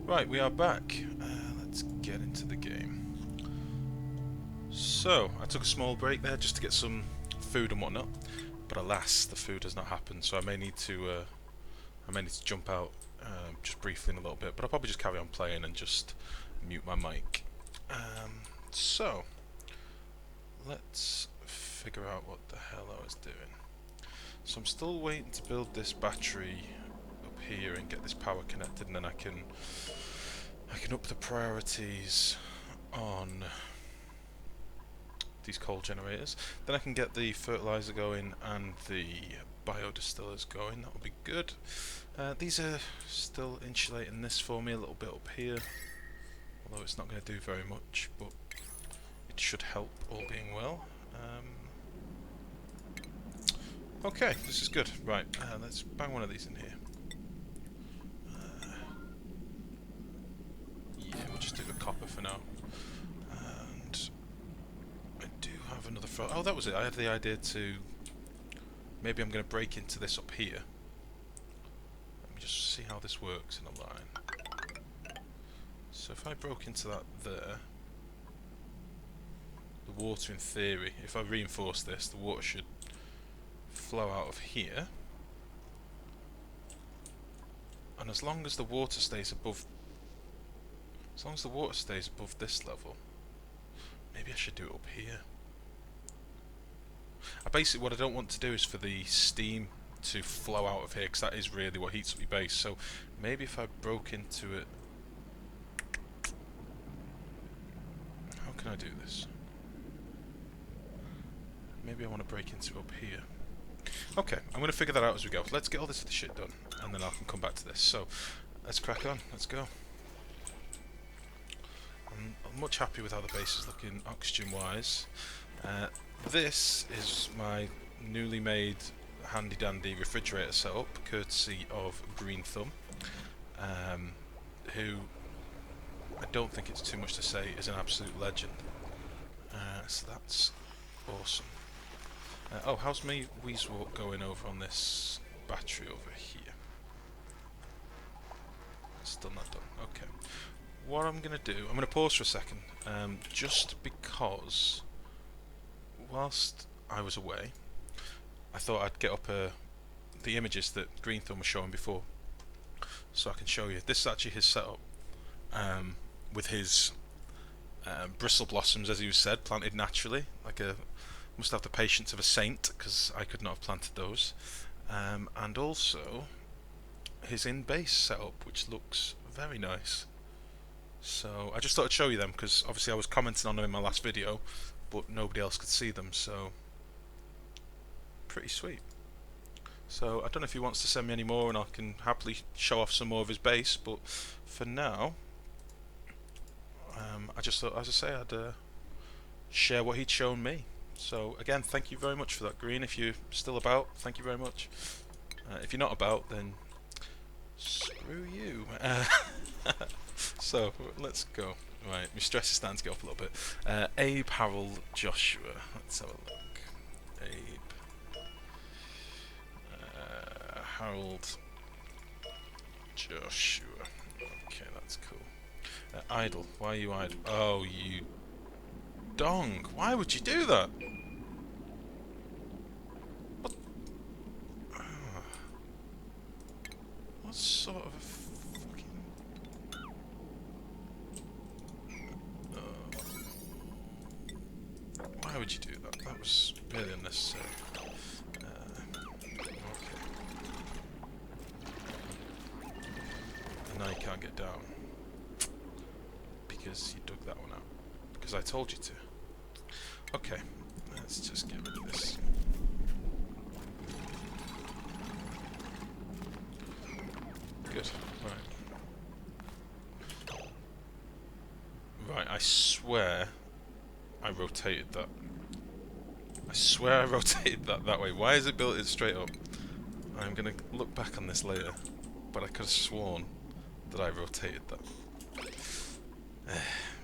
Right, we are back. Let's get into the game. So, I took a small break there just to get some food and whatnot, but alas, the food has not happened. So I may need to jump out just briefly in a little bit, but I'll probably just carry on playing and just mute my mic. So, let's figure out what the hell I was doing. So I'm still waiting to build this battery up here and get this power connected, and then I can up the priorities on these coal generators. Then I can get the fertilizer going and the biodistillers going. That will be good. These are still insulating this for me a little bit up here, although it's not going to do very much, but it should help, all being well. Okay, this is good. Right, let's bang one of these in here. Yeah, we'll just do the copper for now. And I do have another oh, that was it. I had the idea to... Maybe I'm going to break into this up here. Let me just see how this works in a line. So if I broke into that there, the water in theory, if I reinforce this, the water should flow out of here. And as long as the water stays above... As long as the water stays above this level, maybe I should do it up here. Basically what I don't want to do is for the steam to flow out of here, because that is really what heats up your base. So maybe if I broke into it... How can I do this? Maybe I want to break into up here. Okay, I'm going to figure that out as we go. Let's get all this other shit done, and then I can come back to this. So, let's crack on. Let's go. I'm much happy with how the base is looking oxygen-wise. This is my newly made handy-dandy refrigerator setup, courtesy of Green Thumb, who, I don't think it's too much to say, is an absolute legend. So that's awesome. Oh, how's my Weezewalk going over on this battery over here? Still not done. Okay. What I'm going to do, I'm going to pause for a second, just because whilst I was away, I thought I'd get up the images that Green Thumb was showing before, so I can show you. This is actually his setup, with his bristle blossoms, as you said, planted naturally, like a... Must have the patience of a saint, because I could not have planted those. And also his in-base setup, which looks very nice. So I just thought I'd show you them, because obviously I was commenting on them in my last video, but nobody else could see them, so pretty sweet. So I don't know if he wants to send me any more, and I can happily show off some more of his base, but for now, I just thought, as I say, I'd share what he'd shown me. So again, thank you very much for that, Green. If you're still about, thank you very much. If you're not about, then screw you. So let's go. Right, my stress is starting to get up a little bit. Abe, Harold, Joshua. Let's have a look. Abe, Harold, Joshua. Okay, that's cool. Idle. Why are you idle? Oh, you dong. Why would you do that? What sort of a fucking... Why would you do that? That was really unnecessary. Okay. And now you can't get down. Because you dug that one out. Because I told you to. Okay, let's just get rid of this. Good, right. Right, I swear I rotated that. I swear I rotated that way. Why is it built it straight up? I'm going to look back on this later, but I could have sworn that I rotated that.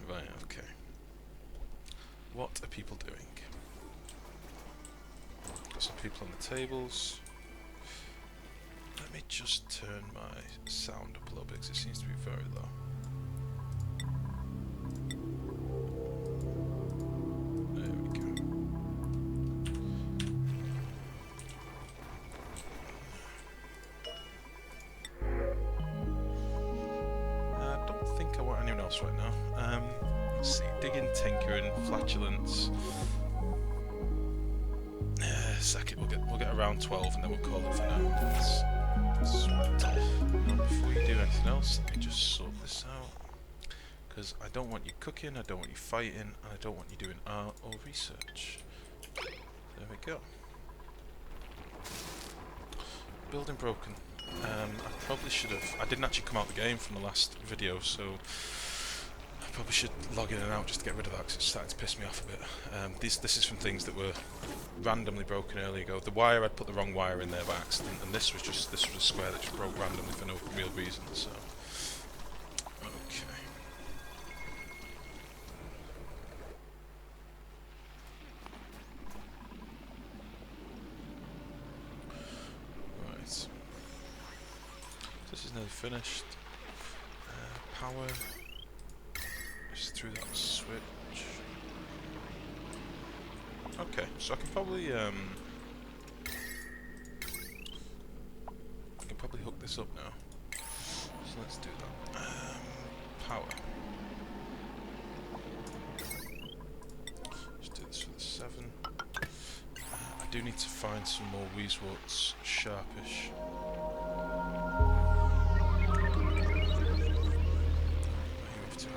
Right, okay. What are people doing? Got some people on the tables. Let me just turn my sound up a little bit because it seems to be very low. else right now. Let's see, digging, tinkering, flatulence. Sack it. We'll get around 12, and then we'll call it for now. Before you do anything else, let me just sort this out. Because I don't want you cooking, I don't want you fighting, and I don't want you doing art or research. There we go. Building broken. I probably should have... I didn't actually come out the game from the last video, so I probably should log in and out just to get rid of that, because it's starting to piss me off a bit. This is from things that were randomly broken earlier ago. The wire, I'd put the wrong wire in there by accident, and this was a square that just broke randomly for no real reason, so... Okay. Right. This is nearly finished. Power. Just through that switch. Okay, so I can probably hook this up now. So let's do that. Power. Let's do this for the 7. I do need to find some more Weezeworts sharpish.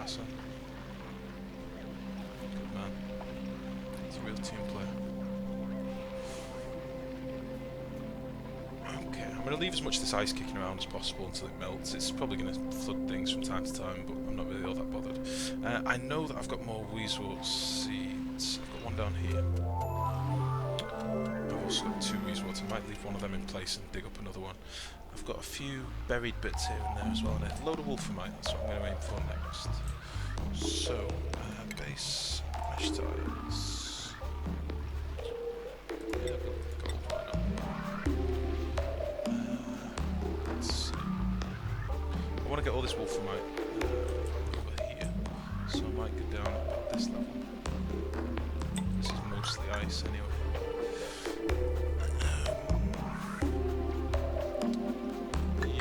Hassan. Good man. He's a real team player. Okay, I'm going to leave as much of this ice kicking around as possible until it melts. It's probably going to flood things from time to time, but I'm not really all that bothered. I know that I've got more Weezewort seeds. I've got one down here. I've also got 2 Weezeworts. I might leave one of them in place and dig up another one. I've got a few buried bits here and there as well, and a load of Wolframite. That's what I'm going to aim for next. So, base mesh tiles. Yeah, we'll go, why not? Let's see. I want to get all this Wolframite over here, so I might go down about this level. This is mostly ice anyway.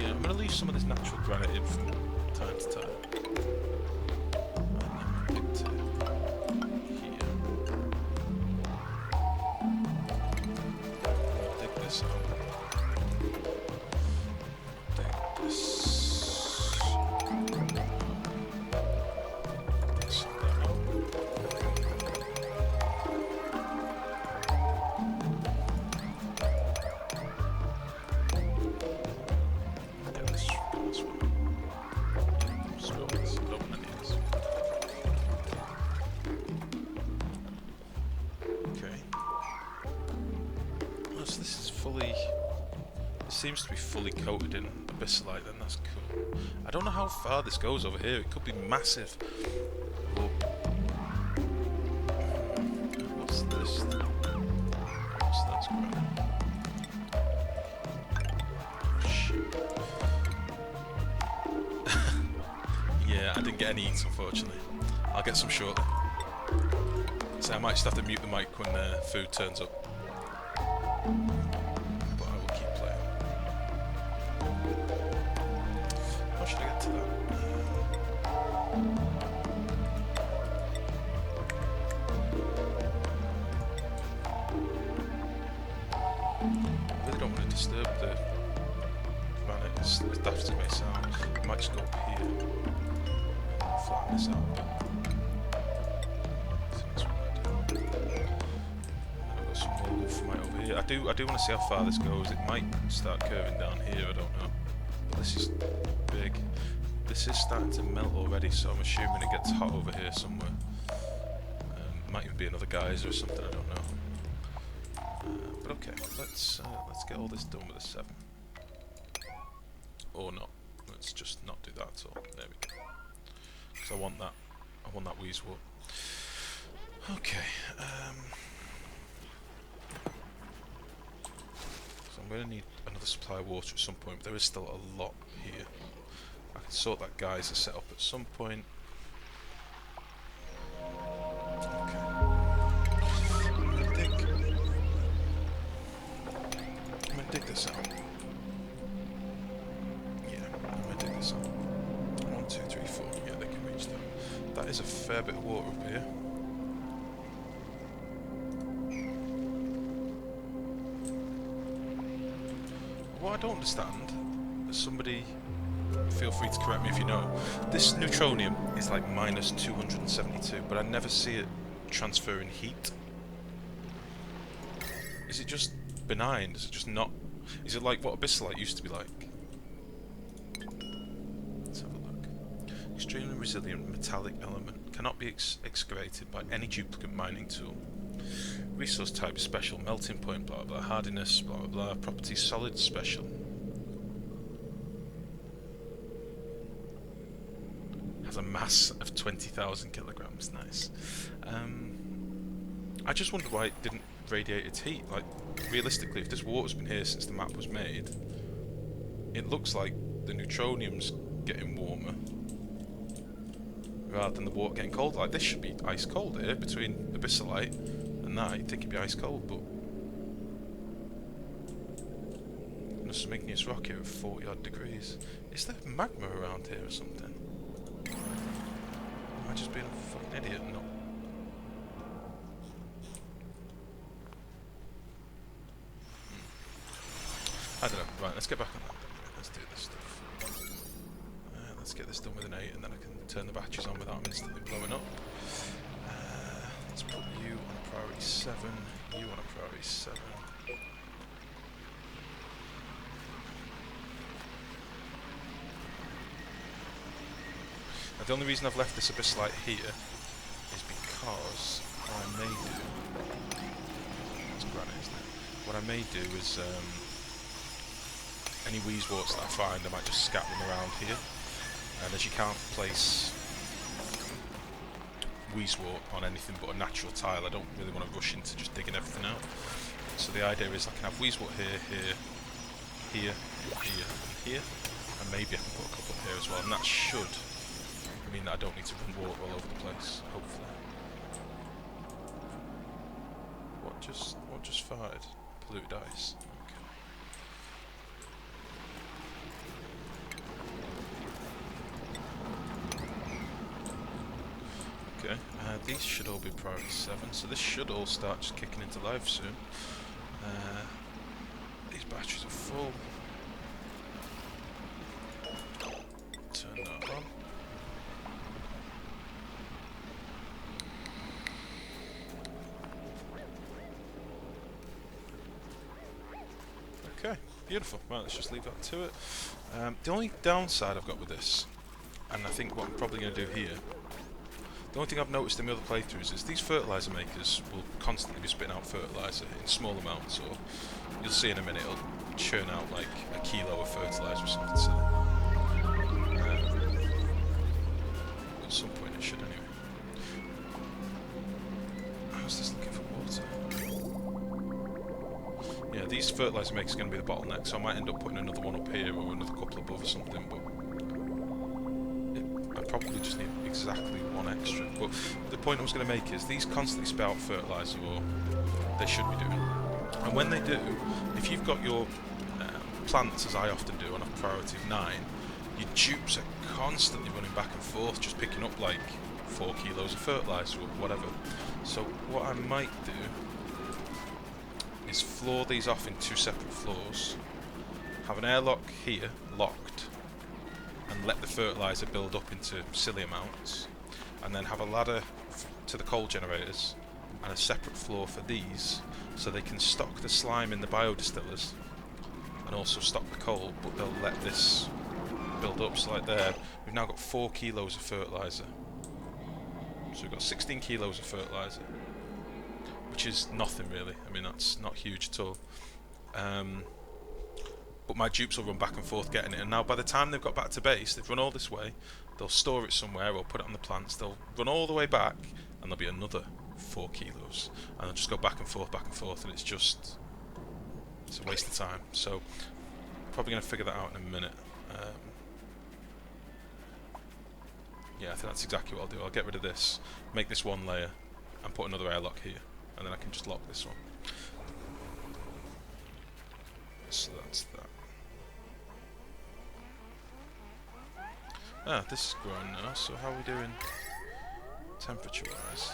I'm going to leave some of this natural granite in from time to time. And then pick to here. Dig this out. Dig this. This and that out. Seems to be fully coated in abyssalite, then that's cool. I don't know how far this goes over here, it could be massive. But what's this? What's that? Shit. Yeah, I didn't get any eats, unfortunately. I'll get some shortly. So I might just have to mute the mic when food turns up. How should I get to that? I really don't want to disturb the granite, as daft as it may sound. I might just go up here and flatten this out a bit. So that's what I do. And I've got some more Wolframite over here. I do want to see how far this goes. It might start curving down here, I don't know. But this is big. This is starting to melt already, so I'm assuming it gets hot over here somewhere. Might even be another geyser or something, I don't know. But okay, let's get all this done with a 7. Or not. Let's just not do that at all. There we go. Because I want that Weezewort. Okay. So I'm going to need another supply of water at some point, but there is still a lot here. I can sort that geyser set up at some point. Okay. I'm gonna dig this out. Yeah, I'm gonna dig this out. 1, 2, 3, 4. Yeah, they can reach that. That is a fair bit of water up here. What I don't understand, somebody feel free to correct me if you know, this neutronium is like minus 272, but I never see it transferring heat. Is it just benign? Is it just not? Is it like what abyssalite used to be like? Let's have a look. Extremely resilient metallic element. Cannot be excavated by any duplicate mining tool. Resource type special. Melting point blah blah. Hardiness blah blah blah. Properties solid special. Has a mass of 20,000 kilograms. Nice. I just wondered why it didn't radiate its heat. Like, realistically, if this water's been here since the map was made, it looks like the neutronium's getting warmer rather than the water getting colder. Like, this should be ice cold here between abyssalite and that. You'd think it'd be ice cold, but it's making its rock here at 40 odd degrees. Is there magma around here or something? Am I just being a fucking idiot and not? I don't know. Right, let's get back on that. Let's do this stuff. Let's get this done with an 8, and then I can turn the batteries on without them instantly blowing up. Let's put you on a priority 7, you on a priority 7. Now, the only reason I've left this abyssalite here is because what I may do... It's granite, isn't it? What I may do is... any wheezeworts that I find, I might just scatter them around here. And as you can't place wheezewort on anything but a natural tile, I don't really want to rush into just digging everything out. So the idea is I can have wheezewort here, here, here, here, and here, and maybe I can put a couple here as well. And that should mean that I don't need to run water all over the place, hopefully. What just fired? Polluted ice. Okay, these should all be priority 7, so this should all start just kicking into life soon. These batteries are full. Turn that on. Okay, beautiful. Right, let's just leave that to it. The only downside I've got with this, and I think what I'm probably going to do here, the only thing I've noticed in my other playthroughs is these fertiliser makers will constantly be spitting out fertiliser in small amounts, or you'll see in a minute it'll churn out like a kilo of fertiliser or something silly. At some point it should anyway. I was just looking for water. Yeah, these fertiliser makers are going to be the bottleneck, so I might end up putting another one up here or another couple above or something, but I probably just need exactly one extra. But the point I was going to make is these constantly spit out fertiliser, or they should be doing. And when they do, if you've got your plants, as I often do, on a priority of 9, your dupes are constantly running back and forth, just picking up like 4 kilos of fertiliser or whatever. So what I might do is floor these off in 2 separate floors, have an airlock here, locked, and let the fertiliser build up into silly amounts, and then have a ladder to the coal generators and a separate floor for these, so they can stock the slime in the biodistillers and also stock the coal, but they'll let this build up. So like there, we've now got 4 kilos of fertiliser. So we've got 16 kilos of fertiliser, which is nothing really. I mean, that's not huge at all. But my dupes will run back and forth getting it, and now by the time they've got back to base, they've run all this way, they'll store it somewhere or put it on the plants, they'll run all the way back, and there'll be another 4 kilos, and they'll just go back and forth, and it's a waste of time. So probably going to figure that out in a minute. Yeah, I think that's exactly what I'll do. I'll get rid of this, make this one layer, and put another airlock here, and then I can just lock this one. So that's that. Ah, this is growing now, so how are we doing? temperature-wise.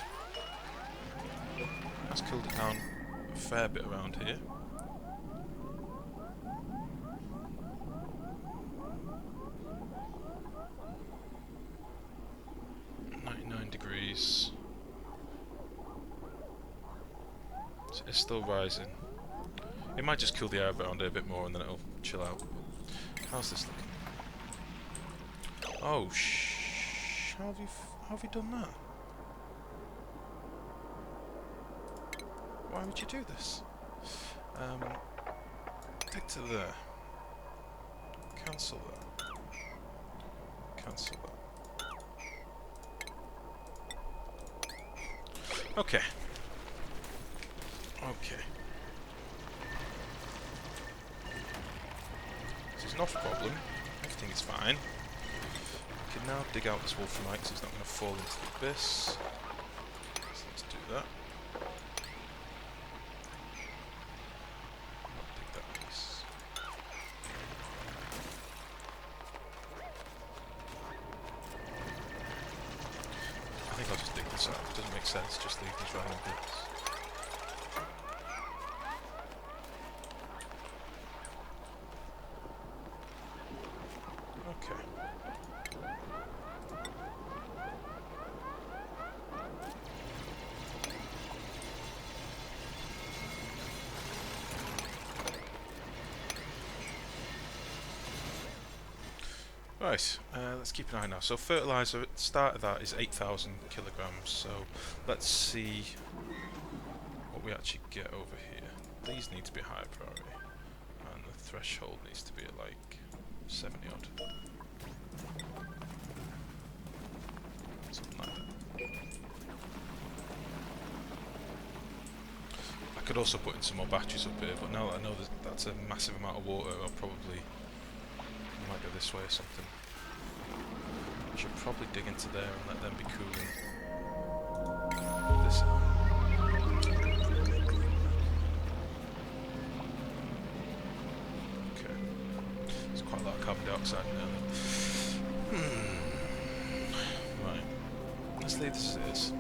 That's cooled it down a fair bit around here. Degrees. So it's still rising. It might just cool the air around it a bit more and then it'll chill out. How's this looking? Oh, how have you done that? Why would you do this? Take to there. Cancel that. Cancel that. Okay. Okay. This is not a problem. Everything is fine. We can now dig out this wolframite because it's not going to fall into the abyss. So let's do that. Not dig that piece. I think I'll just dig this out. It doesn't make sense just leave these random bits. Okay. Right, let's keep an eye now. So fertiliser at the start of that is 8,000 kilograms, so let's see what we actually get over here. These need to be higher priority, and the threshold needs to be at like 70 odd. Something like that. I could also put in some more batteries up here, but now that I know that that's a massive amount of water, I might go this way or something. I should probably dig into there and let them be cooling this. Okay. There's quite a lot of carbon dioxide in there. Right. Let's leave this as it is.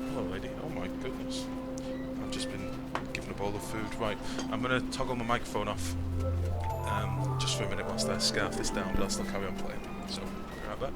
Hello, lady. Oh my goodness. I've just been given a bowl of food. Right. I'm going to toggle my microphone off. Just for a minute whilst I scarf this down, but I'll still carry on playing. So, grab that.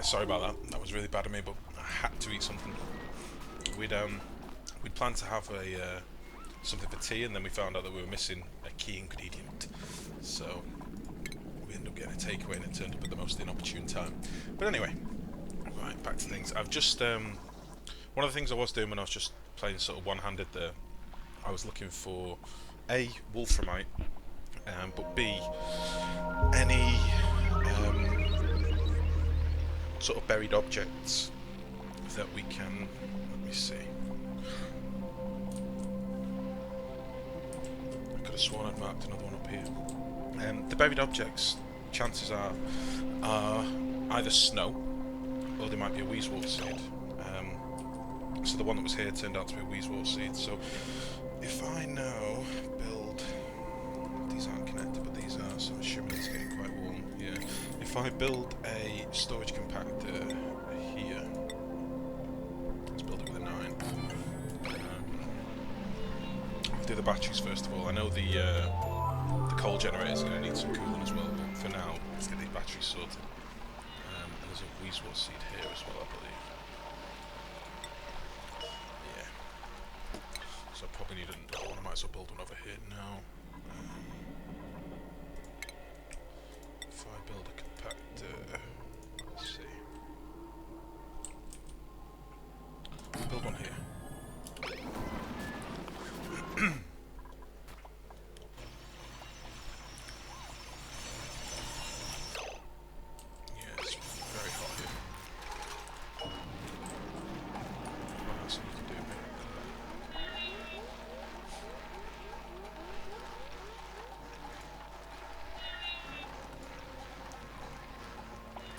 sorry about that. That was really bad of me, but I had to eat something. We'd planned to have a something for tea, and then we found out that we were missing a key ingredient. So we ended up getting a takeaway, and it turned up at the most inopportune time. But anyway, right, back to things. I've just one of the things I was doing when I was just playing sort of one-handed there, I was looking for A, wolframite, but B, any sort of buried objects that we can, let me see. I could have sworn I'd marked another one up here. The buried objects, chances are either snow, or they might be a Weezewort seed. So the one that was here turned out to be a Weezewort seed. So if I now build, these aren't connected, but these are, so I'm assuming it's getting quite warm. Yeah. If I build a storage compactor here, let's build it with a 9. I'll do the batteries first of all. I know the coal generator is going to need some cooling as well, but for now, let's get these batteries sorted. There's a Weezewort seed here as well, I believe. So I probably need another one. I might as well build one over here now. If I build a compactor, let's see. Build one here. Yeah, it's very hot here. What else you can do, mate?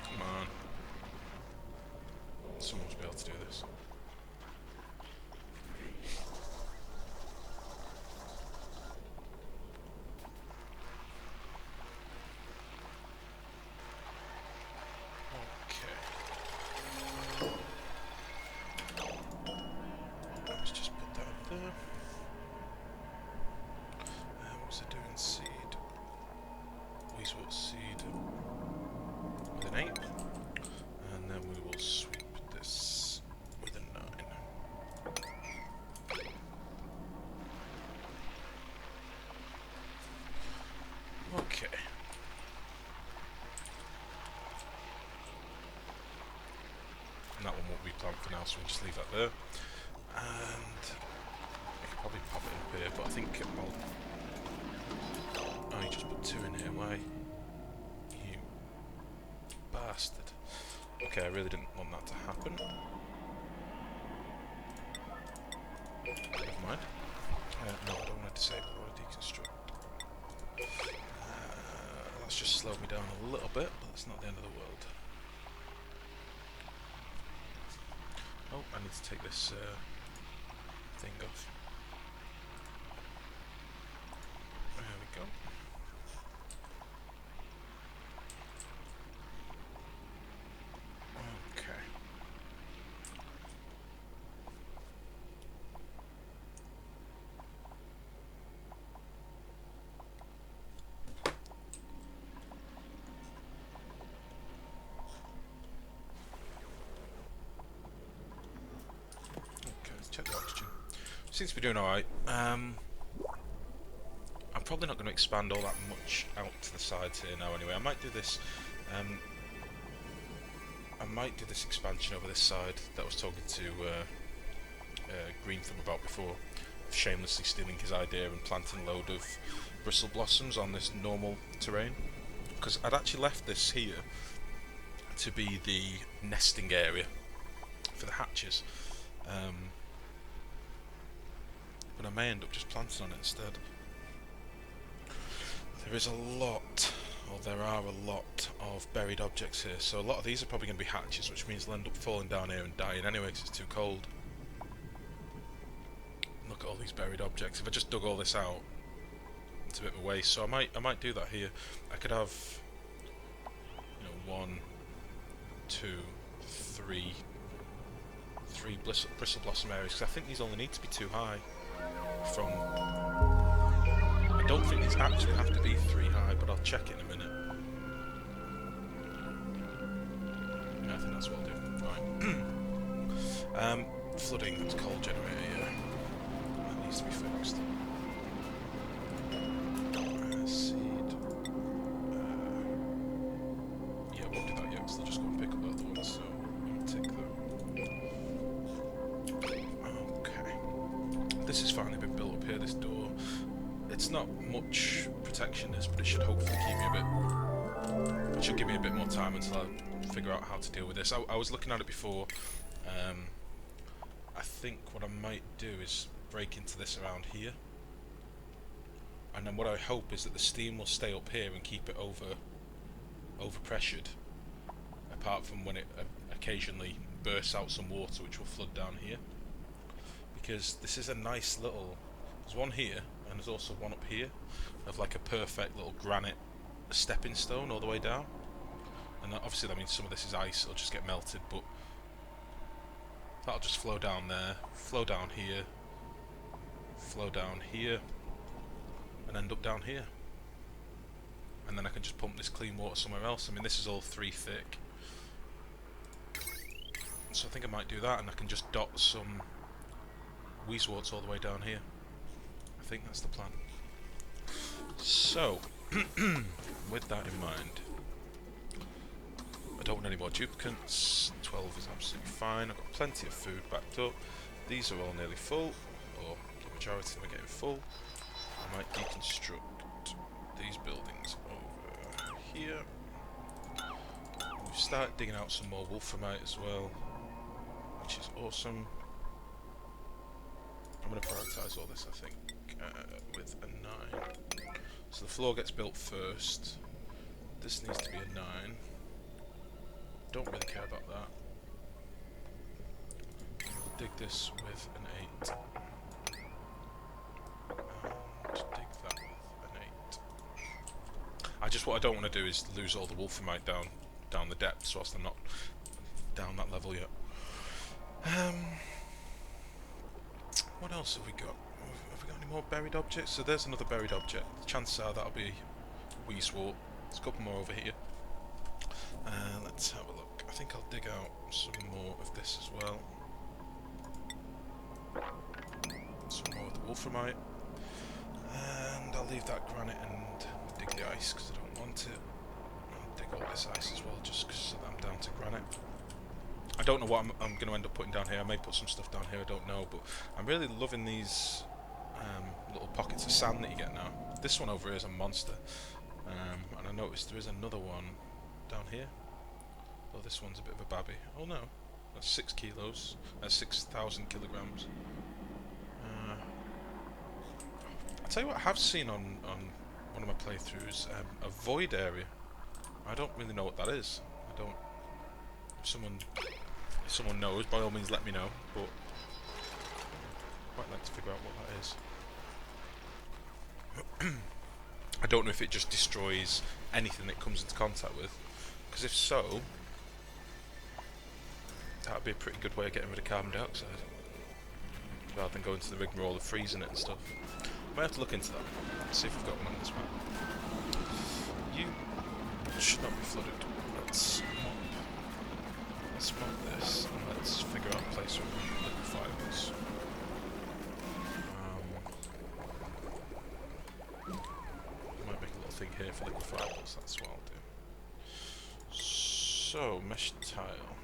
Come on. Someone must be able to do this. Let's just put that up there. What was it doing? Seed. Weezewort seed with an 8. And then we will sweep this with a 9. Okay. And that one won't be planned for now, so we'll just leave that there. And I could probably pop it up here, but I think I'll... Oh, you just put 2 in here, why? You bastard. Okay, I really didn't want that to happen. Never mind. No, I don't want to disable, I want to deconstruct. That's just slowed me down a little bit, but that's not the end of the world. Oh, I need to take this thing off. There we go. Okay. Check the oxygen. Seems to be doing alright. I'm probably not going to expand all that much out to the sides here now anyway. I might do this expansion over this side that I was talking to Green Thumb about before, shamelessly stealing his idea and planting a load of bristle blossoms on this normal terrain. Because I'd actually left this here to be the nesting area for the hatches. But I may end up just planting on it instead. There is a lot, or there are a lot of buried objects here, so a lot of these are probably going to be hatches, which means they'll end up falling down here and dying anyway because it's too cold. Look at all these buried objects. If I just dug all this out, it's a bit of a waste, so I might do that here. I could have, you know, 1, 2, 3 bristle blossom areas, because I think these only need to be 2 high. From, I don't think these actually have to be 3 high, but I'll check it in a minute. Yeah, I think that's what I'll do. Right. Flooding, that's coal generator, yeah. That needs to be fixed. Seed. Yeah, I won't do that yet, because they'll just go and pick up the other ones, so I'll take that. Okay. This is finally been built up here, this door. It's not much protection, this, but it should hopefully keep me a bit... It should give me a bit more time until I figure out how to deal with this. I was looking at it before. I think what I might do is break into this around here. And then what I hope is that the steam will stay up here and keep it overpressured. Apart from when it occasionally bursts out some water, which will flood down here. Because this is a nice little... There's one here, and there's also one up here, of like a perfect little granite stepping stone all the way down. And obviously that means some of this is ice, it'll just get melted, but that'll just flow down there, flow down here, and end up down here. And then I can just pump this clean water somewhere else. I mean, this is all 3 thick. So I think I might do that, and I can just dot some Weezeworts all the way down here. I think that's the plan. So, with that in mind, I don't want any more duplicates. 12 is absolutely fine. I've got plenty of food backed up. These are all nearly full, or the majority of them are getting full. I might deconstruct these buildings over here. We've started digging out some more wolframite as well, which is awesome. I'm going to prioritise all this, I think, with a 9. So the floor gets built first. This needs to be a 9. Don't really care about that. Dig this with an 8. And dig that with an 8. What I don't want to do is lose all the wolframite down the depths whilst I'm not down that level yet. What else have we got? Have we got any more buried objects? So there's another buried object. Chances are that'll be Weezewort. There's a couple more over here. Let's have a look. I think I'll dig out some more of this as well. Some more of the wolframite. And I'll leave that granite and dig the ice because I don't want it. I'll dig all this ice as well just because I'm down to granite. I don't know what I'm going to end up putting down here. I may put some stuff down here, I don't know. But I'm really loving these little pockets of sand that you get now. This one over here is a monster. And I noticed there is another one down here. Oh, this one's a bit of a babby. Oh no, that's 6 kilos. That's 6,000 kilograms. I'll tell you what I have seen on one of my playthroughs, a void area. I don't really know what that is. I don't... If someone knows, by all means let me know, but I'd quite like to figure out what that is. I don't know if it just destroys anything it comes into contact with, because if so, that would be a pretty good way of getting rid of carbon dioxide, rather than going to the rigmarole of freezing it and stuff. I might have to look into that. Let's see if we've got one on this map. You should not be flooded. Let's mop this, and let's figure out a place where we can liquefy this. I might make a little thing here for liquefiables, that's what I'll do. So, mesh tile.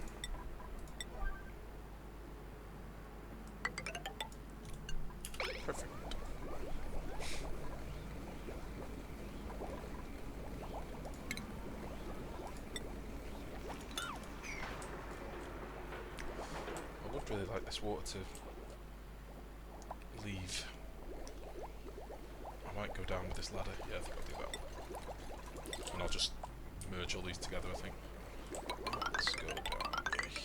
Perfect. I would really like this water to leave. I might go down with this ladder. Yeah, I think I'll do that. And I'll just merge all these together, I think. Let's go down here.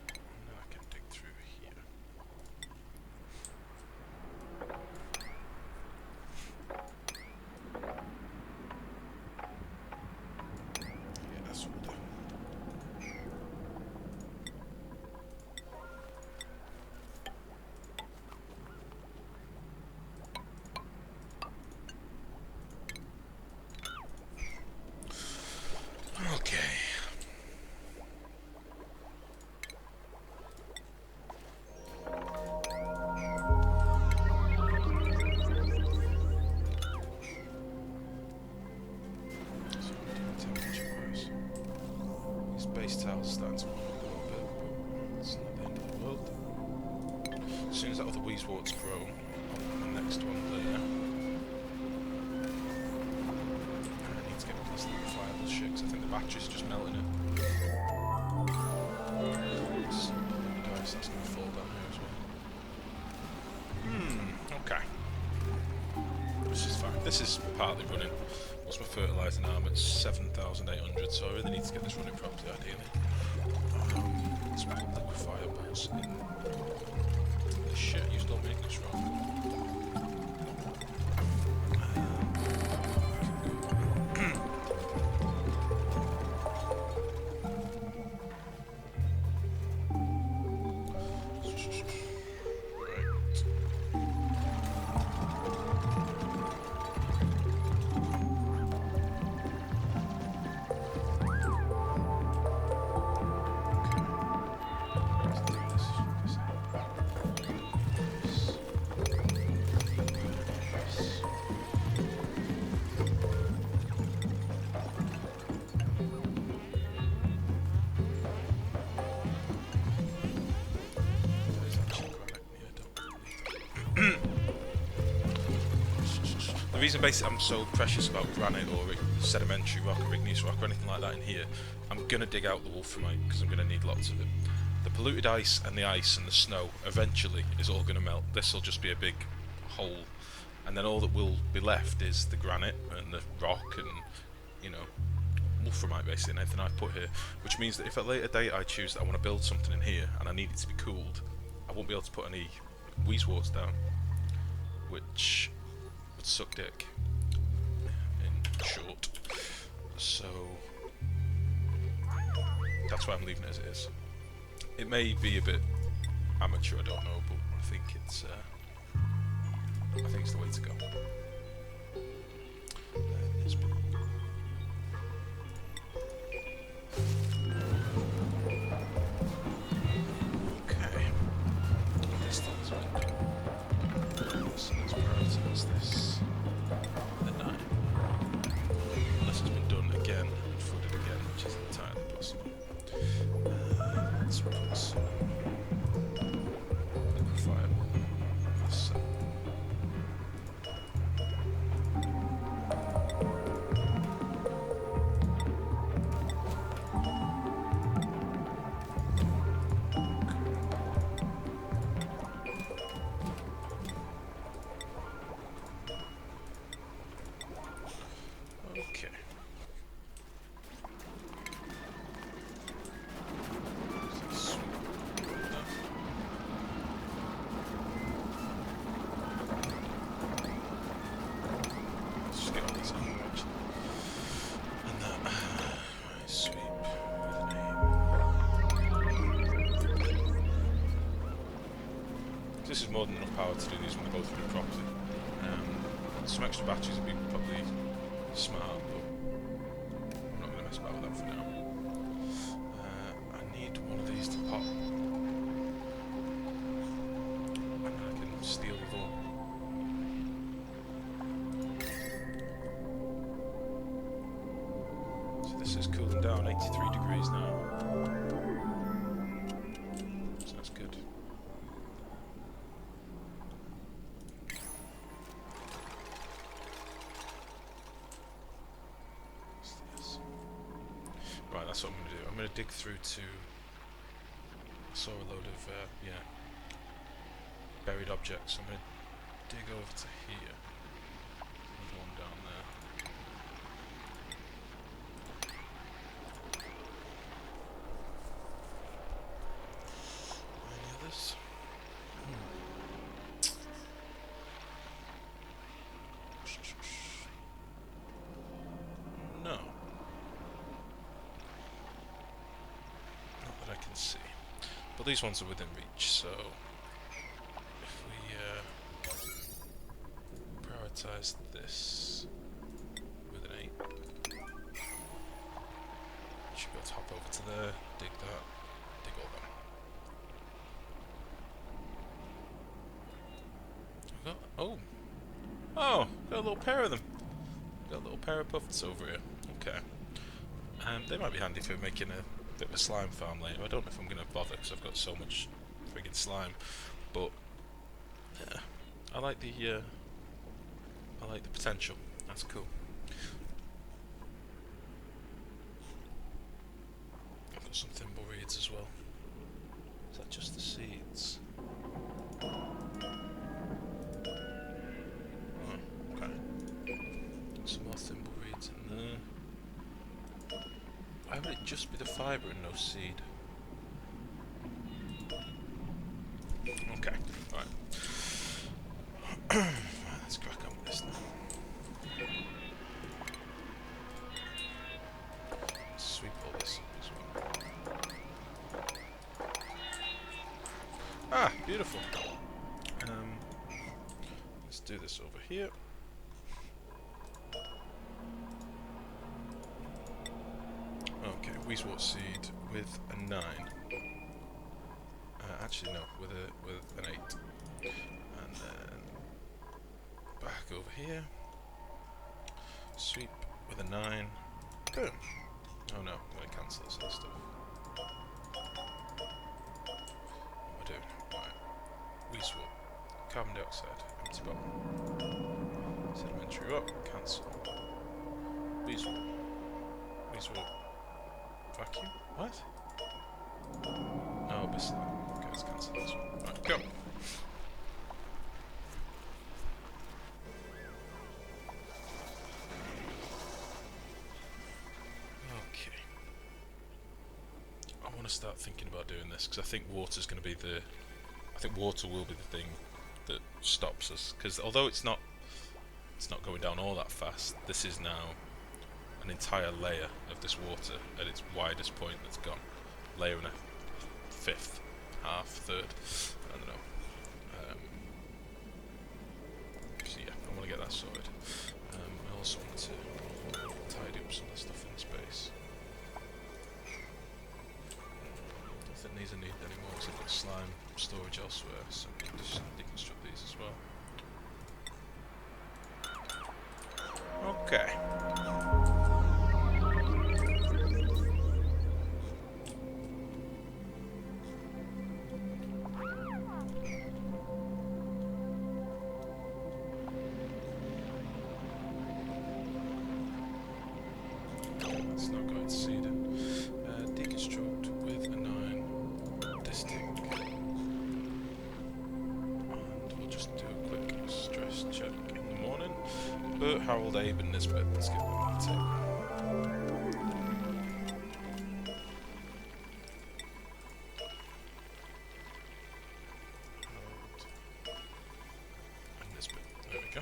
And then I can dig through here. Yeah, that's what we'll do. base tiles are starting to warm up a little bit, but it's not the end of the world. As soon as that other Weezewart's grown, I'll put the next one there. And I need to get rid of this liquefiable shit, because I think the batteries are just melting it. Guys, that's going to fall down here as well. Okay. This is fine. This is partly running. What's my fertilising arm? It's 7,800, so I really need to get this running properly, ideally. Let's put liquefiables in this shit. You don't make this wrong. The reason basically I'm so precious about granite or sedimentary rock or igneous rock or anything like that in here, I'm going to dig out the wolframite because I'm going to need lots of it. The polluted ice and the snow eventually is all going to melt. This will just be a big hole, and then all that will be left is the granite and the rock and, you know, wolframite basically, and anything I've put here, which means that if at a later date I choose that I want to build something in here and I need it to be cooled, I won't be able to put any Weezewarts down, which would suck dick, in short. So that's why I'm leaving it as it is. It may be a bit amateur, I don't know, but I think it's the way to go. Okay. This thing's been done. So let's prioritize this. The 9. Unless it's been done again and flooded again, which is entirely possible. Let's put some liquefiable. Okay. Just get all these on actually. And that sweep with this is more than enough power to do these when they're both running properly. Some extra batteries would be probably smart, but I'm not going to mess about with that for now. I need one of these to pop, and then I can steal the door. So this is cooling down 83 degrees now, so that's good. Right, that's what I'm going to do. I'm going to dig through to... I saw a load of, buried objects. I'm going to dig over to here. Another one down there. Any others? No. Not that I can see. But these ones are within reach, so if we prioritize this with an 8, you should be able to hop over to there, dig that, dig all them. Oh, got a little pair of them. Got a little pair of puffs over here. Okay. They might be handy for making a bit of a slime farm later. I don't know if I'm going to bother because I've got so much friggin' slime, but yeah, I like the potential. That's cool. I've got some thimbleweeds as well. Is that just the seeds? Oh, okay. Some more thimbleweeds in there. Why would it just be the fibre and no seed? Okay, right. Let's crack on with this now. Sweep all this up as well. Ah, beautiful. Let's do this over here. Okay, Weezewort seed with a 9. Actually, no, with an 8. And then back over here. Sweep with a 9. Boom. Oh no, I'm going to cancel this other stuff. What am I doing? Right. Weezewort. Carbon dioxide. Empty bottle. Sedimentary rock. Cancel. Weezewort. Weezewort. Vacuum? What? Oh, Bissell. Okay, let's cancel this one. Right, go. Okay. I want to start thinking about doing this because I think water's going to be the... I think water will be the thing that stops us. Because although it's not going down all that fast, this is now an entire layer of this water at its widest point that's gone. Layer and a fifth, half, third, I don't know. So yeah, I want to get that sorted. I also want to tidy up some of the stuff in this base. I don't think these are needed anymore because I've got slime storage elsewhere, so I can just deconstruct these as well. Okay. Let's not go into seeding. Deconstruct with a 9 distic. And we'll just do a quick stress check in the morning. Bert, Harold, Abe and Nisbet. Let's get them on the table. Harold and Nisbet. There we go.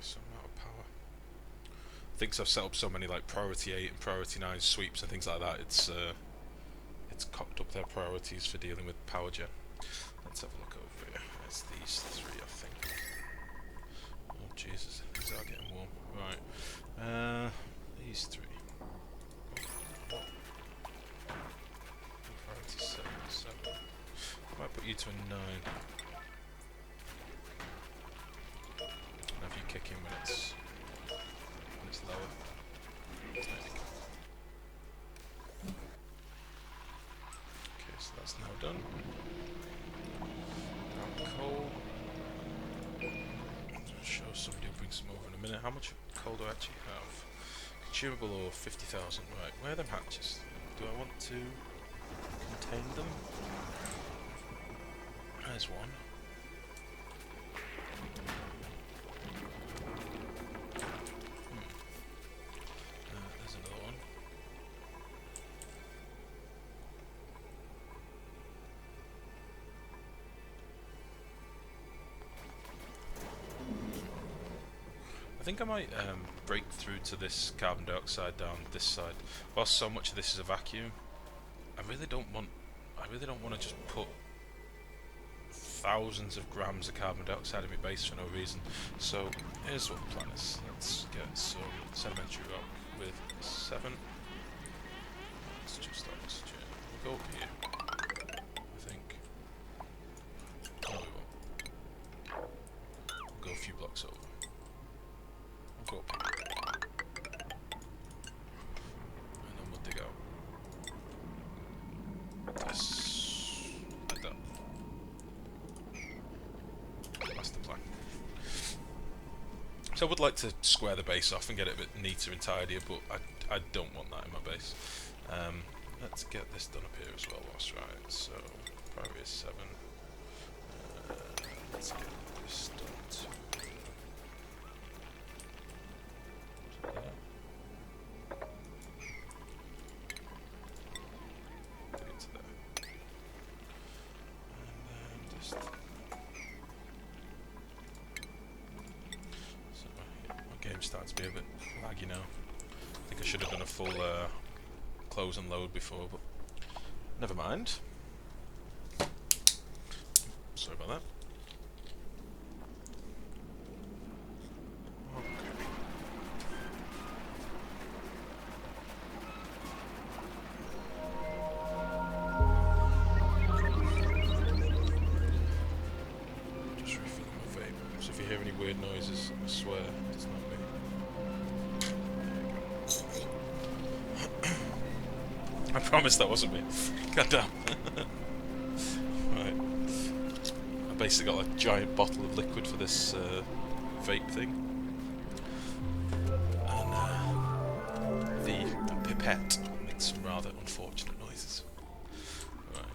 So I'm out of power. I think I've set up so many like priority 8 and priority 9 sweeps and things like that. It's cocked up their priorities for dealing with power gen. Let's have a look over here. It's these 3, I think. Oh Jesus, these are getting warm. Right. These 3. Priority 7. I might put you to a 9. If you kick in when it's lower. There you go. Okay, so that's now done. Grab coal. I'll show somebody who brings some over in a minute. How much coal do I actually have? Consumable ore 50,000. Right, where are them hatches? Do I want to contain them? There's one. There's another one. I think I might break through to this carbon dioxide down this side. While so much of this is a vacuum, I really don't want to just put thousands of grams of carbon dioxide in my base for no reason. So here's what the plan is. Let's get some sedimentary rock with 7. Let's just oxygen. We'll go up here, I think. No, we won't. So I would like to square the base off and get it a bit neater and tidier, but I don't want that in my base. Let's get this done up here as well whilst we're at it. So, priority is 7. Let's get this done to there. Get it to there. And then just... So, yeah, my game's starting to be a bit laggy now. I think I should have done a full close and load before, but never mind. Sorry about that. Just refilling my vape. So if you hear any weird noises, I swear it's not me. I promise that wasn't me. God damn. Right. I basically got a giant bottle of liquid for this vape thing. And the pipette makes some rather unfortunate noises. Right.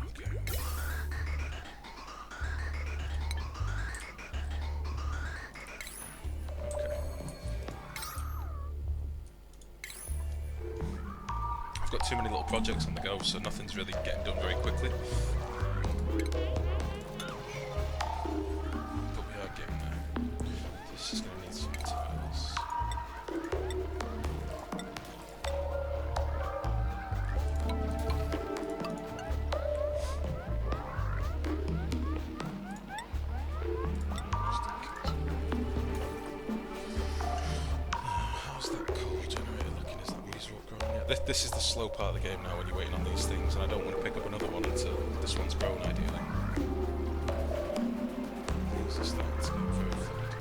Okay. I've got too many little projects on the go, so nothing's really getting done very quickly. But we are getting there. This is going to need some tiles. How's that coal generator looking? Is that weasel growing yet? This is the slow part of the game now when you're waiting on these things, and I don't want to pick up another one until this one's grown, ideally. Things are starting to get very fluid.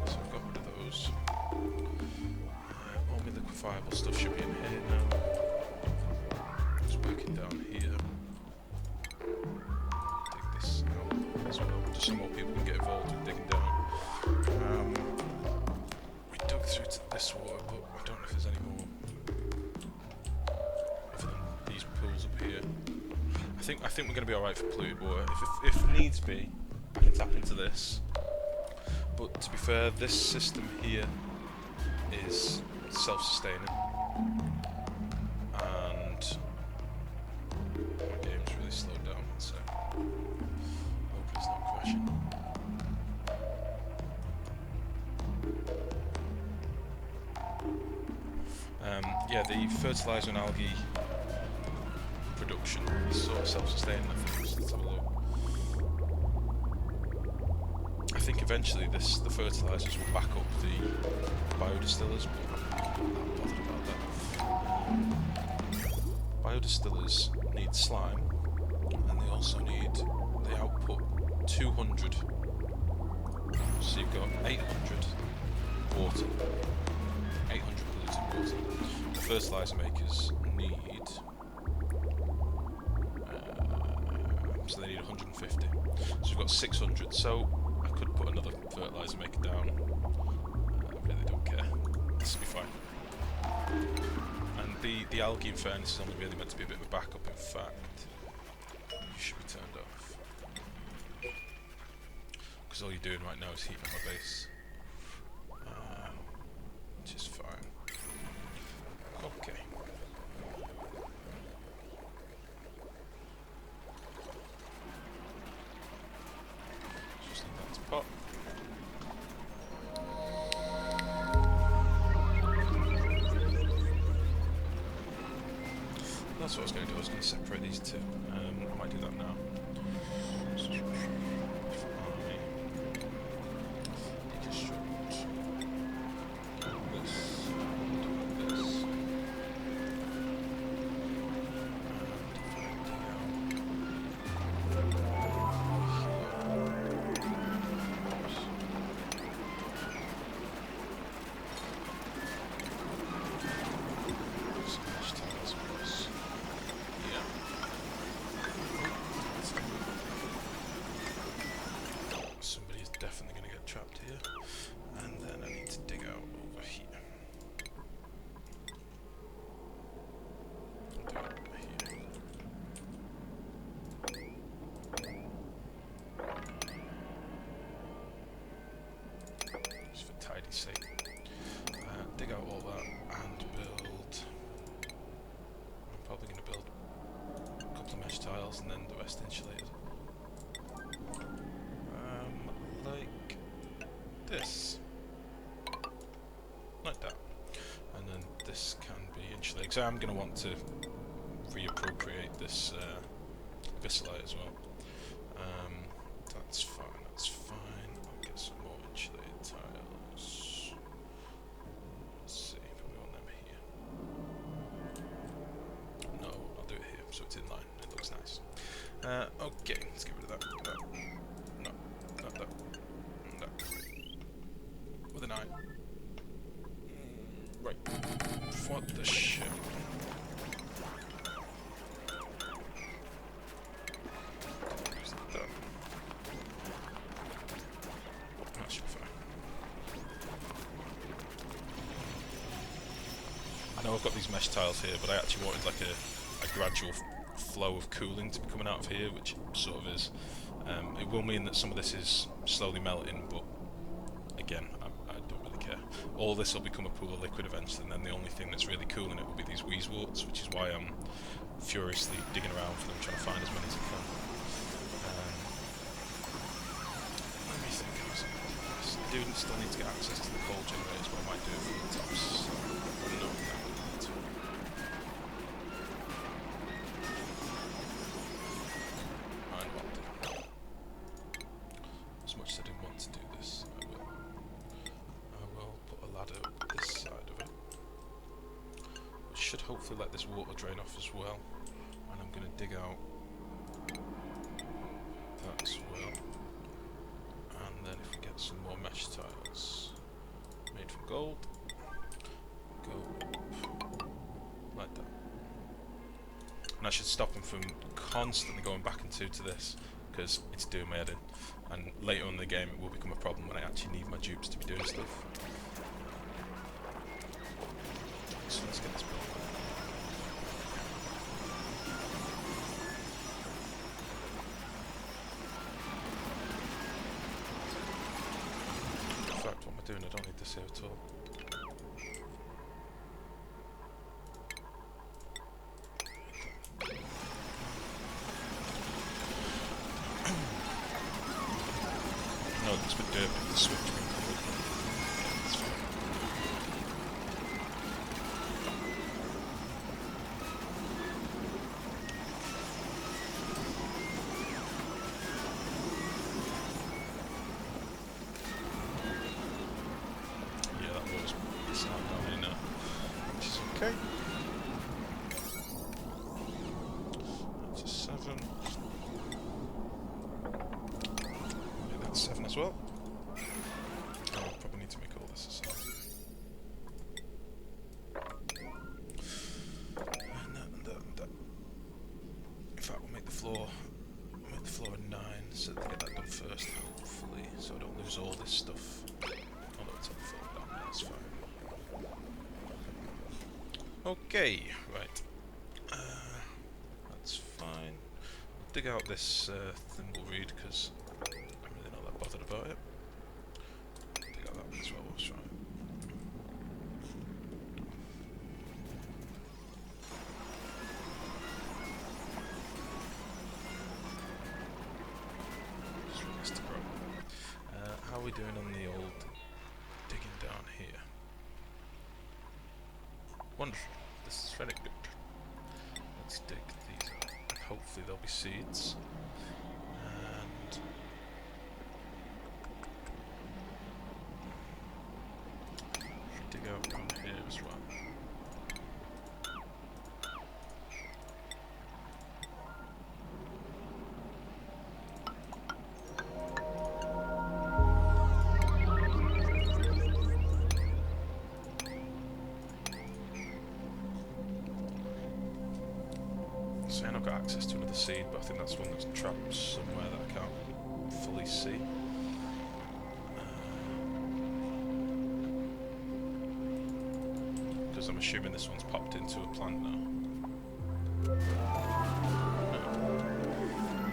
So I've got rid of those. All my liquefiable stuff should be in here now. Just working down here. Dig this out as well, just so more people can get involved with digging down. We dug through to this water, but I don't know if there's any more other than these pools up here. I think we're going to be alright for polluted water. If needs be, I can tap into this. But to be fair, this system here is self-sustaining, and my game's really slowed down, so hope it's not crashing. Yeah, the fertiliser and algae production is sort of self-sustaining, I think. So let's have a look. I think eventually the fertilisers will back up the biodistillers, but I'm not bothered about that. Biodistillers need slime, and they also need, they output 200, so you've got 800 water, 800 polluted water. The fertiliser makers need, so they need 150, so we've got 600, so I could put another fertiliser maker down. I really don't care. This will be fine. And the algae, in fairness, is only really meant to be a bit of a backup. In fact, you should be turned off, because all you're doing right now is heating up my base, which is fine. Okay. Just need that to pop. That's what I was going to do. I was going to separate these two. I might do that now. mesh tiles and then the rest insulated. Like this. Like that. And then this can be insulated. So I'm going to want to reappropriate this Viscellite as well. That's fine, that's fine. I'll get some more insulated tiles. Let's see, probably want them here. No, I'll do it here, so it's in line. It looks nice. Okay, let's get rid of that. No, not that. No. With an eye. Right. What the shit? That should be fine. I know I've got these mesh tiles here, but I actually wanted like a gradual flow of cooling to be coming out of here, which it sort of is. It will mean that some of this is slowly melting, but again, I don't really care. All this will become a pool of liquid eventually, and then the only thing that's really cooling it will be these Wheezeworts, which is why I'm furiously digging around for them, trying to find as many as I can. Let me think. I do still need to get access to the coal generators, but I might do it from the tops. So no, as much as I didn't want to do this, I will put a ladder up this side of it, which should hopefully let this water drain off as well. And I'm going to dig out that as well. And then if we get some more mesh tiles made from gold, go up like that. And I should stop them from constantly going back into this, because it's doing my head in. And later on in the game it will become a problem when I actually need my dupes to be doing stuff. So let's get this built. In fact, what am I doing? I don't need this here at all. No, it's been dirt with the switch being covered. That's fine. Yeah, that water's pissing out down here now, which is okay. That's a 7. Make that 7 as well. Oh, I'll probably need to make all this a 7. And that, and that, and that. In fact, we'll make the floor a 9, so that I get that done first, hopefully, so I don't lose all this stuff. Oh no, it's on the floor down there, that's fine. Okay, right. That's fine. I'll dig out this Thimbleweed, because I'm really not that bothered about it. Dig out that one as well, let's try. Just want this to grow. How are we doing on the old digging down here? Wonderful. This is very good. Let's dig these out. And hopefully there'll be seeds. And dig out down here as well. So I've got access to another seed, but I think that's one that's trapped somewhere that I can't fully see. Because I'm assuming this one's popped into a plant now. No.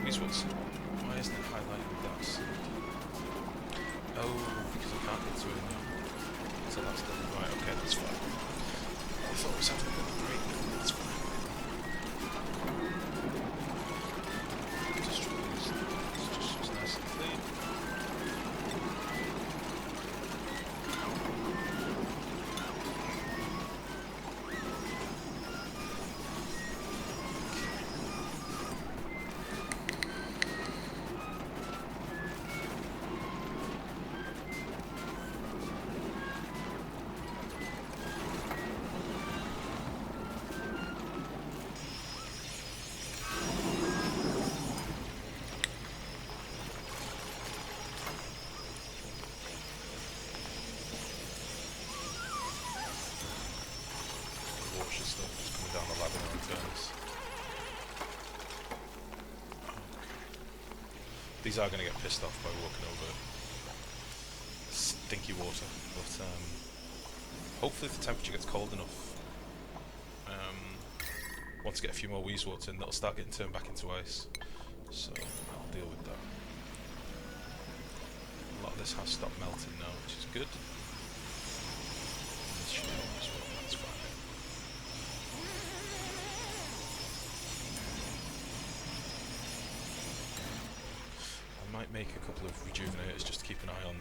Why isn't it highlighted with that seed? Oh, because I can't get to it now. So that's done. Right, okay, that's fine. I thought I was having a bit of a break. That's fine. These are going to get pissed off by walking over stinky water, but hopefully if the temperature gets cold enough, once I get a few more Wheezeworts in, they'll start getting turned back into ice. So I'll deal with that. A lot of this has stopped melting now, which is good. And this should help as well, that's fine. I might make a couple of rejuvenators just to keep an eye on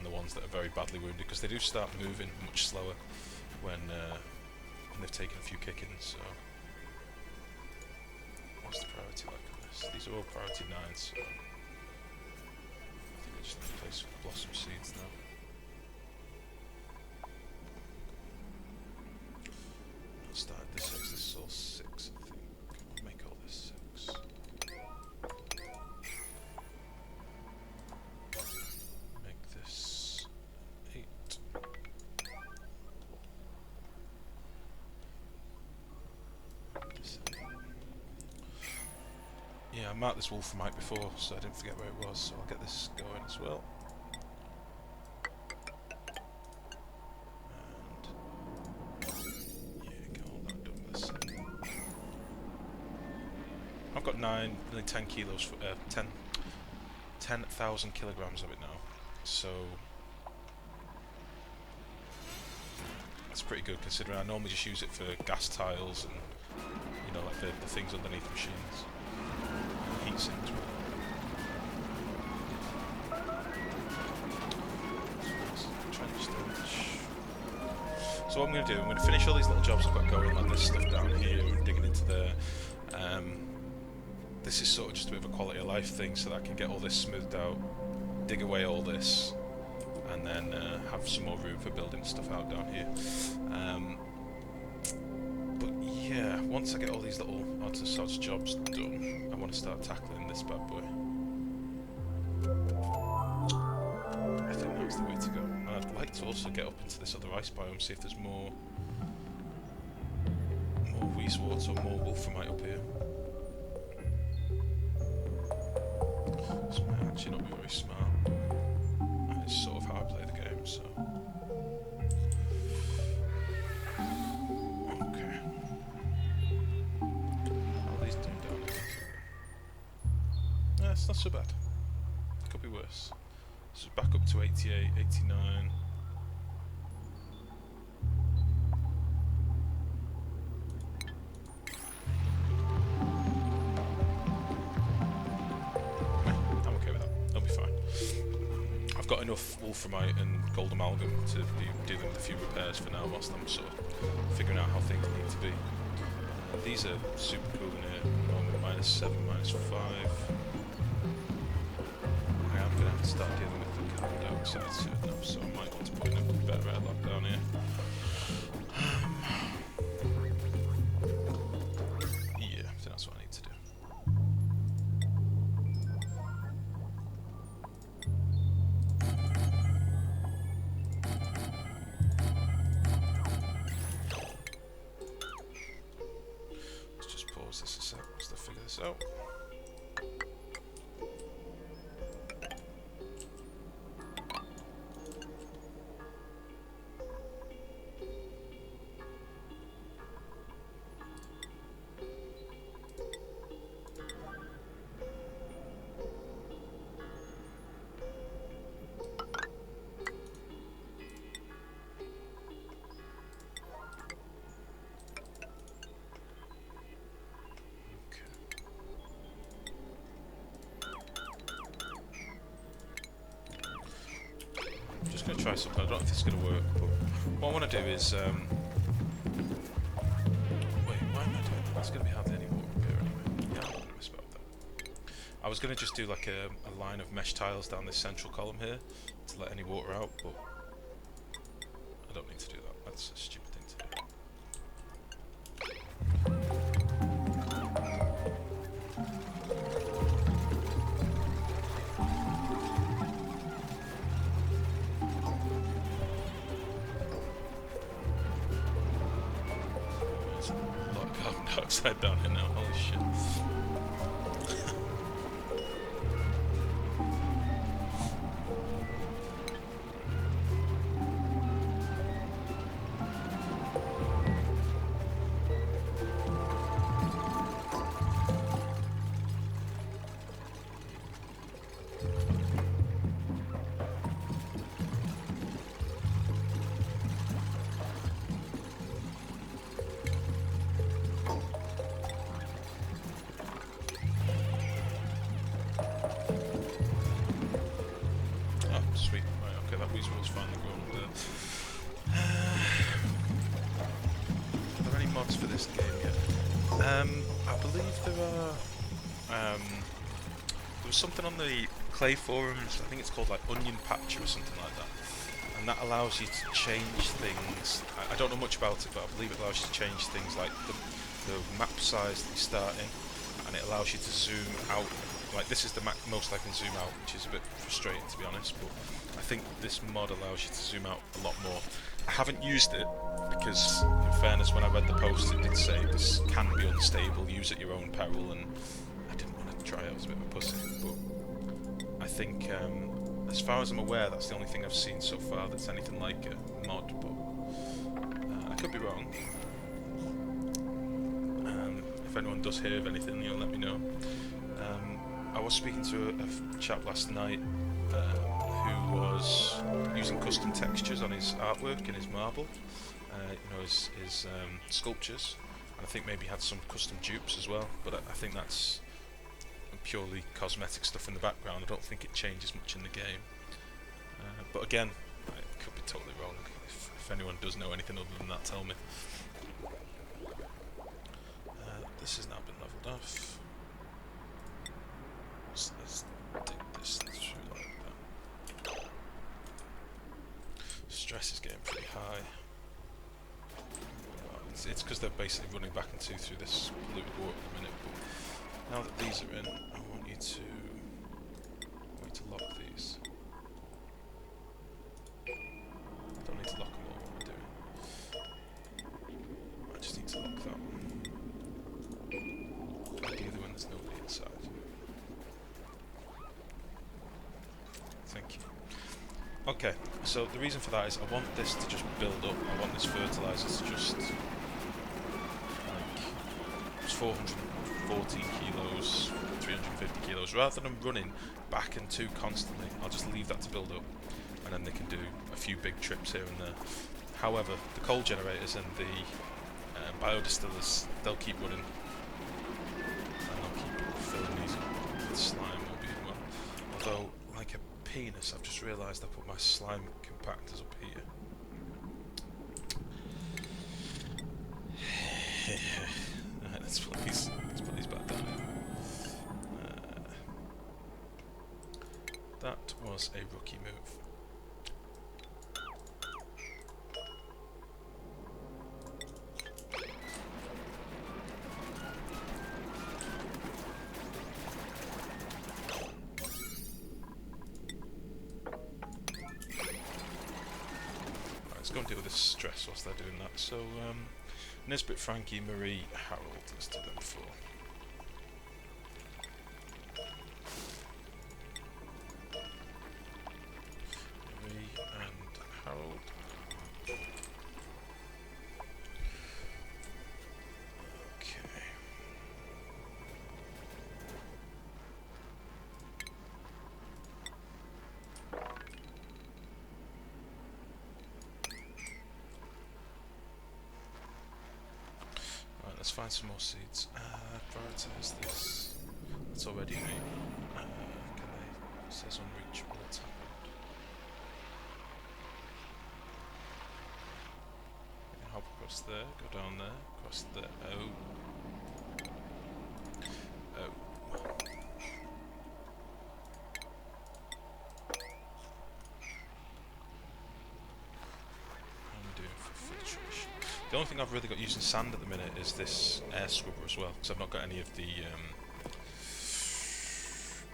the ones that are very badly wounded, because they do start moving much slower when they've taken a few kickings. So what's the priority like on this? These are all priority 9, so I think I just need to place blossom seeds now. I started this 6, this is all 6 I think. I'll make all this 6. Make this 8. Yeah, I marked this Wolframite before, so I didn't forget where it was, so I'll get this going as well. And yeah, get all that done with this. I've got nearly 10 kilos, 10,000 kilograms of it now, so that's pretty good considering I normally just use it for gas tiles and, you know, like the things underneath machines. Heat sinks. So what I'm going to do, I'm going to finish all these little jobs I've got going, like this stuff down here and digging into there. This is sort of just a bit of a quality of life thing, so that I can get all this smoothed out, dig away all this, and then have some more room for building stuff out down here. But yeah, once I get all these little odds and sods jobs done, I want to start tackling this bad boy. I think that's the way to go. And I'd like to also get up into this other ice biome, see if there's more Wheezeworts or more Wolframite up here. This might actually not be very smart. It's sort of how I play the game, so. Okay. How are these doing down here? It's not so bad. Could be worse. So back up to 88, 89. Got enough Wolframite and Gold Amalgam to be dealing with a few repairs for now, whilst I'm sort of figuring out how things need to be. These are super cool in here. -7, -5. I am going to have to start dealing with the carbon dioxide soon enough, so I might want to put in a better airlock down here. Yeah, I think that's what I need to do. This a sec, let's figure this out. Going to try something. I don't know if this is going to work, but what I want to do is wait, why am I doing that? That's going to be hardly any water up here anyway. Yeah, I'm going to mess about that. I was going to just do like a line of mesh tiles down this central column here to let any water out, but I don't need to do that. That's a stupid thing to do. Dioxide down here now, holy shit. I believe there was something on the Clay forums. I think it's called like Onion Patcher or something like that, and that allows you to change things. I don't know much about it, but I believe it allows you to change things like the map size that you start in, and it allows you to zoom out. Like this is the most I can zoom out, which is a bit frustrating to be honest, but I think this mod allows you to zoom out a lot more. I haven't used it because, in fairness, when I read the post it did say this can be unstable, use at your own peril, and I didn't want to try it, I was a bit of a pussy, but I think, as far as I'm aware, that's the only thing I've seen so far that's anything like a mod, but I could be wrong. If anyone does hear of anything, let me know. I was speaking to a chap last night who was using custom textures on his artwork in his marble, his sculptures, and I think maybe had some custom dupes as well, but I think that's purely cosmetic stuff in the background. I don't think it changes much in the game, but again, I could be totally wrong. If anyone does know anything other than that, tell me. This has now been leveled off. Let's dig this through like that. Stress is getting pretty high. Well, it's because they're basically running back and through this polluted water at the minute, but now that these are in, I want you to lock these. Don't need to lock them all, what am I doing? I just need to lock that one. Ideally when there's nobody inside. Thank you. Okay, so the reason for that is I want this to just build up. I want this fertilizer to just, like, it's 414 kilos, 350 kilos. Rather than running back and to constantly, I'll just leave that to build up, and then they can do a few big trips here and there. However, the coal generators and the biodistillers, they'll keep running, and they'll keep filling these up with slime all being well. Although, like a penis, I've just realised I put my slime compactors up here. Alright, let's put these back down here. That was a rookie move. Go and deal with this stress whilst they're doing that. So, Nisbet, Frankie, Marie, Harold, let's do them four. Marie and Harold. Okay. Let's find some more seeds. Prioritize this. That's already me. Can they? It says unreachable. What's happened? Hop across there. Go down there. Across there. Oh. Oh. The only thing I've really got using sand at the minute is this air scrubber as well, because I've not got any of the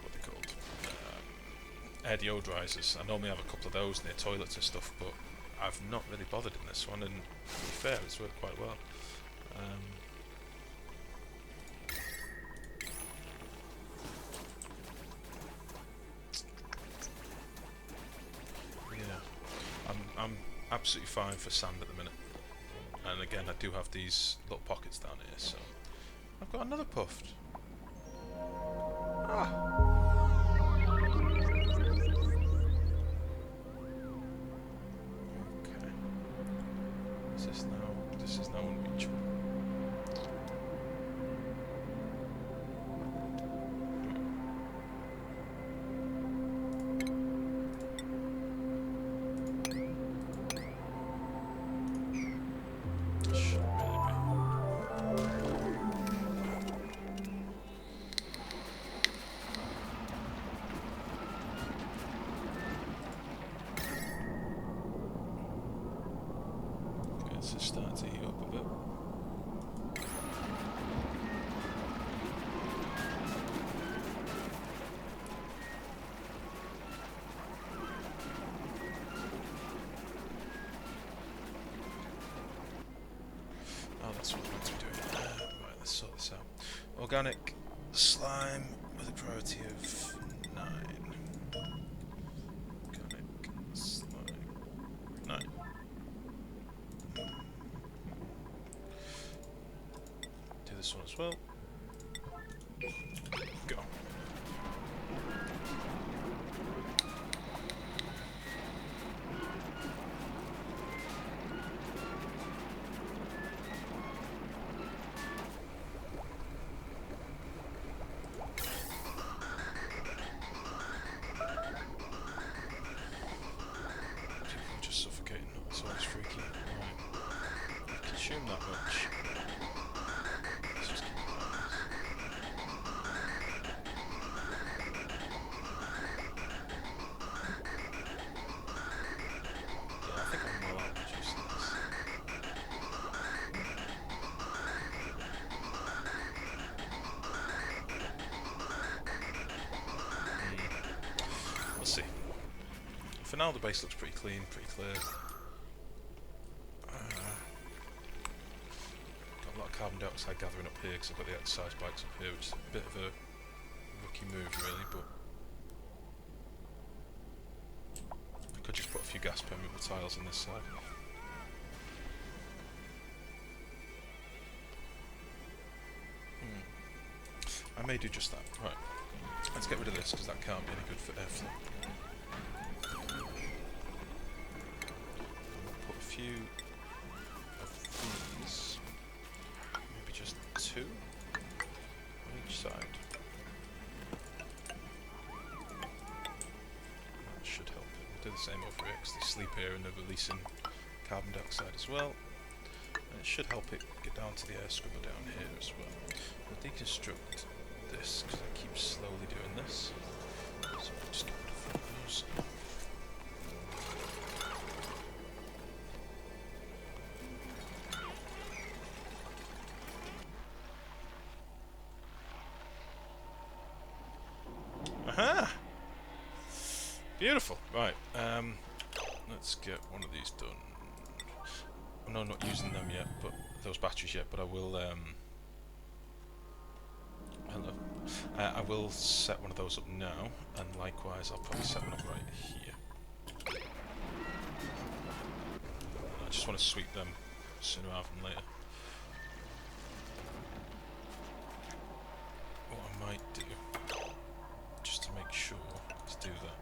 what are they called? Air deodorizers. I normally have a couple of those near toilets and stuff, but I've not really bothered in this one, and to be fair, it's worked quite well. Yeah, I'm absolutely fine for sand at the minute. And again, I do have these little pockets down here, so I've got another puffed. Okay. This is now unreachable. little bit. Oh, that's what I meant to be doing. Right, let's sort this out. Organic slime with a priority of 9. Organic slime 9. Do this one as well. Go. Just suffocating, that's always freaky. Right. I consume that much. Let's just keep it like this. Yeah, I think I'm well out of reducing this. We'll see. For now, the base looks pretty clean, pretty clear. Got a lot of carbon dioxide gathering up here because I've got the exercise bikes up here, which is a bit of a rookie move, really, but I could just put a few gas permeable tiles on this side. I may do just that. Right, let's get rid of this because that can't be any good for airflow. Put a few of these, maybe just 2 on each side. That should help it. We'll do the same over here because they sleep here and they're releasing carbon dioxide as well. And it should help it get down to the air scrubber down here as well. We'll deconstruct this because I keep slowly doing this. So we'll just get rid of those. Aha! Beautiful. Right. Let's get one of these done. No, I'm not using them yet, but those batteries yet. But I will. Hello. I will set one of those up now, and likewise, I'll probably set one up right here. I just want to sweep them sooner rather than later. What I might do, just to make sure, is do that.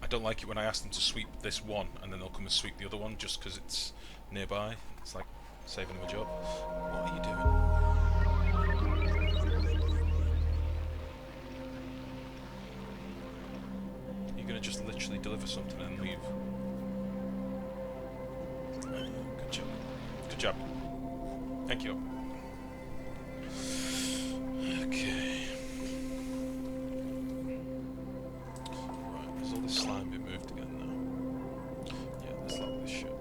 I don't like it when I ask them to sweep this one, and then they'll come and sweep the other one just because it's nearby. It's like saving them a job. What are you doing? You're gonna just literally deliver something and leave. Good job. Good job. Thank you. Okay. Right, has all this slime been moved again now? Yeah, let's lock this shit.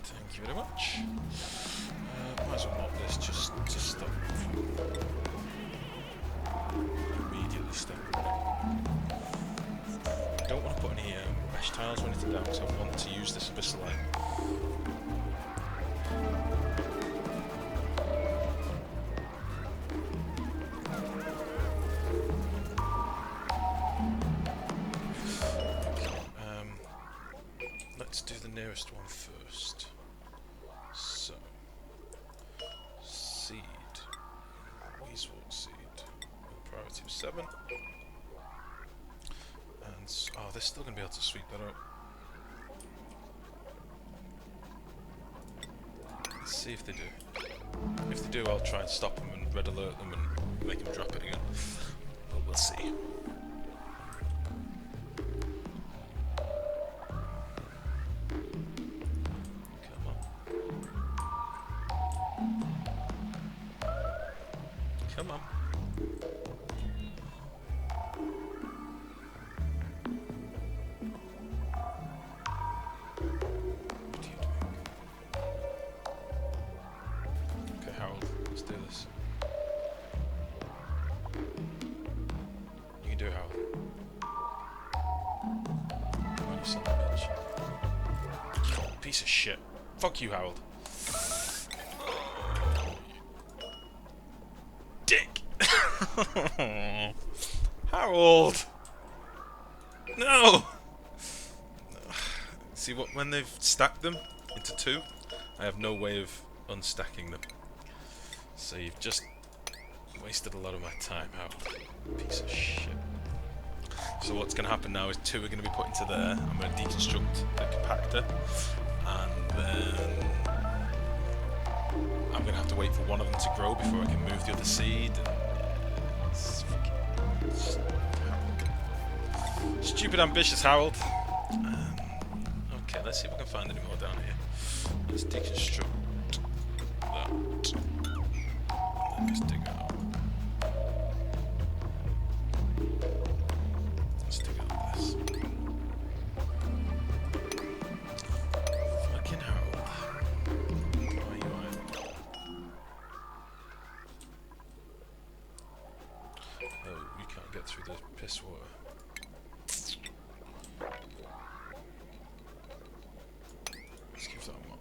Thank you very much. Might as well mop this just to stop immediately stop. I don't want to put any mesh tiles or anything down because I want to use this abyssalite. Let's do the nearest one first. So, seed, Weezewort seed, with a priority of 7. And, oh, they're still going to be able to sweep that up. Let's see if they do. If they do, I'll try and stop them and red alert them and make them drop it again. But we'll see. piece of shit. Fuck you, Harold. Dick! Harold! No! See, when they've stacked them into two, I have no way of unstacking them. So you've just wasted a lot of my time, Harold. Piece of shit. So what's going to happen now is two are going to be put into there. I'm going to deconstruct the compactor, and then I'm going to have to wait for one of them to grow before I can move the other seed. It's fucking stupid ambitious, Harold. Okay, let's see if we can find any more down here. Let's deconstruct that. And then let's dig out. Let's dig out this. Fucking Harold. Why are you out? Oh, you can't get through the piss water. Let's give that a mop.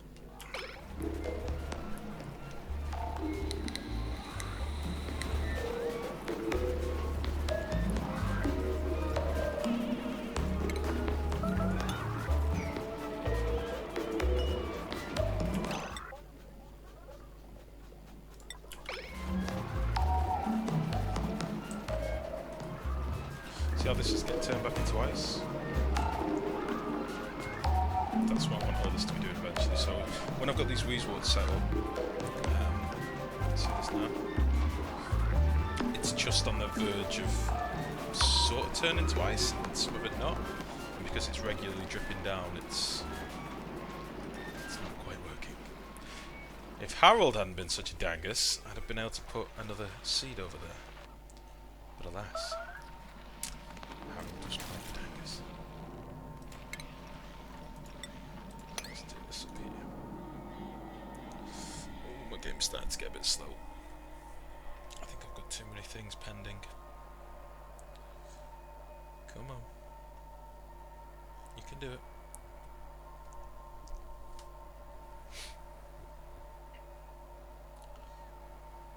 See how this is getting turned back into ice? That's what I want others to be doing eventually. So when I've got these Weezewarts set up, see this now? It's just on the verge of sort of turning to ice, and some of it not. And because it's regularly dripping down, it's not quite working. If Harold hadn't been such a dangus, I'd have been able to put another seed over there. But alas, Harold was quite a dangus. Let's do this up here. Oh, my game's starting to get a bit slow. I think I've got too many things pending. Come on. You can do it.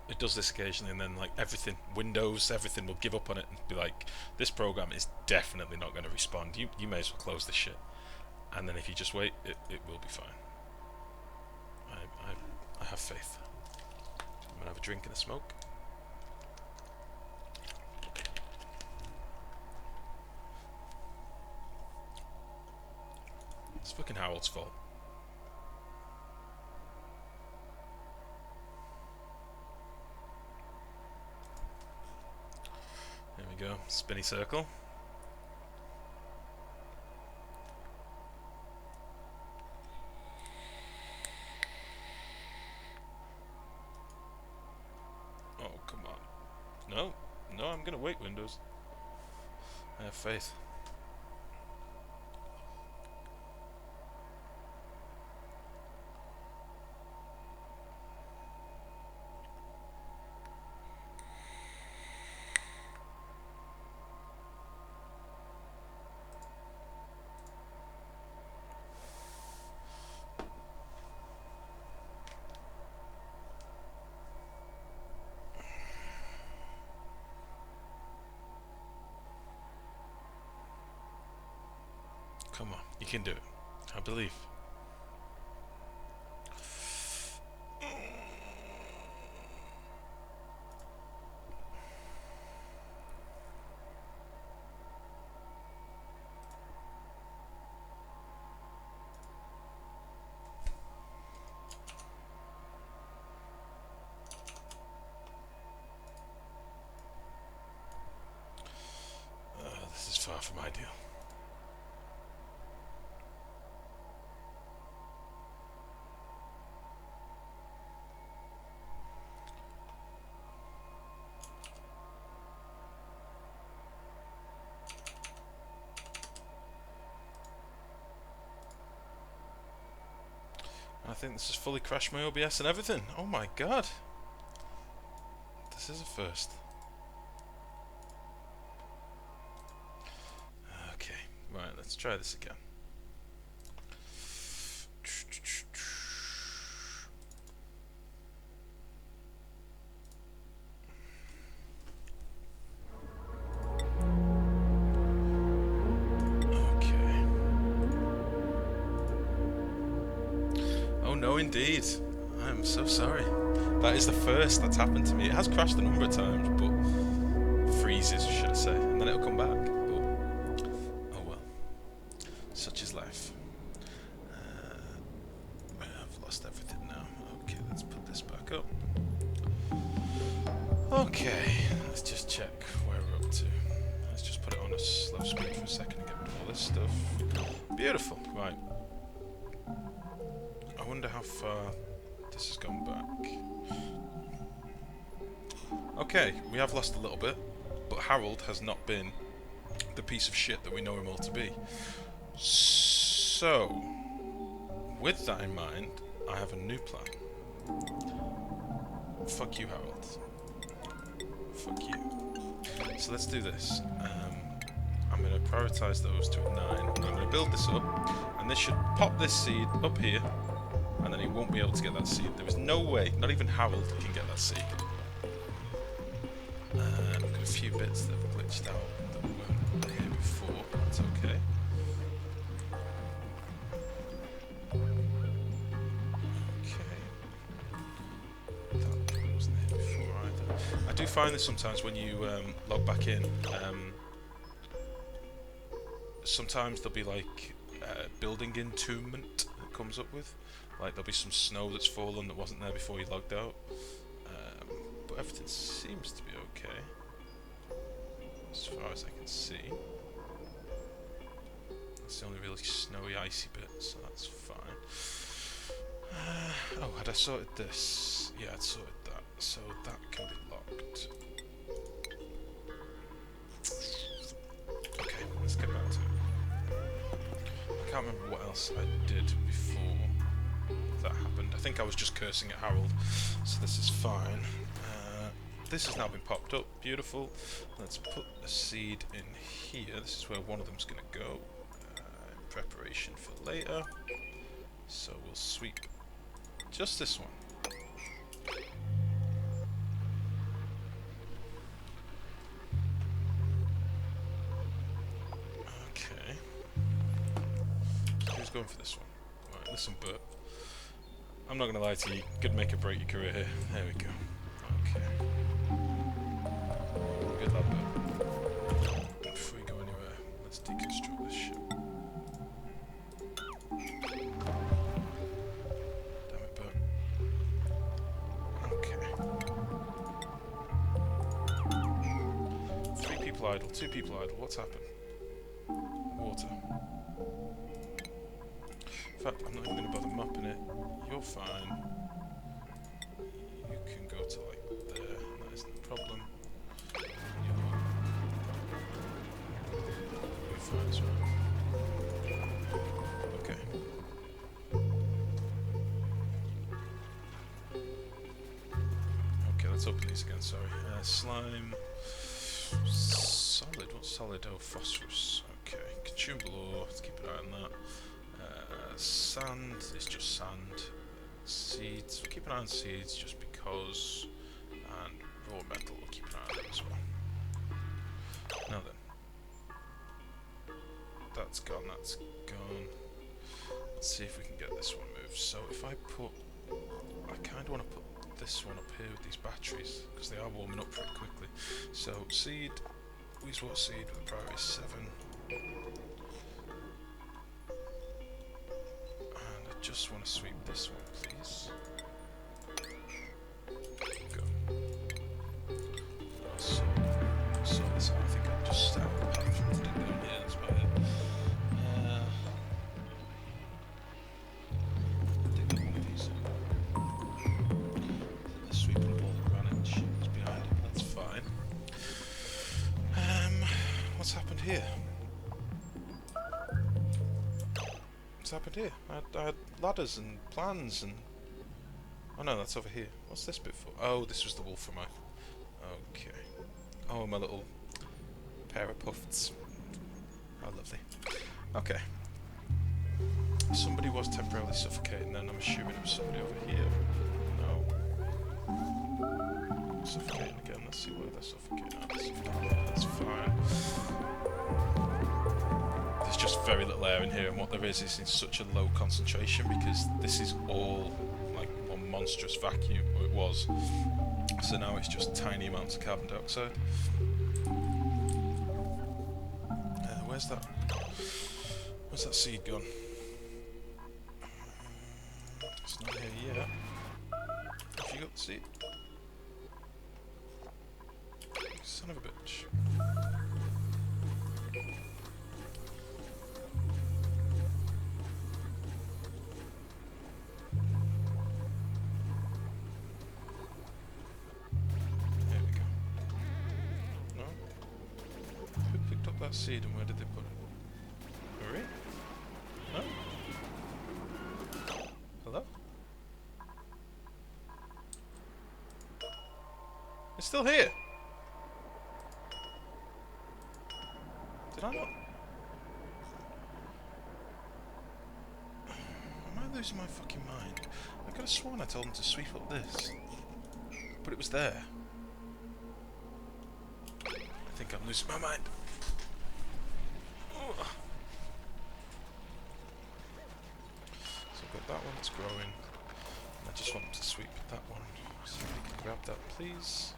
It does this occasionally, and then like everything, Windows, everything will give up on it and be like, this program is definitely not going to respond. You may as well close this shit. And then if you just wait, it will be fine. I have faith. I'm going to have a drink and a smoke. It's fucking Harold's fault. There we go, spinny circle. Oh, come on. No, no, I'm gonna wait, Windows. I have faith. Come on, you can do it. I believe. This is far from ideal. I think this has fully crashed my OBS and everything. Oh my god. This is a first. Okay, right, let's try this again. no, indeed. I am so sorry. That is the first that's happened to me. It has crashed a number of times, but freezes, should I say, and then it'll come back. But, oh well. Such is life. I've lost everything now. Okay, let's put this back up. Okay, let's just check where we're up to. Let's just put it on a slow speed for a second and get rid of all this stuff. Beautiful. Right. I wonder how far this has gone back. Okay, we have lost a little bit, but Harold has not been the piece of shit that we know him all to be. So, with that in mind, I have a new plan. Fuck you, Harold. Fuck you. So let's do this. I'm going to prioritise those to a 9. I'm going to build this up, and this should pop this seed up here, and then he won't be able to get that seed. There is no way, not even Harold can get that seed. I've got a few bits that have glitched out that weren't here before. That's okay. That wasn't here before either. I do find this sometimes when you log back in. Sometimes there'll be like building entombment that comes up with. Like there'll be some snow that's fallen that wasn't there before you logged out. But everything seems to be okay. As far as I can see. That's the only really snowy, icy bit, so that's fine. Oh, had I sorted this? Yeah, I'd sorted that. So that can be locked. Okay, let's get back to it. I can't remember what else I did before that happened. I think I was just cursing at Harold, so this is fine. This has now been popped up. Beautiful. Let's put a seed in here. This is where one of them's going to go in preparation for later. So we'll sweep just this one. Okay. Who's going for this one? Right, listen, Bert. I'm not going to lie to you. Could make or break your career here. There we go. Okay. Good lad, Bert. Before we go anywhere, let's deconstruct this ship. Damn it, Bert. Okay. 3 people idle, 2 people idle. What's happened? Water. In fact, I'm not even going to bother mopping it. You're fine. You can go to like there, that isn't a problem. You're fine as well. Okay. Okay, let's open these again, sorry. Slime. Solid, what's solid? Oh, phosphorus. Okay, consumable ore, let's keep an eye on that. Sand is just sand. Seeds, we'll keep an eye on seeds just because. And raw metal, we'll keep an eye on that as well. Now then. That's gone, that's gone. Let's see if we can get this one moved. So if I put... I kind of want to put this one up here with these batteries, because they are warming up pretty quickly. So seed, Weezewort seed with a priority 7. Just want to sweep this one, please. Go. So this one, I think I'll just start with the path from down here, that's about it. Dig one of these in. The sweeping ball of granite is behind it, that's fine. What's happened here? What's happened here? I had ladders and plans and... Oh no, that's over here. What's this bit for? Oh, this was the wolf from Okay. Oh, my little pair of puffs. Oh, lovely. Okay. Somebody was temporarily suffocating then. I'm assuming it was somebody over here. No. Suffocating again. Let's see where they're suffocating. Oh, they're suffocating. Yeah, that's fine. There's just very little air in here, and what there is in such a low concentration because this is all like one monstrous vacuum, or it was. So now it's just tiny amounts of carbon dioxide. Where's that seed gone? It's not here yet. Have you got the seed? Son of a bitch. There we go. No? Who picked up that seed and where did they put it? Marie? No? Hello? It's still here! Did I not? Am I losing my fucking mind? I could have sworn I told him to sweep up this. But it was there. I think I'm losing my mind. Ugh. So I've got that one that's growing. And I just want to sweep that one. So we can grab that, please.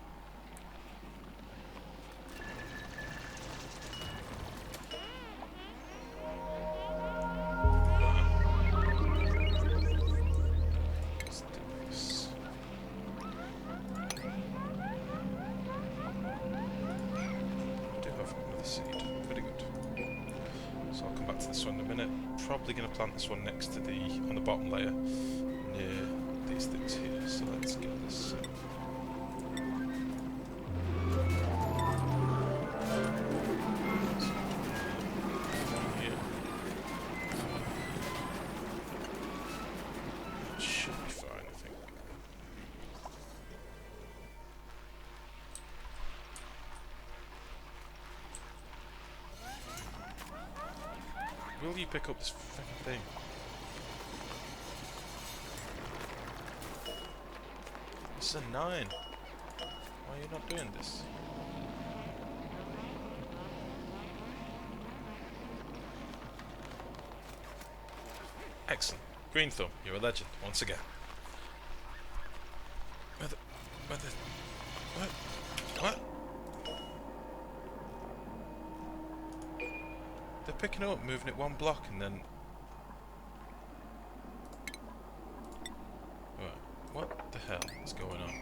Probably going to plant this one next to on the bottom layer near these things here. So let's get this. Here. That should be fine, I think. Will you pick up this fucking thing? This is a 9. Why are you not doing this? Excellent. Green Thumb, you're a legend, once again. What? They're picking it up, moving it one block, and then... Right, what the hell is going on?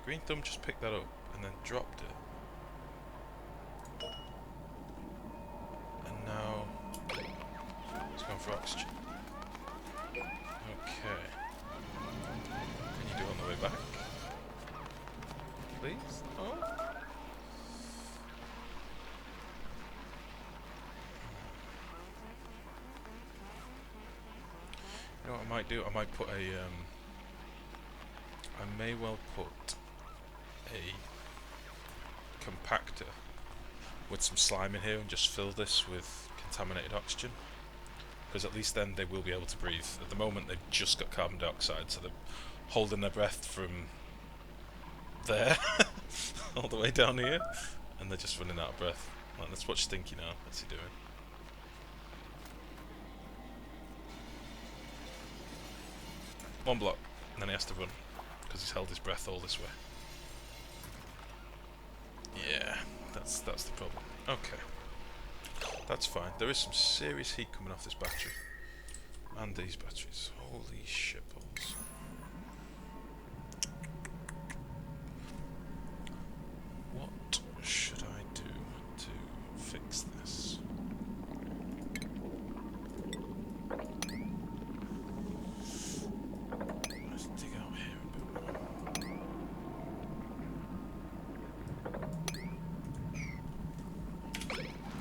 Green Thumb just picked that up, and then dropped it. And now... it's going for oxygen. Okay. Can you do it on the way back? Please? Oh? You know what I might do? I might put a, I may well put a compactor with some slime in here and just fill this with contaminated oxygen. Because at least then they will be able to breathe. At the moment they've just got carbon dioxide, so they're holding their breath from there all the way down here, and they're just running out of breath. Right, let's watch Stinky now. What's he doing? One block, and then he has to run, because he's held his breath all this way. Yeah, that's the problem. Okay. That's fine. There is some serious heat coming off this battery. And these batteries. Holy shitballs. What should I do to fix this? Let's dig out here a bit more.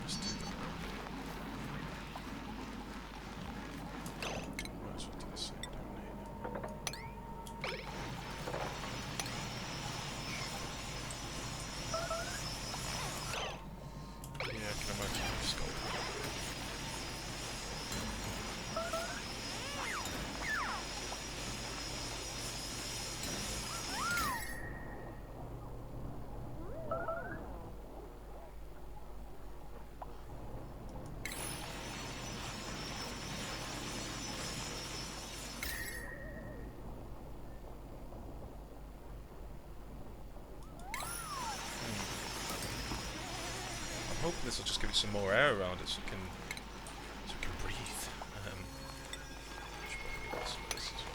Let's do that. Might as well do the same down here. I'm hoping this will just give it some more air around it so it can breathe. Should probably give it some of this as well.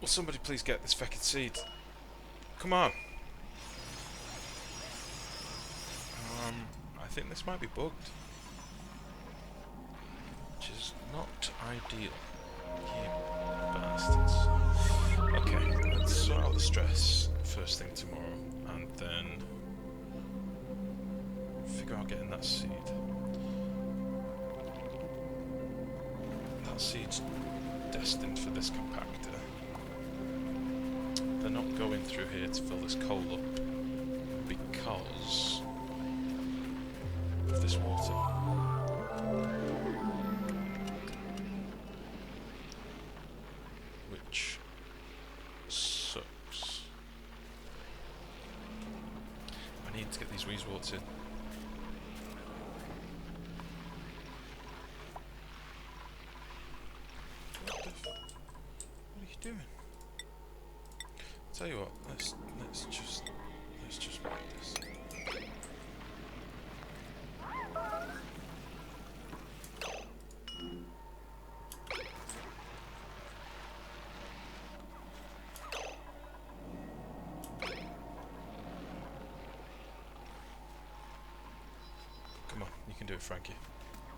Will somebody please get this feckin' seed? Come on! I think this might be bugged. Which is not ideal. You bastards. Okay, let's sort out the stress first thing tomorrow, and then figure out getting that seed. That seed's destined for this compactor. They're not going through here to fill this coal up because of this water. Which sucks. I need to get these Weezeworts in. What are you doing? Tell you what, let's just make this. Come on, you can do it, Frankie.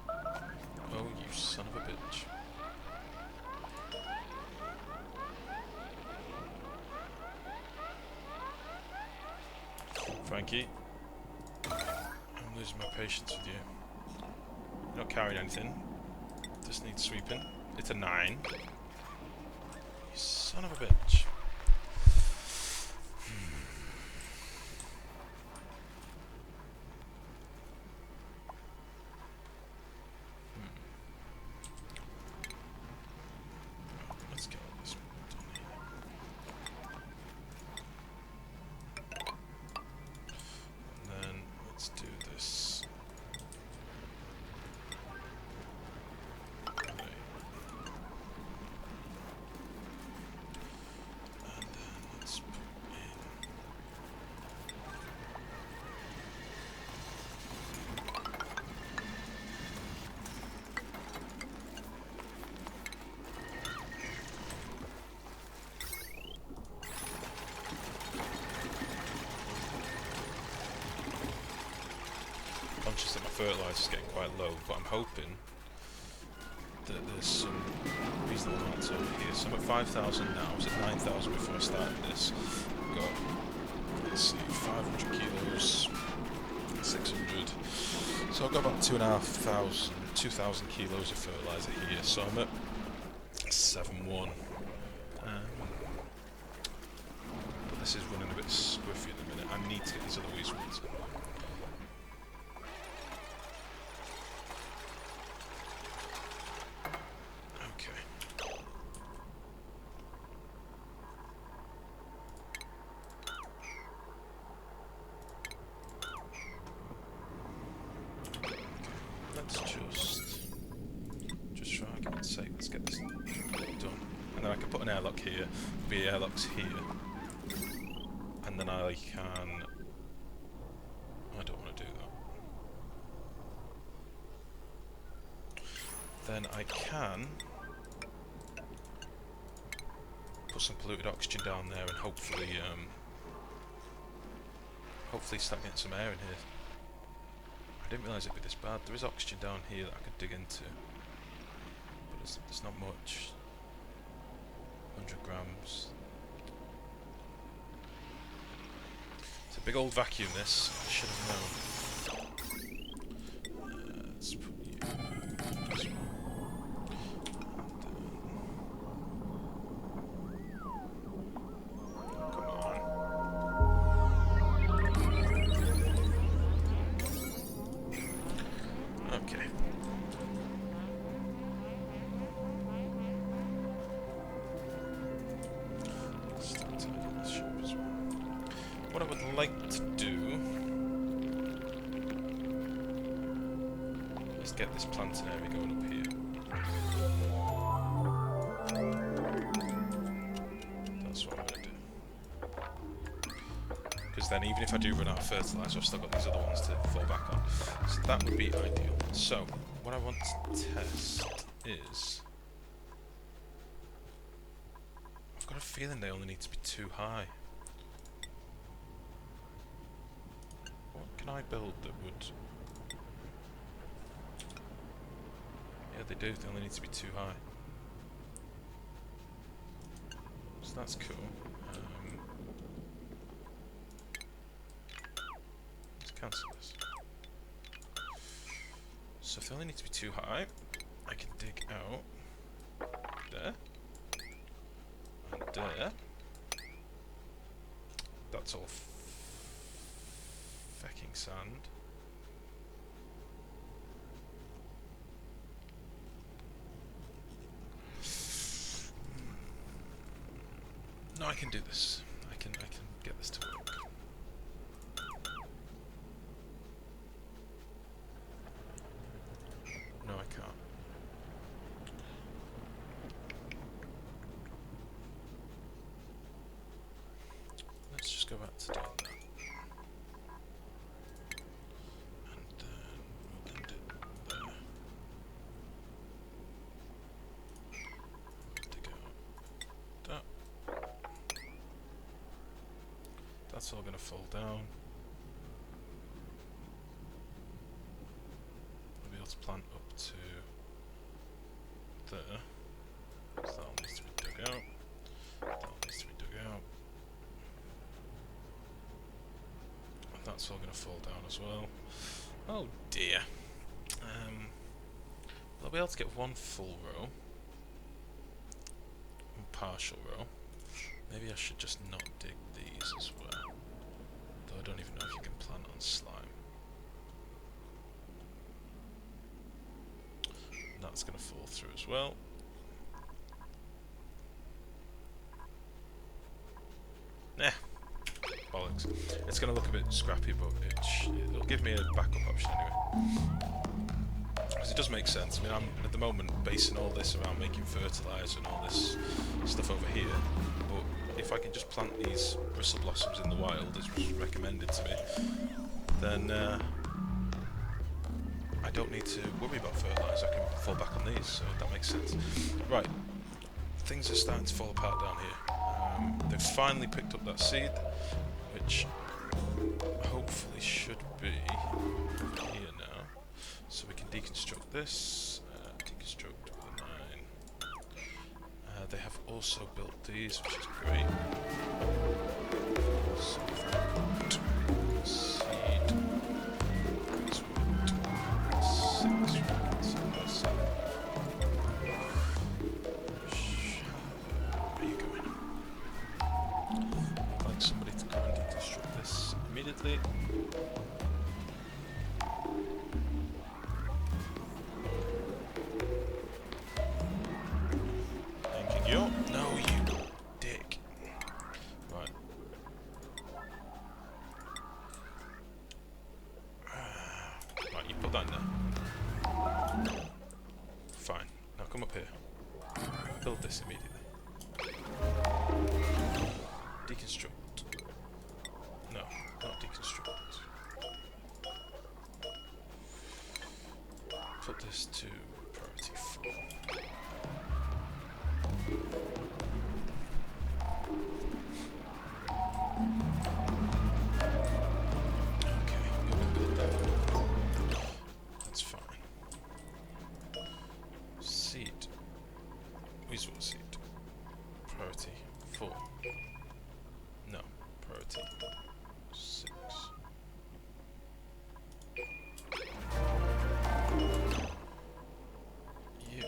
Oh, you son of a bitch. Frankie, I'm losing my patience with you. You're not carrying anything. Just needs sweeping. It's a 9. You son of a bitch. Let's get all this done here. Let's do this. Right. And then let's put in. Conscious that my fertiliser's getting quite low, but I'm hoping that there's some reasonable amounts over here. So I'm at 5,000 now. I was at 9,000 before I started this. I've got, let's see, 500 kilos, 600. So I've got about 2,000 kilos of fertiliser here. So I'm at 7,1. But this is running a bit squiffy at the minute. I need to get these other Weezeworts in. Just for argument's sake, let's get this done. And then I can put an airlock here, be airlocks here, and then I can... I don't want to do that. Then I can put some polluted oxygen down there and hopefully start getting some air in here. I didn't realise it'd be this bad. There is oxygen down here that I could dig into, but it's not much. 100 grams. It's a big old vacuum, this. I should have known. Let's put you this one. Come on. Okay. Start tidying this shop as well. What I would like to do is get this planting area going up here. because then even if I do run out of fertiliser, I've still got these other ones to fall back on. So that would be ideal. So, what I want to test is... I've got a feeling they only need to be too high. What can I build that would... Yeah, they do. They only need to be too high. So that's cool. Let's cancel this. So if they only need to be too high, I can dig out there and there. That's all fecking sand. No, I can do this. I can get this to work. No, I can't. Let's just go back to doing that. And then we'll end it there. Dig out that. That's all going to fall down. We'll be able to plant up to there. So that all needs to be dug out. That all needs to be dug out. And that's all going to fall down as well. Oh dear. I'll be able to get one full row. One partial row. Maybe I should just not dig these as well. Though I don't even know if you can plant on slime. And that's going to fall through as well. Nah. Bollocks. It's going to look a bit scrappy, but it'll give me a backup option anyway. Because it does make sense. I mean, I'm at the moment basing all this around making fertiliser and all this stuff over here. But if I can just plant these bristle blossoms in the wild, as was recommended to me, then I don't need to worry about fertiliser. I can fall back on these, so that makes sense. Right, things are starting to fall apart down here. They've finally picked up that seed, which hopefully should be here now. So we can deconstruct this, deconstruct with a 9. They have also built these, which is great. So if I put seed, these would 6, we can see this. Where are you going? I'd like somebody to come and deconstruct this immediately. No, you dick. Right. Right, you put that in there. Fine. Now come up here. Build this immediately. Deconstruct. No, not deconstruct. Put this to priority 4. That's fine. Seed. Weasel seed. Priority 4. No. Priority 6. You.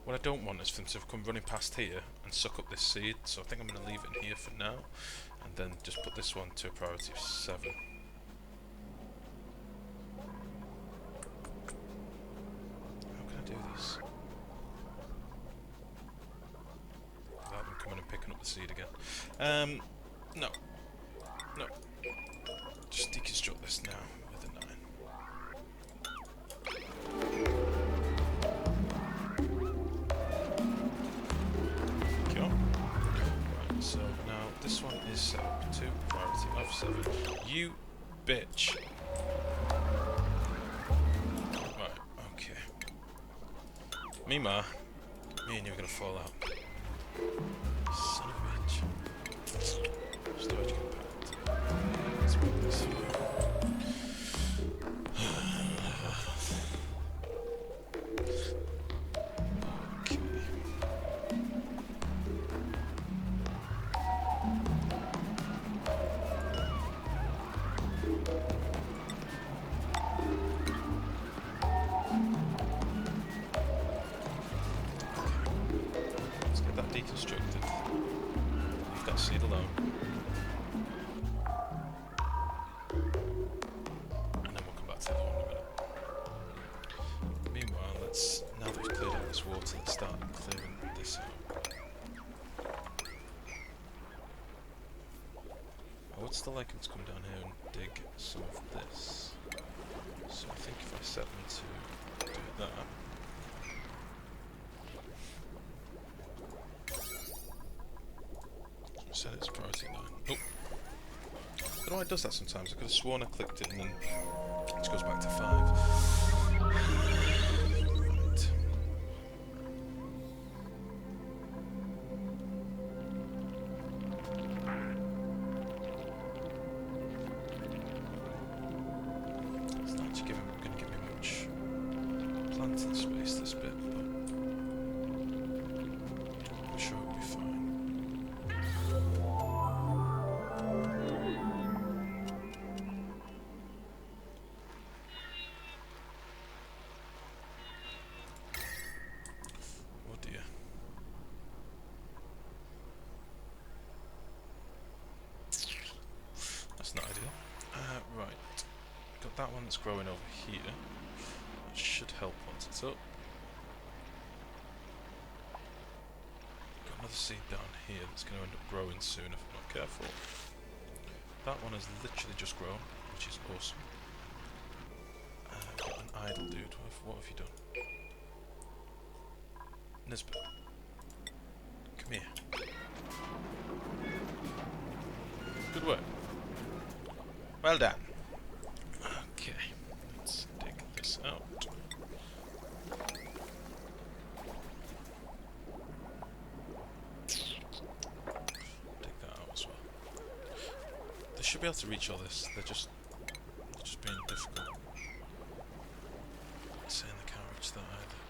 What I don't want is for them to come running past here and suck up this seed, so I think I'm going to leave it in here for now, and then just put this one to a priority of 7. How can I do this? Without them coming and picking up the seed again. No. No. Just deconstruct this now with a 9. this one is set up to priority of 7. You bitch. Right, okay. Mima, me and you are gonna fall out. Son of a bitch. Storage compact. Let's put this away. Deconstructed. Leave that seed alone. And then we'll come back to the other one in a minute. Meanwhile, now that we've cleared out this water, let's start clearing this out. I would still like him to come down here and dig some of this. So I think if I set them to do that. Set its priority 9. Oh! I don't know why it does that sometimes. I could have sworn I clicked it and then it just goes back to 5. Right. It's not actually going to give me much planting space, this bit, but I'm sure it'll be fine. That's not ideal. Right. Got that one that's growing over here. That should help once it's up. Got another seed down here that's going to end up growing soon if I'm not careful. That one has literally just grown, which is awesome. Got an idle dude. What have you done? Nisbet. Come here. Good work. Well done. Okay, let's dig this out. Take that out as well. They should be able to reach all this. They're just being difficult. Saying they can't reach that either.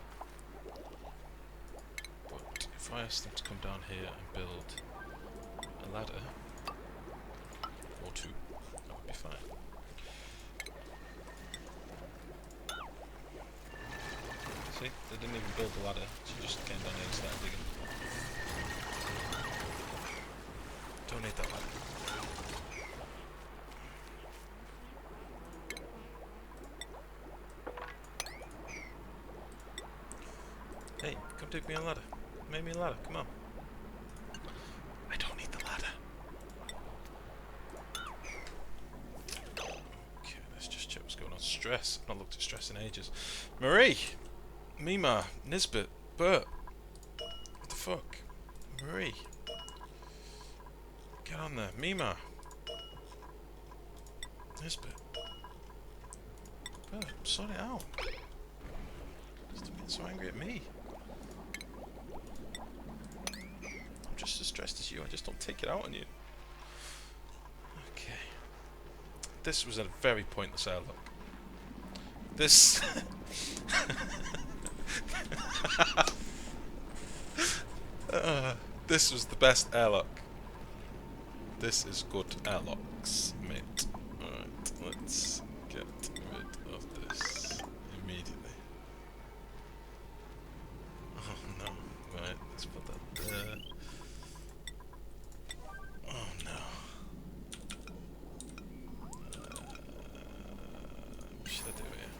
But if I ask them to come down here and build a ladder or 2. That would be fine. See, they didn't even build the ladder, she just came down here and started digging. Don't need that ladder. Hey, come dig me a ladder. Make me a ladder, come on. I don't need the ladder. Stress. I've not looked at stress in ages. Marie! Mima! Nisbet! Bert! What the fuck? Marie! Get on there. Mima! Nisbet! Bert, sort it out. Stop being so angry at me. I'm just as stressed as you. I just don't take it out on you. Okay. This was a very pointless airlock. This this was the best airlock. This is good airlocks, mate. Alright, let's get rid of this immediately. Oh no. Right, let's put that there. Oh no. What should I do here?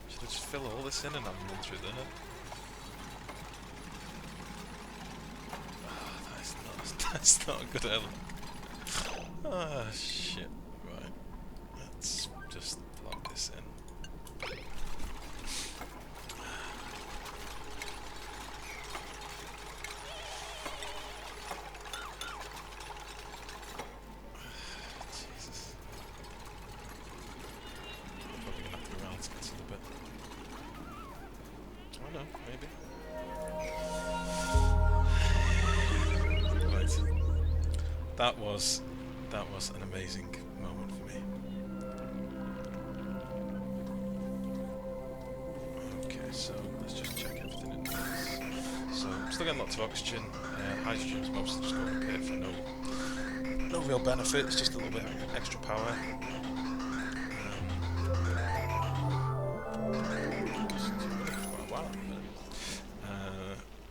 Should I just fill all this in and have them run through there? Oh, that's not a good airlock. Ah, shit. Right. Let's just plug this in. That was an amazing moment for me. Okay, so let's just check everything in place. So I'm still getting lots of oxygen. Hydrogen's mostly just going up here for no real benefit. It's just a little bit of extra power.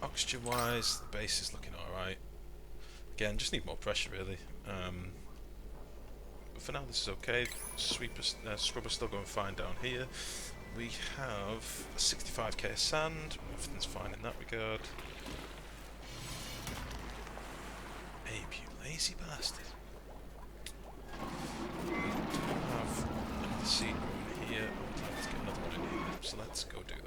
Oxygen wise, the base is looking alright. Again, just need more pressure really. But for now this is okay. Scrubber's still going fine down here. We have 65k of sand, everything's fine in that regard. Abe, you lazy bastard. We do have another seed room here. I would like to get another one in here, so let's go do that.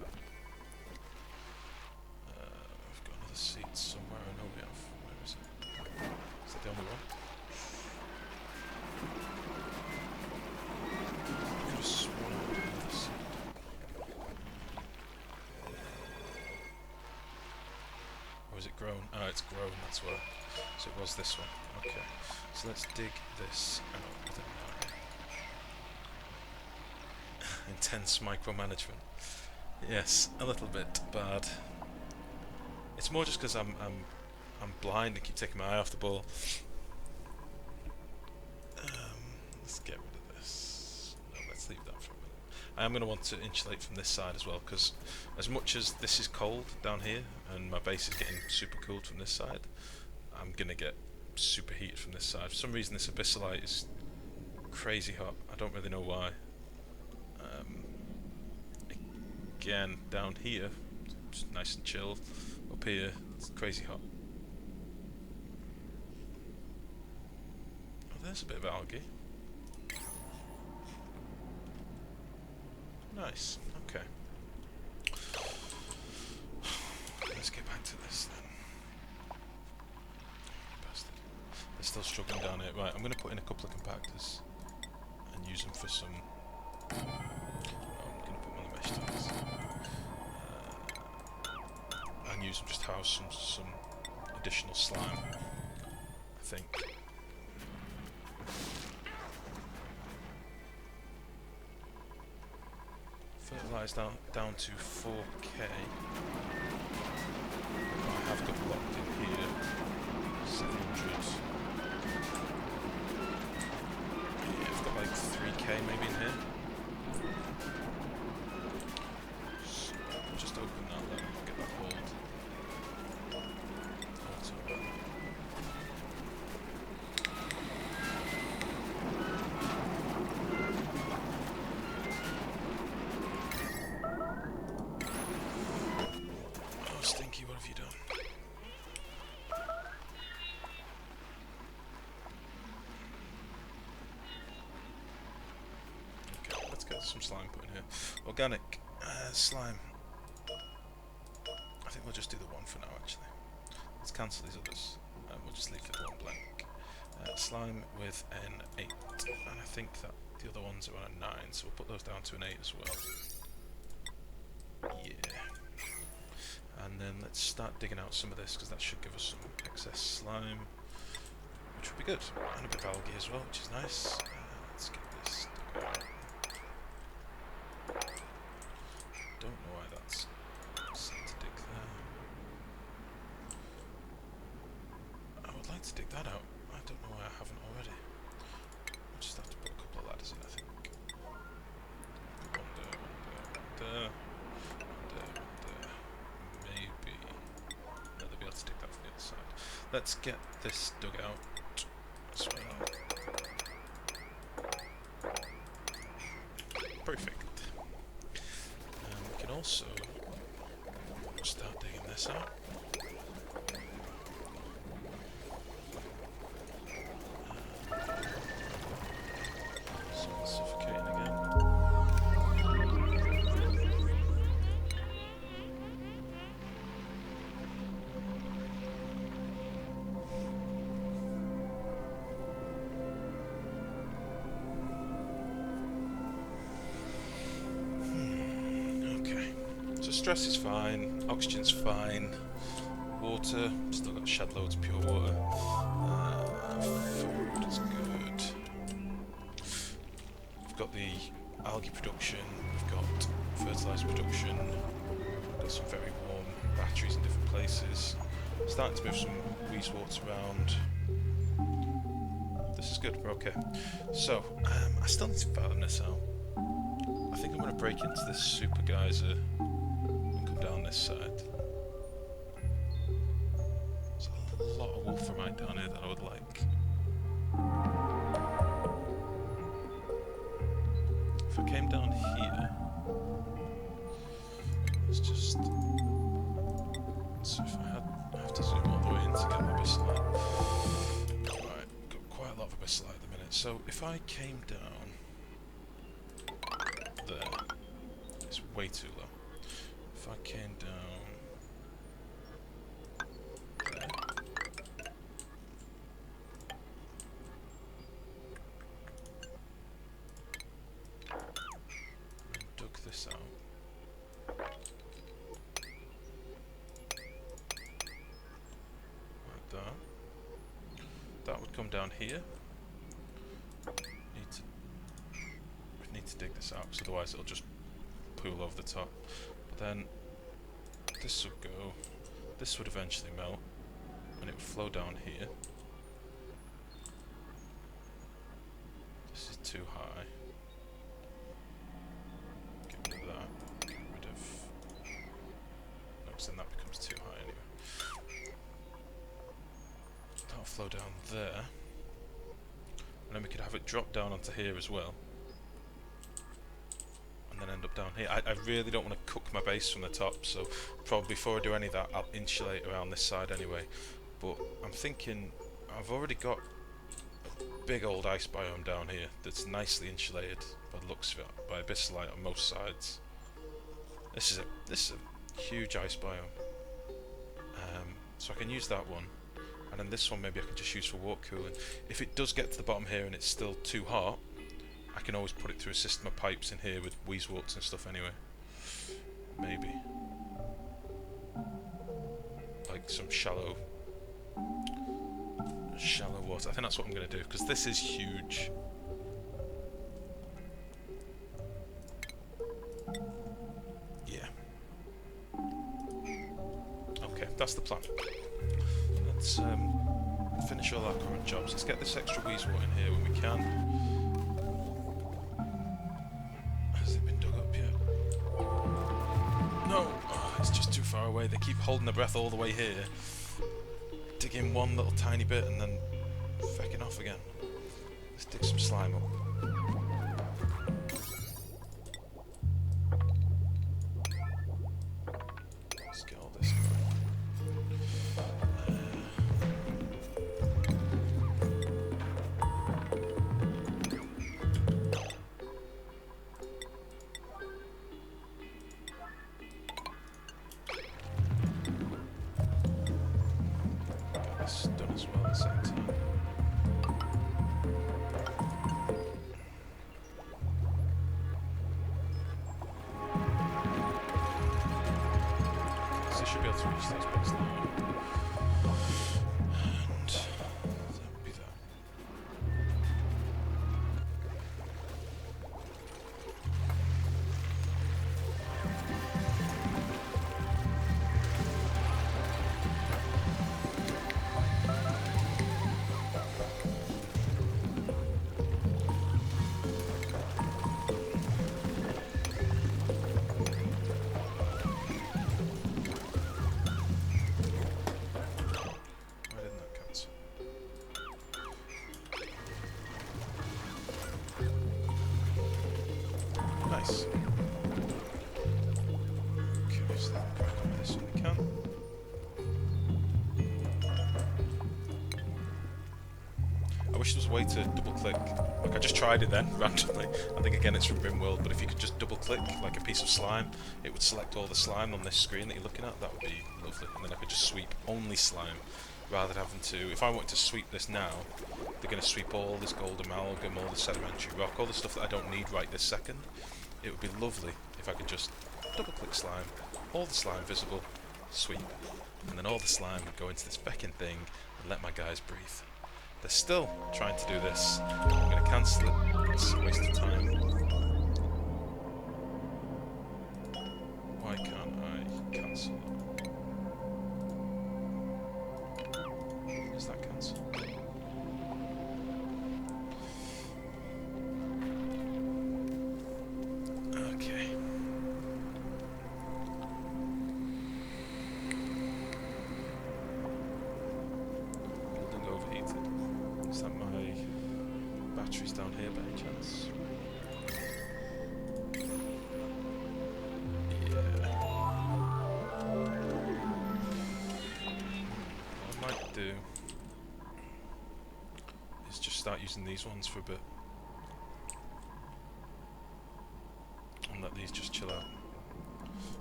We've got another seed somewhere, I know we have. Where is it? Is that the only one? I could have sworn I had another seed. Or is it grown? Oh, it's grown, that's why. So it was this one. Okay. So let's dig this out with a intense micromanagement. Yes, a little bit bad. It's more just because I'm blind and keep taking my eye off the ball. Let's get rid of this. No, let's leave that for a minute. I am going to want to insulate from this side as well, because as much as this is cold down here and my base is getting super cooled from this side, I'm going to get super heated from this side. For some reason this abyssalite is crazy hot. I don't really know why. Again, down here, it's nice and chill. Up here, it's crazy hot. Oh, there's a bit of algae. Nice, okay. Let's get back to this then. Bastard. They're still struggling down here. Right, I'm going to put in a couple of compactors and use them for some... I'm going to put them on the mesh tiles. And use them just to house some additional slime, I think. Fertilise down to 4k. I have got locked in here. 700. Yeah, I've got like 3k maybe in here. So just open that, let me get that hold. Oh, Stinky, what have you done? Okay, let's get some slime put in here. Organic slime. I think we'll just do the one for now, actually. Let's cancel these others, and we'll just leave the one blank. Slime with an 8, and I think that the other ones are on a 9, so we'll put those down to an 8 as well. Yeah. And then let's start digging out some of this, because that should give us some excess slime, which would be good. And a bit of algae as well, which is nice. Let's get this dug out. Don't know why that's set to dig there. I would like to dig that out. I don't know why I haven't already. I'll just have to put a couple of ladders in, I think. One there. Maybe. No, they'll be able to dig that from the other side. Let's get this dug out as well. Perfect. We can also start digging this out. Someone's suffocating again. Okay. So stress is fine, oxygen's fine, water, still got shed loads of pure water. Food is good. We've got the algae production, we've got fertiliser production, we've got some very warm batteries in different places. Starting to move some Weezeworts around. This is good, we're okay. So, I still need to fathom this out. I think I'm going to break into this super geyser and come down this side. There's a lot of wolframite down here that I would like. If I came down here, let's just... So if I have to zoom all the way in to get the abyssalite. Right, got quite a lot of abyssalite at the minute. So if I came down there, it's way too low. If I came down there, and dug this out. That would come down here. We need to dig this out, because otherwise it'll just pool over the top. But then this would go. This would eventually melt, and it would flow down here. This is too high. Get rid of that. Get rid of. No, because then that becomes too high anyway. That'll flow down there, and then we could have it drop down onto here as well, and then end up down here. I really don't want to cook my base from the top, so probably before I do any of that I'll insulate around this side anyway. But I'm thinking I've already got a big old ice biome down here that's nicely insulated by the looks of it, by abyssalite on most sides. This is a huge ice biome, so I can use that one. And then this one maybe I can just use for water cooling. If it does get to the bottom here and it's still too hot, I can always put it through a system of pipes in here with Weezeworts and stuff anyway. Maybe. Like some shallow water. I think that's what I'm going to do, because this is huge. Yeah. Okay, that's the plan. Let's finish all our current jobs. Let's get this extra Weezewort in here when we can. Has it been dug up yet? No! Oh, it's just too far away. They keep holding their breath all the way here. Digging one little tiny bit and then fecking off again. Let's dig some slime up. Let's get all this going. Done as well at the same time. So I should be able to reach those bits now. And that would be that. Nice. Okay, so then crack on with this when we can. I wish there was a way to double click. Like, I just tried it then, randomly. I think again it's from RimWorld, but if you could just double click like a piece of slime, it would select all the slime on this screen that you're looking at. That would be lovely. And then I could just sweep only slime, rather than having to... If I wanted to sweep this now, they're going to sweep all this gold amalgam, all the sedimentary rock, all the stuff that I don't need right this second. It would be lovely if I could just double click slime, all the slime visible, sweep, and then all the slime would go into this feckin' thing and let my guys breathe. They're still trying to do this. I'm going to cancel it. It's a waste of time. Why can't I cancel it? Is that cancelled? Okay. Building overheated. Is that my batteries down here by any chance? Do is just start using these ones for a bit and let these just chill out.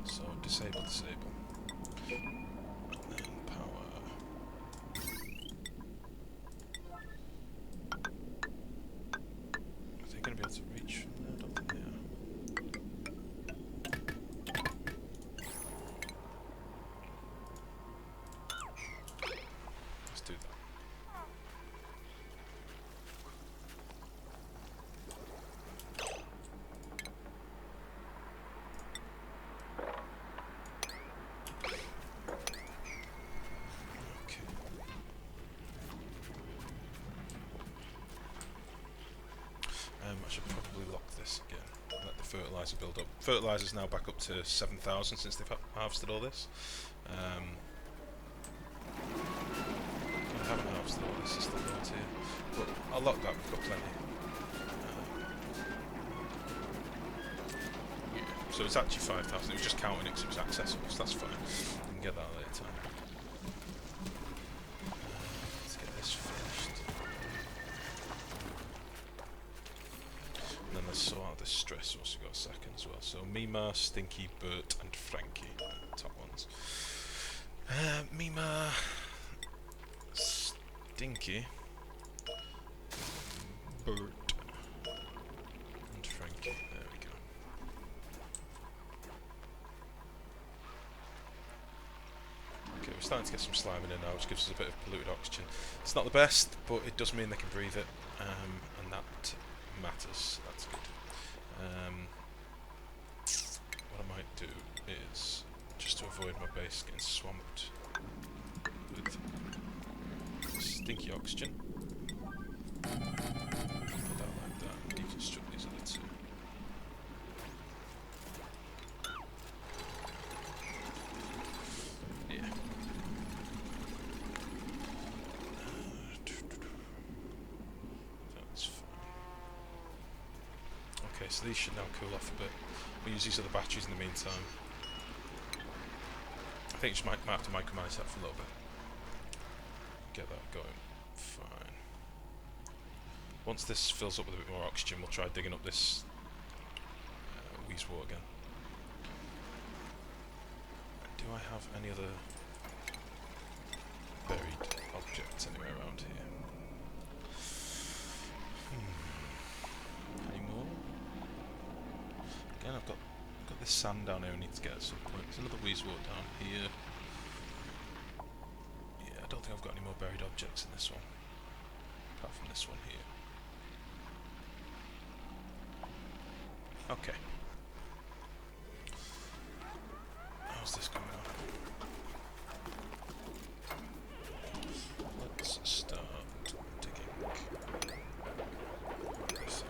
So disable, and then power. Are they going to be able to reach from there? I don't think they are. Do that. Okay. I should probably lock this again. Let the fertilizer build up. Fertilizer's now back up to 7,000 since they've harvested all this. I haven't harvested all this, it's still not here. But I'll lock that, we've got plenty. Yeah, so it's actually 5,000, it was just counting it because it was accessible, so that's fine. We can get that later. Let's get this finished. And then let's sort out this stress once we've got a second as well. So Mima, Stinky, Bert and Frankie, top ones. Mima... Stinky, Bert, and Frankie. There we go. Okay, we're starting to get some slime in now, which gives us a bit of polluted oxygen. It's not the best, but it does mean they can breathe it, and that matters. That's good. What I might do is, just to avoid my base getting swamped with stinky oxygen. Put that like that. Deconstruct these other two. Yeah. That's fine. Okay, so these should now cool off a bit. We'll use these other batteries in the meantime. I think you just might have to micromanage that for a little bit. Get that going. Fine. Once this fills up with a bit more oxygen, we'll try digging up this Wheezewort again. Do I have any other buried objects anywhere around here? Any more? Again, I've got this sand down here I need to get at some point. There's another Wheezewort down here. I don't think I've got any more buried objects in this one, apart from this one here. Okay. How's this going on? Let's start digging this out.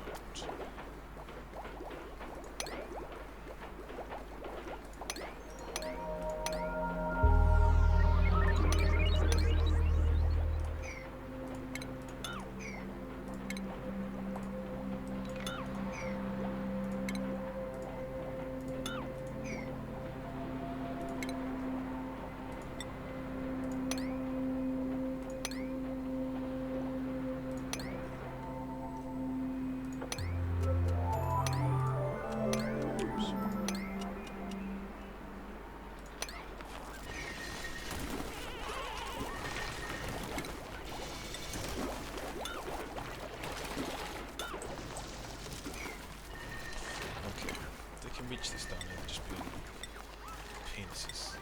Reach this down here, just be penises.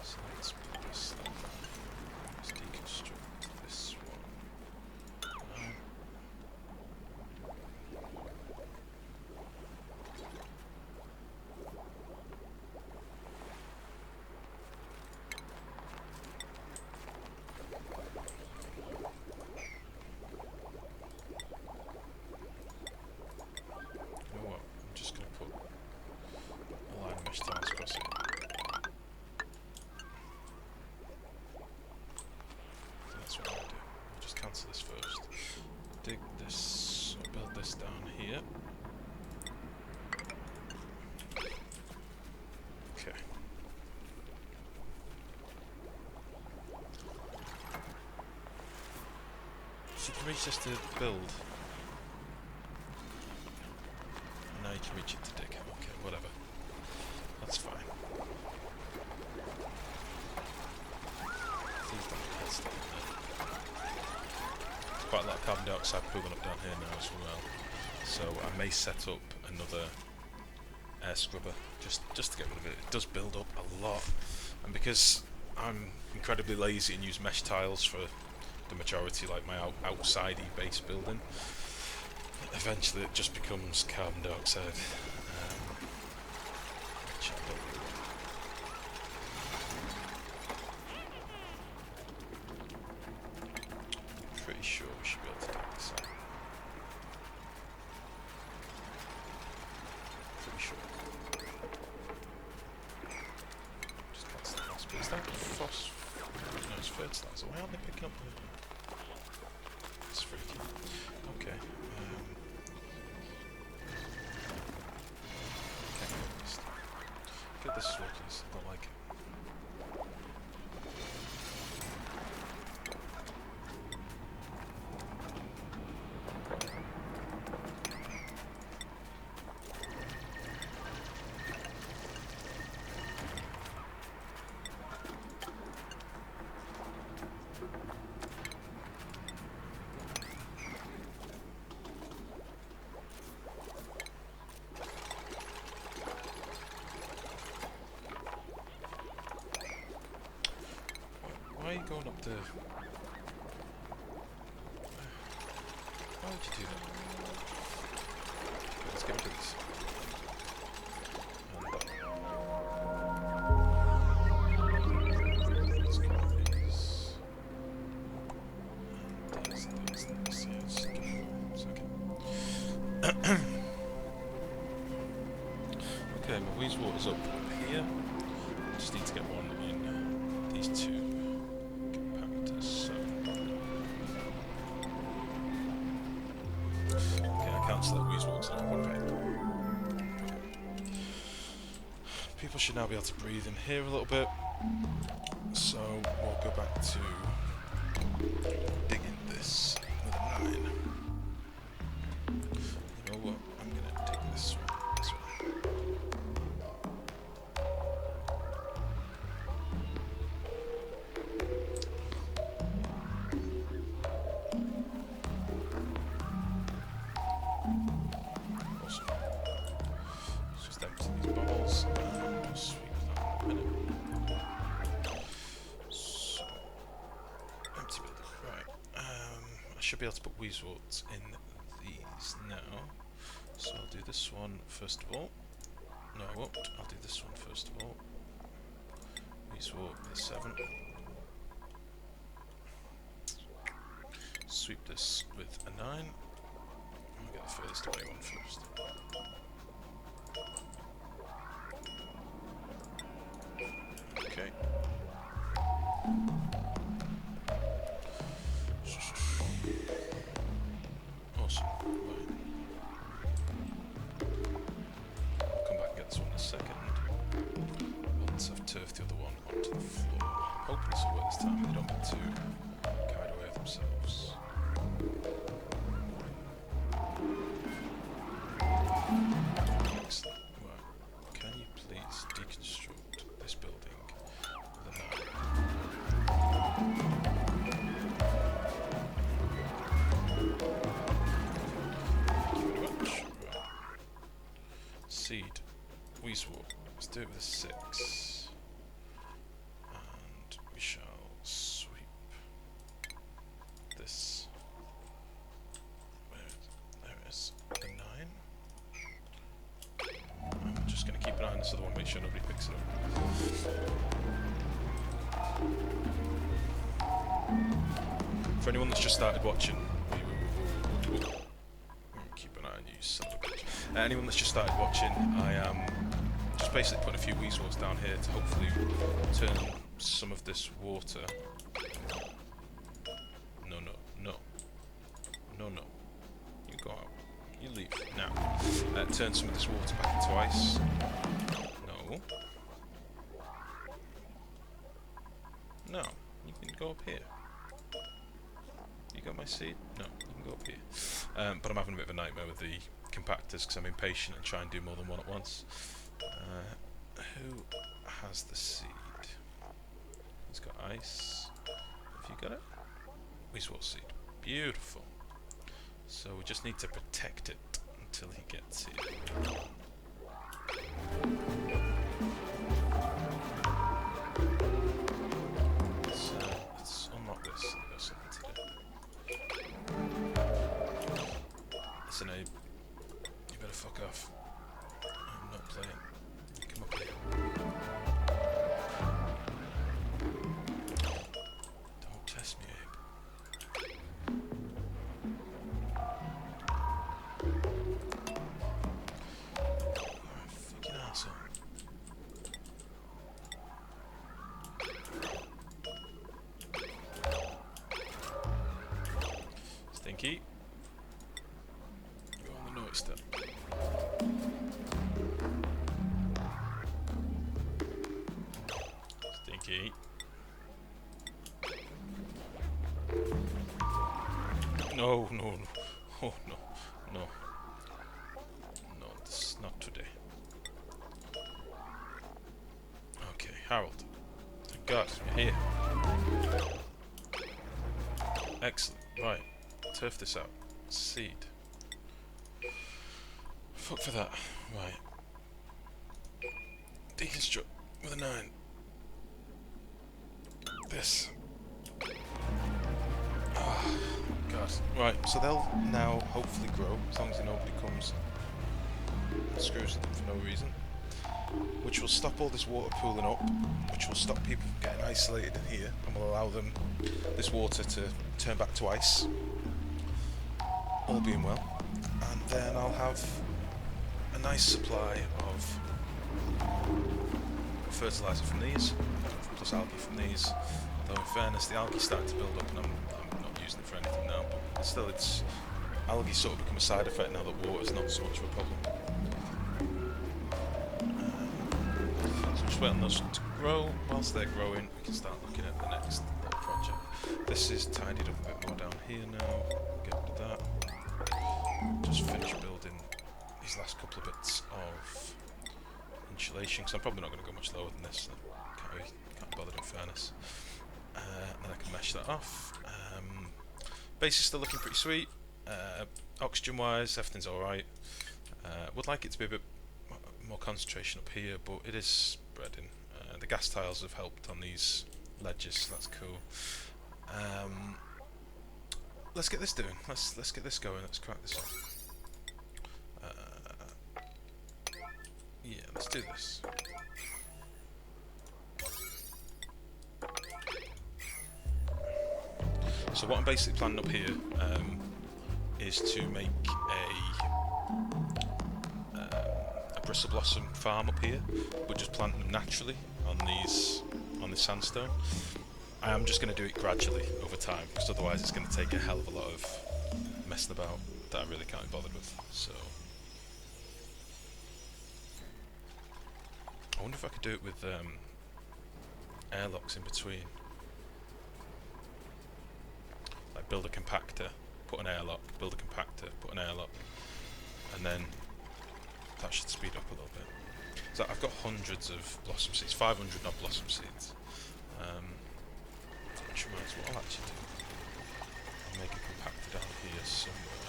So let's put this like that. Let's deconstruct this one. cancel this first. Dig this, or build this down here. Okay. So you can reach this to build. Now you can reach it to dig. Okay, whatever. That's fine. Please don't get stuck in there. There's quite a lot of carbon dioxide pooling up down here now as well. So I may set up another air scrubber just to get rid of it. It does build up a lot. And because I'm incredibly lazy and use mesh tiles for the majority, like my outside base building, eventually it just becomes carbon dioxide, which I don't really want. Pretty sure we should be able to take this out. Pretty sure. Just cancel that last bit. Is that phosphorus? No, it's fertilizer. Why aren't they picking up the... It's freaky. Okay. Get this sorted, I don't like it. Why are you going up the... Why would you do that? Okay, let's get rid of this. And that. Let's get rid of these. And these. Yeah, just give me 1 second. Okay, my wheeze water's up here. Just need to get one in these two. Cancel that wheeze walks in one vein. People should now be able to breathe in here a little bit. So we'll go back to digging this with a 9. You know what? I'm gonna dig this one. This one. Should be able to put wheezeworts in these now. So I'll do this one first of all. No, I won't. I'll do this one first of all. Wheezewort with a 7. Sweep this with a 9. I'll get the furthest away one first. Okay. Awesome. Right. I'll come back and get this one in a second. Once I've turfed the other one onto the floor. Hopefully this will work this time. They don't get too carried away with themselves. Excellent. Right. Can you please deconstruct this building with a 9? Seed, wheezewort. Let's do it with a 6. And we shall sweep this. There it is. The 9. I'm just going to keep an eye on this other one, make sure nobody picks it up. For anyone that's just started watching, keep an eye on you, son of a bitch. Anyone that's just started watching, I am just basically putting a few wheezewors down here to hopefully turn some of this water. No. No, no. You go out. You leave. Now, turn some of this water back into ice. No. No. You can go up here. You got my seed? No. You can go up here. But I'm having a bit of a nightmare with the compactors because I'm impatient and try and do more than one at once. Who has the seed? He's got ice. Have you got it? Weezewort seed. Beautiful. So we just need to protect it until he gets it. Let's unlock this. I've got something to do. Listen, Abe. You better fuck off. I'm not playing. Come up here. Don't test me, Abe. Fucking asshole. Stinky. You're on the naughty step. Stinky. No, no, no. Oh, no. No. No, this is not today. Okay, Harold. Thank God, you're here. Excellent. Right. Turf this out. Seed. Fuck for that. Right. Deconstruct with a 9. This. Oh, God. Right, so they'll now hopefully grow, as long as nobody comes and screws with them for no reason. Which will stop all this water pooling up, which will stop people from getting isolated in here, and will allow them, this water, to turn back to ice. All being well. And then I'll have a nice supply of fertiliser from these, plus algae from these. Though in fairness, the algae's starting to build up and I'm not using it for anything now, but still it's... algae sort of become a side effect now that water's not so much of a problem. So just wait on those to grow. Whilst they're growing, we can start looking at the next little project. This is tidied up a bit more down here now. Get rid of that. Just finish building these last couple of bits of insulation, because I'm probably not going to go much lower than this. Can't be bothered in fairness. Then I can mesh that off. Base is still looking pretty sweet. Oxygen wise, everything's alright. Would like it to be a bit more concentration up here, but it is spreading. The gas tiles have helped on these ledges, so that's cool. Let's get this doing. Let's get this going. Let's crack this off. Yeah, let's do this. So what I'm basically planning up here is to make a bristle blossom farm up here, but just plant them naturally on this sandstone. I am just going to do it gradually over time, because otherwise it's going to take a hell of a lot of messing about that I really can't be bothered with. So I wonder if I could do it with airlocks in between. Like build a compactor, put an airlock, build a compactor, put an airlock, and then that should speed up a little bit. So I've got hundreds of blossom seeds, 500 odd blossom seeds. Which reminds me, what I'll actually do, I'll make a compactor down here somewhere.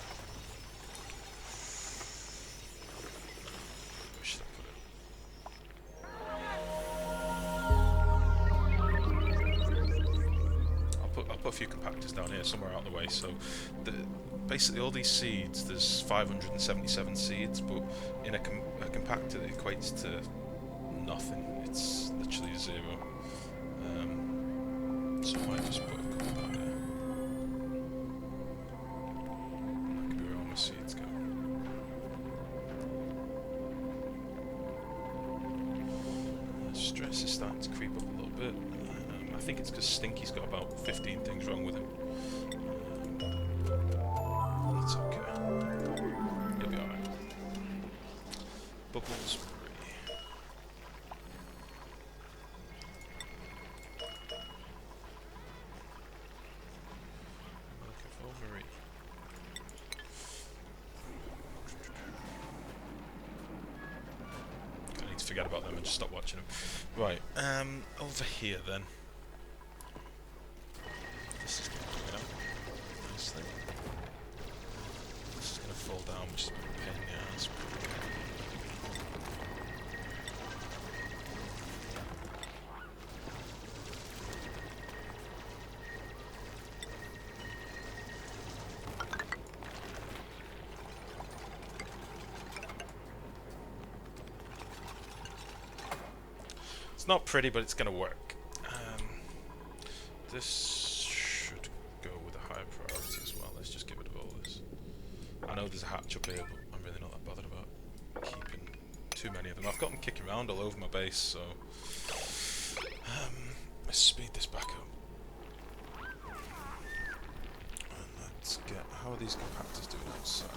Where should I put it? I'll put a few compactors down here somewhere out of the way. So basically all these seeds, there's 577 seeds, but in a compactor it equates to nothing. It's literally 0. So I might just put a couple down here. That could be where all my seeds go. Stress is starting to creep up a little bit. I think it's because Stinky's got about 15 things wrong with him. forget about them and just stop watching them. Right, over here then. This is coming out nicely. This is going to fall down, which is a bit of a pain in the ass. It's not pretty, but it's going to work. This should go with a higher priority as well. Let's just get rid of all this. I know there's a hatch up here, but I'm really not that bothered about keeping too many of them. I've got them kicking around all over my base, so let's speed this back up. And let's get... How are these compactors doing outside?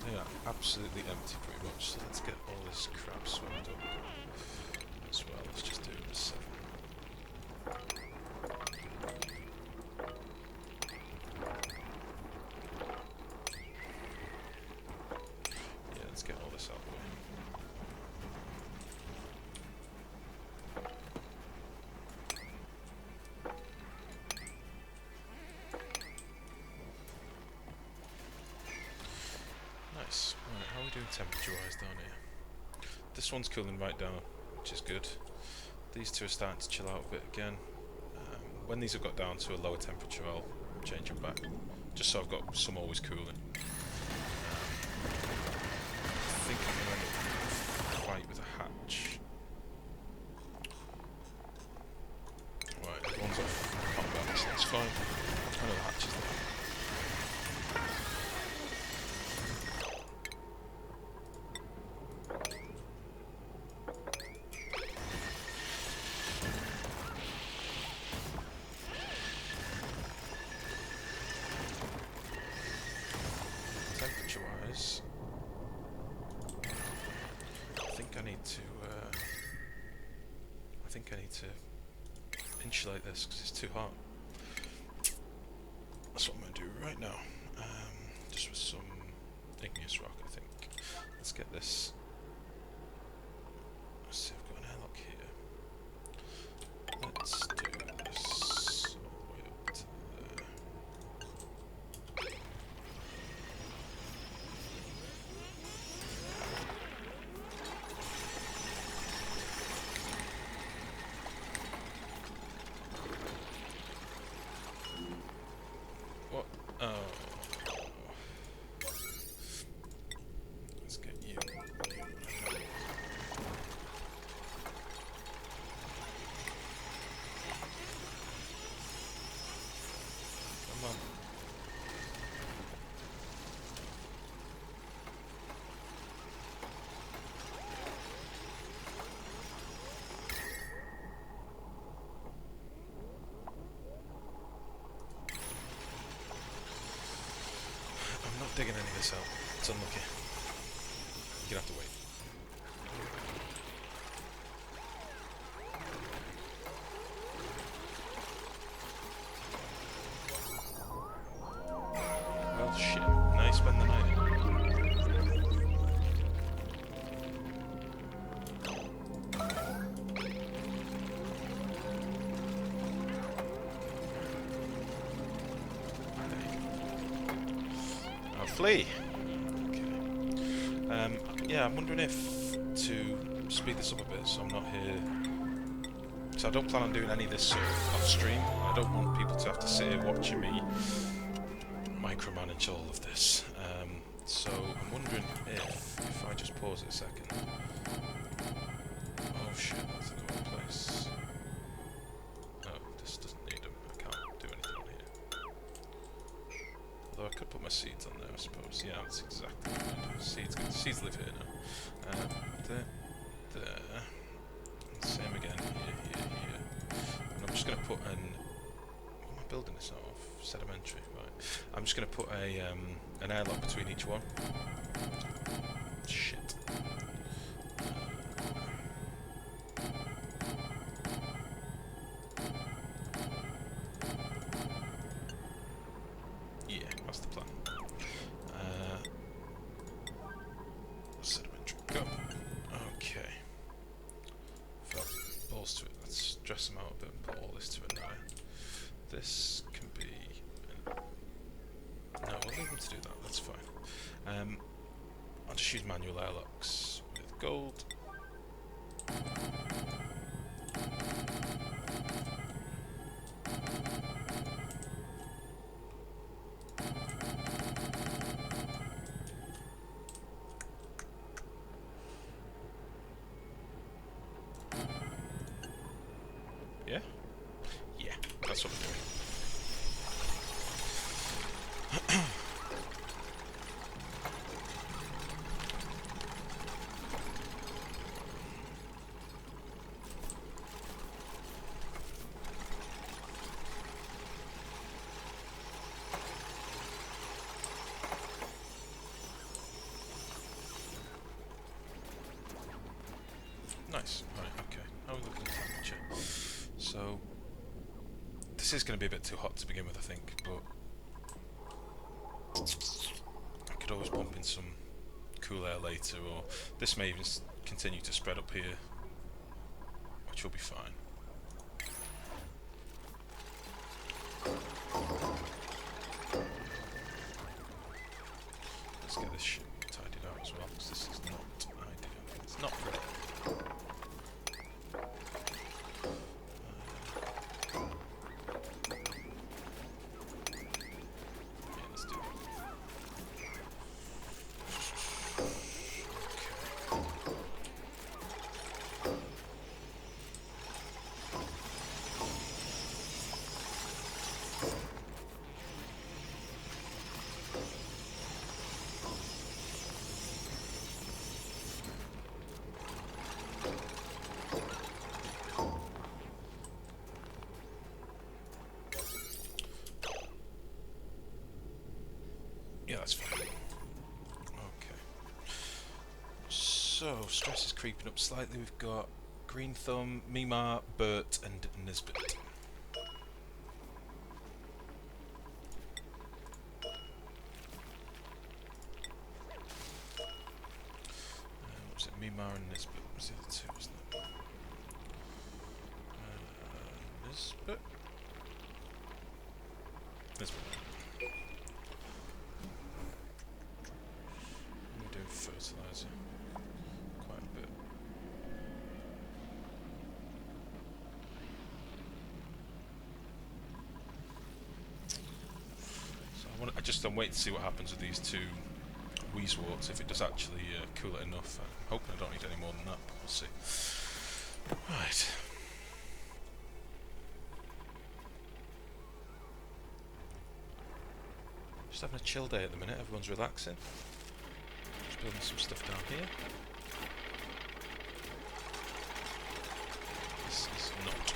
They are absolutely empty pretty much, so let's get all this crap swept up as well. Let's just do it 7. Yeah, let's get all this out of the way. Nice. Right, how are we doing temperature-wise down here? This one's cooling right down, which is good. These two are starting to chill out a bit again. When these have got down to a lower temperature, I'll change them back, just so I've got some always cooling. I think I'm going to end up fight with a hatch. Right, the one's off combat, so that's fine. I know the hatch is there. Temperature-wise, I think I need to insulate this because it's too hot. That's what I'm going to do right now. Just with some igneous rock, I think. Let's get this. Let's see, I've got an airlock here. Let's do this all the way up to there. What? Oh. Let's get you. Come on. I'm not digging any of this out. It's unlucky. You're gonna have to wait. Well, shit. Now you spend the night. I'll flee. Okay. Yeah, I'm wondering if to speed this up a bit so I'm not here. So I don't plan on doing any of this sort of off stream. I don't want people to have to sit here watching me micromanage all of this. So I'm wondering if I just pause it a second. Oh shit, that's the wrong place. Oh, this doesn't need them. I can't do anything on here. Although I could put my seeds on there, I suppose. Yeah, that's exactly what I do. Seeds live here now. There. And same again, here. And I'm just going to put an... What am I building this out of? Sedimentary, right. I'm just going to put an airlock between each one. Shit. Yeah, that's the plan. Sedimentary, go. Okay. stress them out a bit and put all this to a 9. This can be... No, we'll leave them to do that, that's fine. I'll just use manual airlocks with gold. Yeah? Yeah, that's what we're doing. Nice. Right, okay. How are we looking at temperature? So, this is going to be a bit too hot to begin with, I think, but I could always pump in some cool air later, or this may even continue to spread up here, which will be fine. Let's get this shit tidied out as well, because this is not ideal. It's not pretty. Yeah, that's fine. Okay. So, stress is creeping up slightly. We've got Green Thumb, Mimar, Bert, and Nisbet. What was it? Mimar and Nisbet. Was the other two, wasn't it? Nisbet? Nisbet. Fertilizer quite a bit. So I'm waiting to see what happens with these two Wheezeworts, if it does actually cool it enough. I'm hoping I don't need any more than that, but we'll see. Right. Just having a chill day at the minute, everyone's relaxing. Building some stuff down here. This is not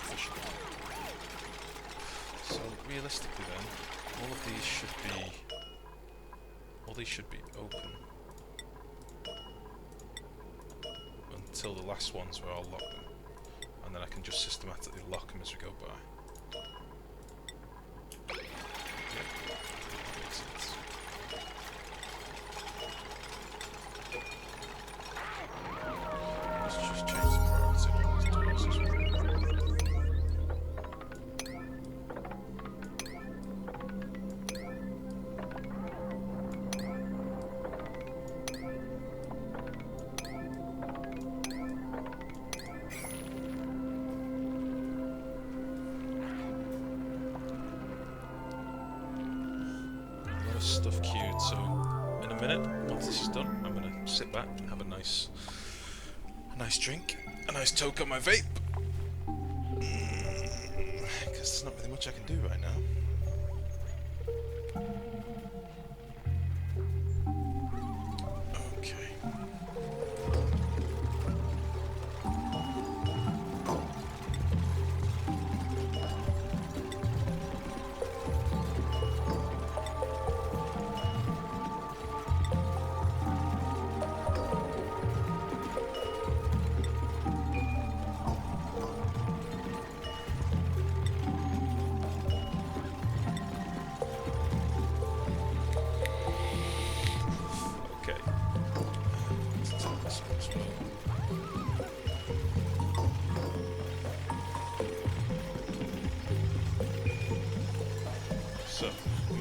efficient. So realistically then, all these should be open until the last ones where I'll lock them, and then I can just systematically lock them as we go by. Yeah, that makes sense. Let's just change the priority on these doors as well. A lot of stuff queued, so in a minute, once this is done, I'm going to sit back and have a nice drink, a nice toke on my vape, because there's not really much I can do right now. Okay.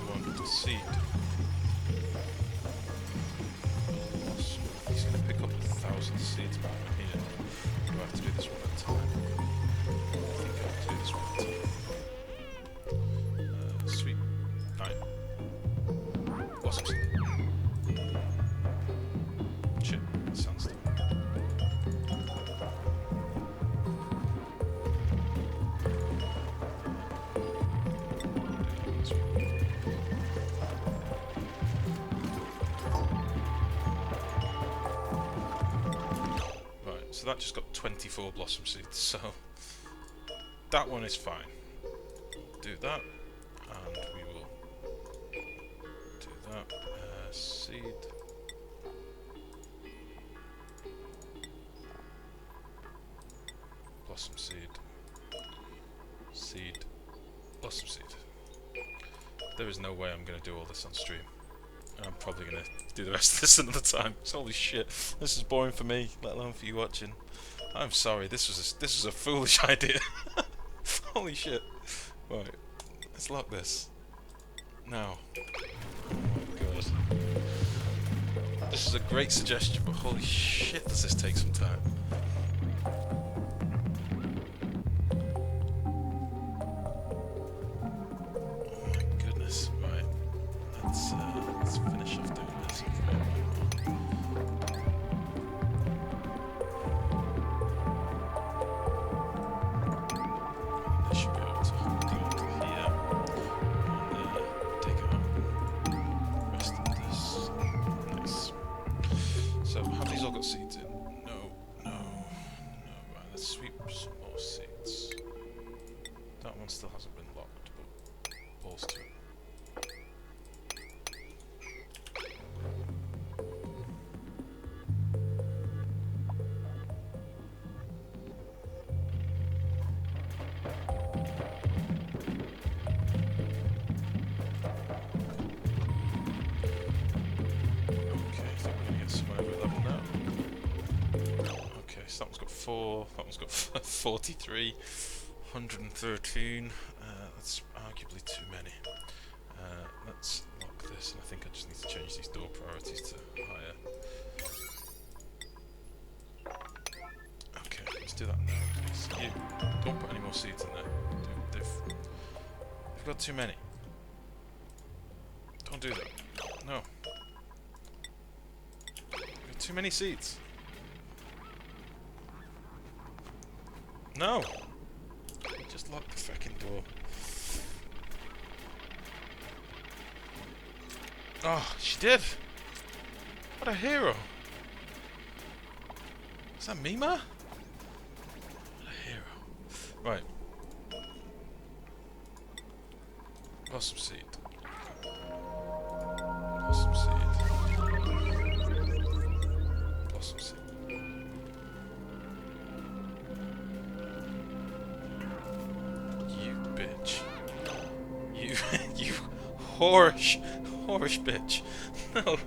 want a seed. Awesome. He's going to pick up 1,000 seeds back here. Do I have to do this one at a time? I think I have to do this one at a time. Sweet. Right. Blossom seed. Shit. Sandstone. So that just got 24 blossom seeds, so that one is fine. Do that, and we will do that. Seed. Blossom seed. Seed. Blossom seed. There is no way I'm going to do all this on stream. I'm probably going to do the rest of this another time. Holy shit, this is boring for me, let alone for you watching. I'm sorry, this was a foolish idea. Holy shit. Right, let's lock this. Now. Oh my god. This is a great suggestion, but holy shit does this take some time. Oh my goodness, right. Let's finish off doing this. This should be able to go to here and take out the rest of this. Nice. So, have these all got seeds in? No. Right, let's sweep some more seeds. That one still hasn't been locked, but balls to it. So that one's got 4, that one's got 43, 113, that's arguably too many. Let's lock this, and I think I just need to change these door priorities to higher. Okay, let's do that now. Please. You, don't put any more seeds in there. They've got too many. Don't do that. No. You've got too many seeds. No! Just lock the fucking door. Oh, she did! What a hero! Is that Mima? What a hero. Right. Blossom seed. Blossom seed. Blossom seed. You whorish bitch. No.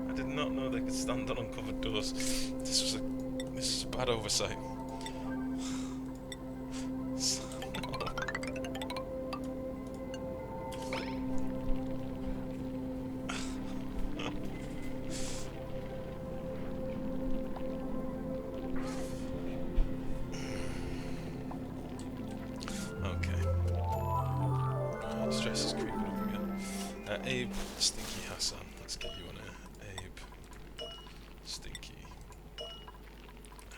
I did not know they could stand on uncovered doors. This is a bad oversight. Stress is creeping up again. Abe, Stinky Hassan. Let's get you on here. Abe, Stinky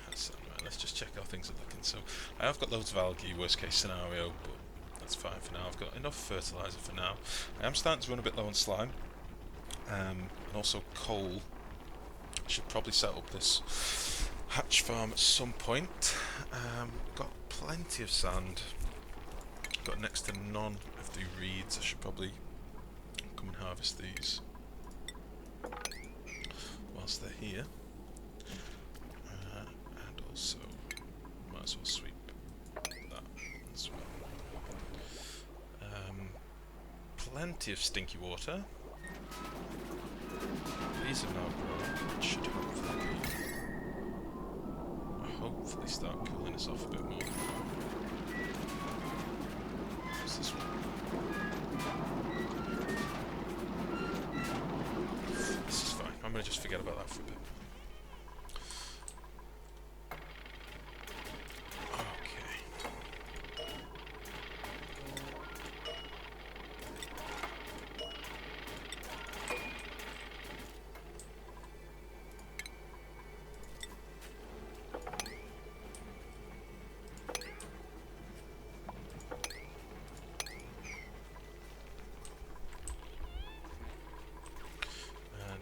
Hassan. Right, let's just check how things are looking. So, I have got loads of algae, worst case scenario, but that's fine for now. I've got enough fertilizer for now. I am starting to run a bit low on slime. And also coal. I should probably set up this hatch farm at some point. Got plenty of sand. Got next to none of the reeds. I should probably come and harvest these whilst they're here. And also, might as well sweep that as well. Plenty of stinky water. These are now grown. Should hopefully start cooling us off a bit more. What's this one? going to just forget about that for a bit.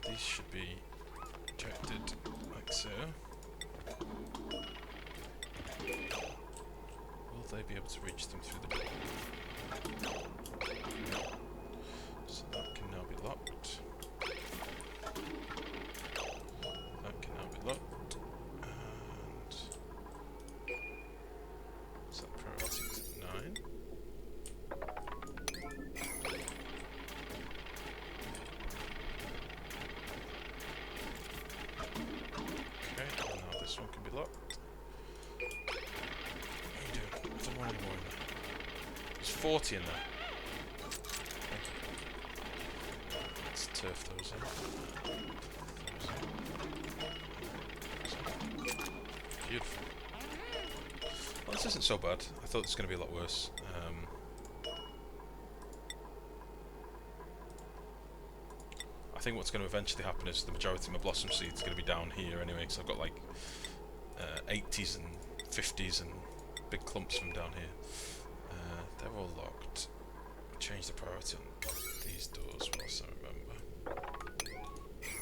These should be ejected like so. Will they be able to reach them through the door? No. So that can now be locked. That can now be locked. And is that priority to 9? This one can be locked. What are you doing? I don't want any more in there. There's 40 in there. Thank you. Let's turf those in. Beautiful. Well, this isn't so bad. I thought this was going to be a lot worse. I think what's going to eventually happen is the majority of my blossom seeds is going to be down here anyway, because I've got like 80s and 50s and big clumps from down here. They're all locked. Change the priority on these doors whilst I remember.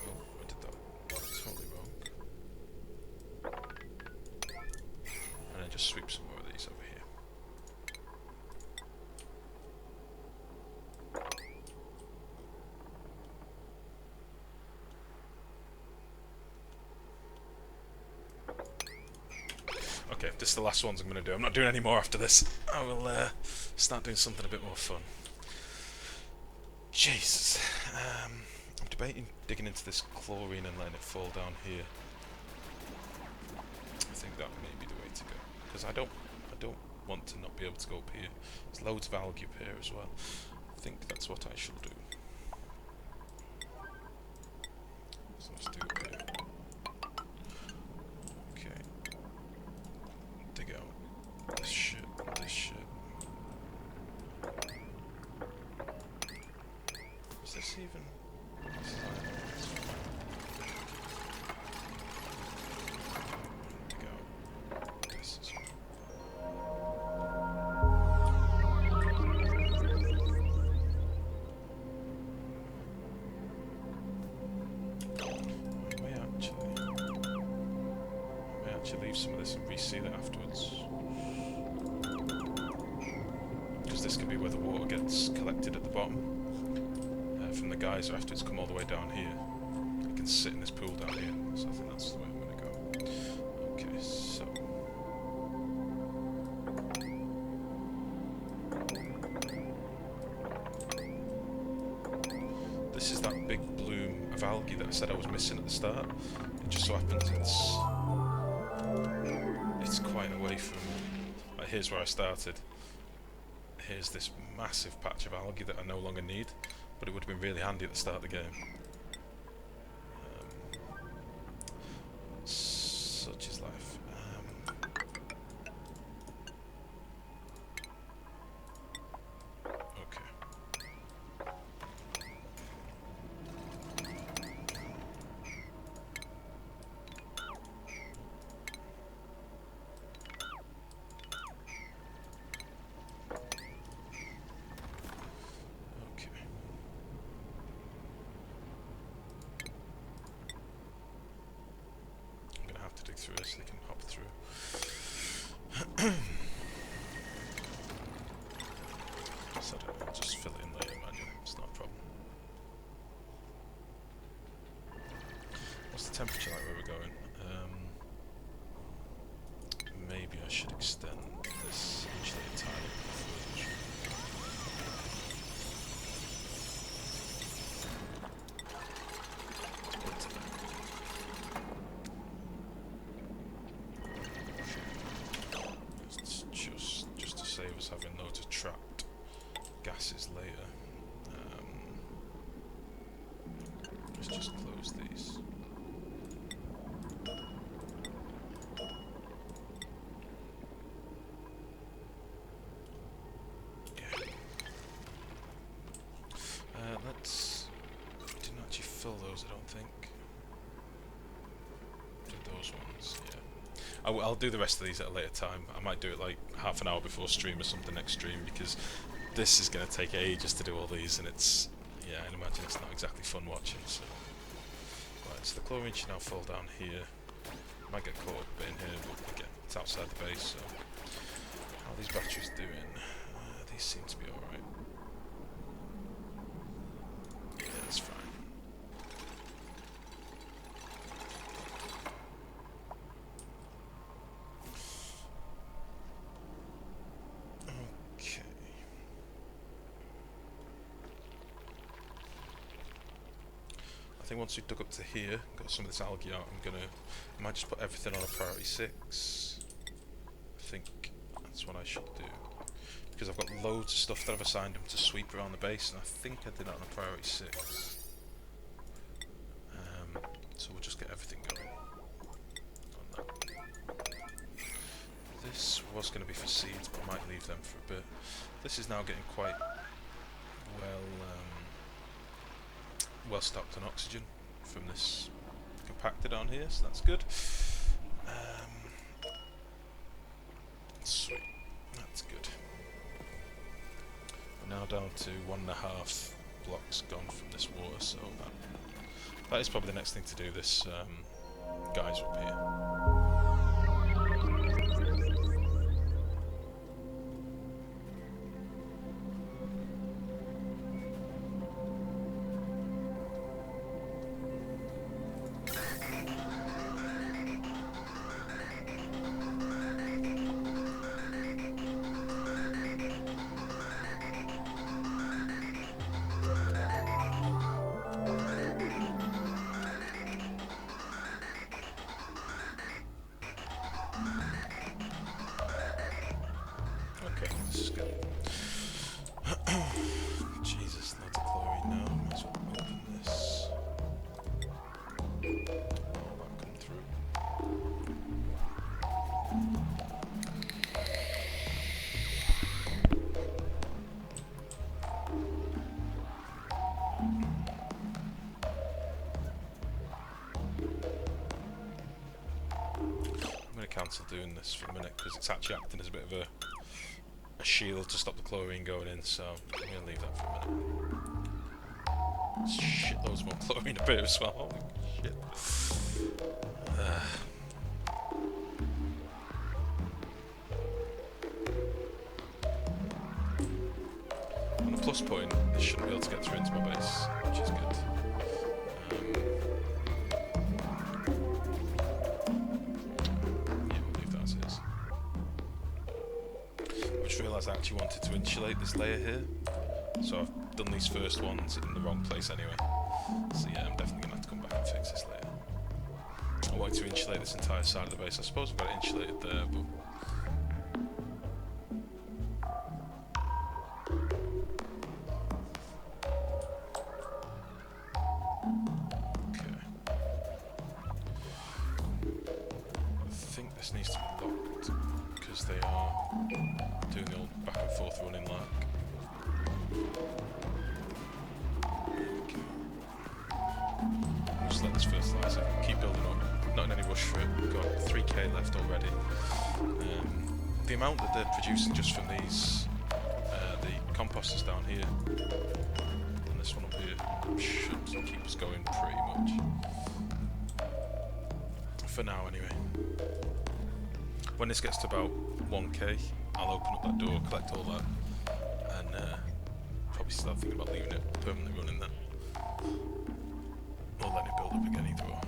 Oh, I did that totally wrong. And then just sweep some more of these over here. Okay, this is the last ones I'm going to do. I'm not doing any more after this. I will start doing something a bit more fun. Jesus. I'm debating digging into this chlorine and letting it fall down here. I think that may be the way to go. Because I don't want to not be able to go up here. There's loads of algae up here as well. I think that's what I shall do. So let's do it here. Okay. Dig out this shit, this shit. Is this even... Dig out this as well. I may actually leave some of this and reseal it afterwards. Because this could be where the water gets collected at the bottom from the geyser after it's come all the way down here. It can sit in this pool down here, so I think that's the way I'm going to go. Okay, so... This is that big bloom of algae that I said I was missing at the start. It just so happens it's quite away from... Like, here's where I started. Here's this massive patch of algae that I no longer need, but it would have been really handy at the start of the game. Such is life. Okay. Through this, they can hop through. So I'll just fill it in later manually, it's not a problem. What's the temperature like where we're going? Maybe I should extend this actually a tiny bit further. Save us having loads of trapped gases later. Let's just close use these. Let's... didn't actually fill those, I don't think. Did those ones, yeah. I'll do the rest of these at a later time. I might do it like half an hour before stream or something next stream, because this is going to take ages to do all these, and it's... yeah, I imagine it's not exactly fun watching, so... Right, so the chlorine should now fall down here. Might get caught up a bit in here, but again, it's outside the base, so... How are these batteries doing? These seem to be alright. Yeah, that's fine. Okay. I think once we've dug up to here, got some of this algae out, I might just put everything on a priority 6. I think that's what I should do. Because I've got loads of stuff that I've assigned them to sweep around the base, and I think I did that on a priority 6. So we'll just get everything going on that. This was going to be for seeds, but I might leave them for a bit. This is now getting quite well stocked on oxygen from this compactor down here, so that's good. Sweet, that's good. We're now down to 1.5 blocks gone from this water, so that is probably the next thing to do. This geyser up here. Cancel doing this for a minute because it's actually acting as a bit of a shield to stop the chlorine going in, so I'm going to leave that for a minute. Shitloads more chlorine up here as well, holy shit. On a plus point, this shouldn't be able to get through into my base, which is good. I actually wanted to insulate this layer here, so I've done these first ones in the wrong place anyway, so yeah, I'm definitely going to have to come back and fix this layer. I wanted to insulate this entire side of the base. I suppose I've got it insulated there, but producing just from these the composters down here and this one up here should keep us going pretty much for now anyway. When this gets to about 1k I'll open up that door, collect all that, and probably start thinking about leaving it permanently running then, or letting it build up again either way.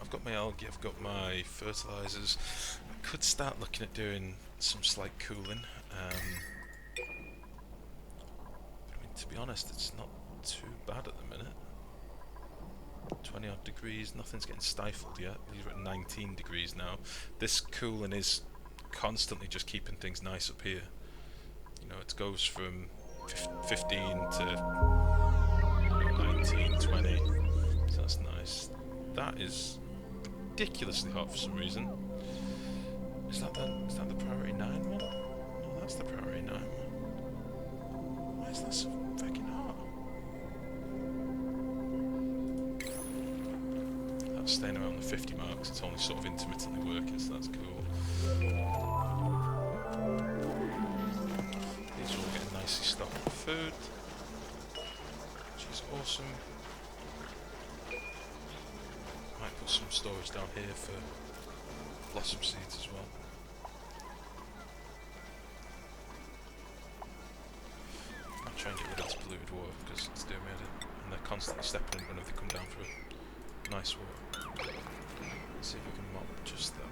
I've got my algae, I've got my fertilisers. I could start looking at doing some slight cooling. To to be honest, it's not too bad at the minute. 20 odd degrees, nothing's getting stifled yet. These are at 19 degrees now. This cooling is constantly just keeping things nice up here. You know, it goes from 15 to 19, 20, so that's nice. That is ridiculously hot for some reason. Is that the priority 9 one? No, that's the priority 9 one. Why is that so fucking hot? That's staying around the 50 marks. It's only sort of intermittently working, so that's cool. These are all getting nicely stocked with food, which is awesome. Might put some storage down here for blossom seeds as well. I'll try and get rid of this polluted water because it's doing me head in, and they're constantly stepping in whenever they come down for a nice water. Let's see if we can mop just that.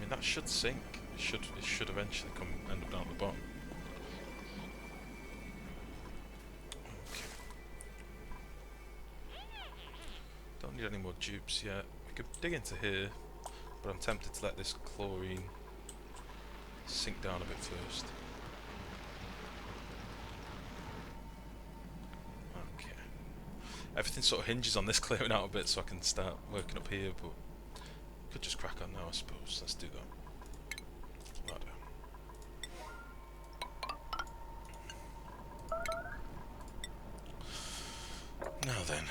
That should sink. It should eventually end up down the bottom. Okay. Don't need any more dupes yet. We could dig into here, but I'm tempted to let this chlorine sink down a bit first. Okay. Everything sort of hinges on this clearing out a bit so I can start working up here, but could just crack on now, I suppose. Let's do that. Ladder. Now then,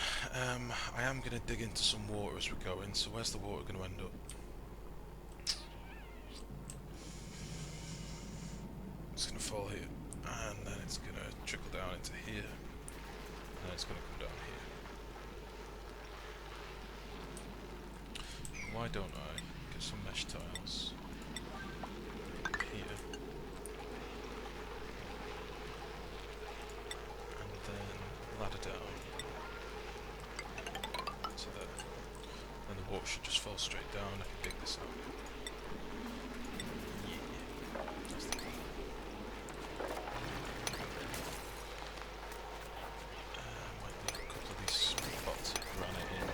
I am going to dig into some water as we go in, so where's the water going to end up? It's going to fall here, and then it's going to trickle down into here, and then it's going to come down here. Why don't I get some mesh tiles here, and then ladder down to there, and the water should just fall straight down. I can dig this out. Yeah, that's the plan. Might need a couple of these pots of granite in.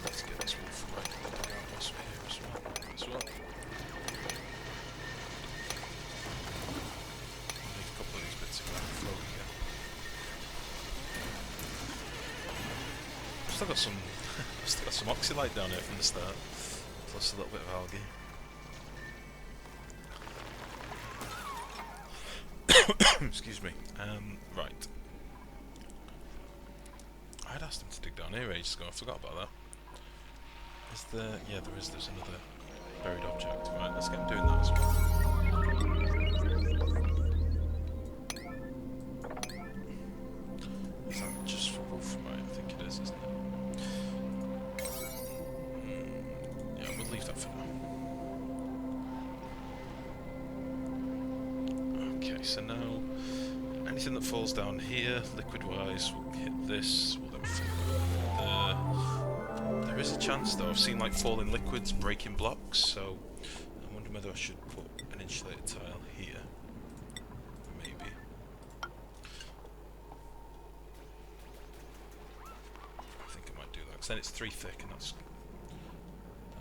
Let's get this one from right down this way here as well. Need a couple of these bits of ground float again. Still got some oxylite down here from the start, plus a little bit of algae. Excuse me. Right. I had asked him to dig down here ages ago. I forgot about that. Is there? Yeah, there is. There's another buried object. Right, let's get him doing that as well. Is that just for wolframite? I think it is, isn't it? Yeah, we'll leave that for now. Okay, so now anything that falls down here, liquid-wise, will hit this. Will then fall there. There is a chance, though. I've seen like falling liquids breaking blocks, so I wonder whether I should put an insulated tile here. Maybe. I think I might do that, because then it's 3 thick, and that's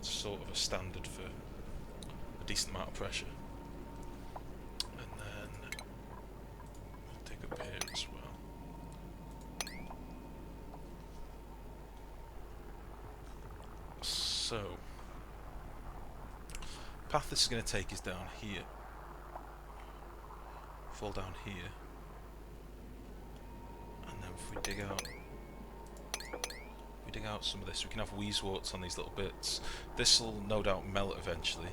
sort of a standard for a decent amount of pressure. And then we'll dig up here as well. So, path this is going to take is down here, fall down here, and then if we dig out, me dig out some of this. We can have wheezeworts on these little bits. This will no doubt melt eventually,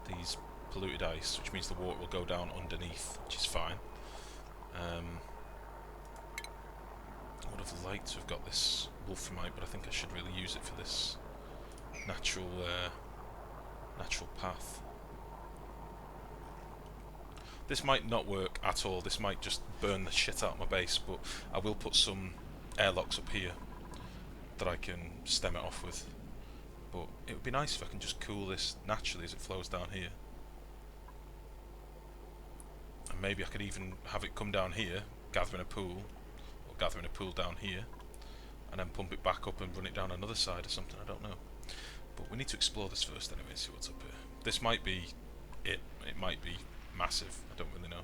these polluted ice, which means the water will go down underneath, which is fine. I would have liked to have got this wolframite, but I think I should really use it for this natural path. This might not work at all, this might just burn the shit out of my base, but I will put some airlocks up here that I can stem it off with. But it would be nice if I can just cool this naturally as it flows down here. And maybe I could even have it come down here, gather in a pool, or gather in a pool down here, and then pump it back up and run it down another side or something, I don't know. But we need to explore this first anyway, see what's up here. This might be it might be massive, I don't really know.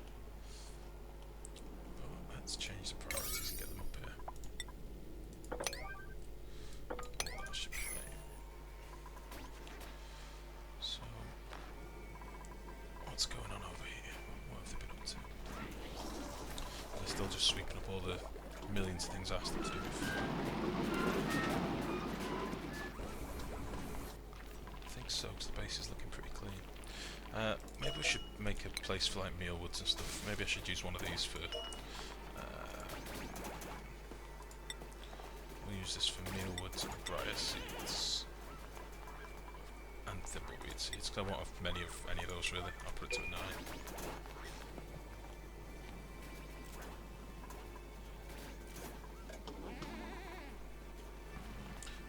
But let's change the priorities and get them up here. That should be fine. So, what's going on over here? What have they been up to? They're still just sweeping up all the millions of things I asked them to do before. I think so, because the base is looking pretty clean. Maybe we should make a place for like mealwoods and stuff. Maybe I should use one of these for... we'll use this for mealwoods and briar seeds. And thimbleweed seeds, because I won't have many of any of those really. I'll put it to a 9.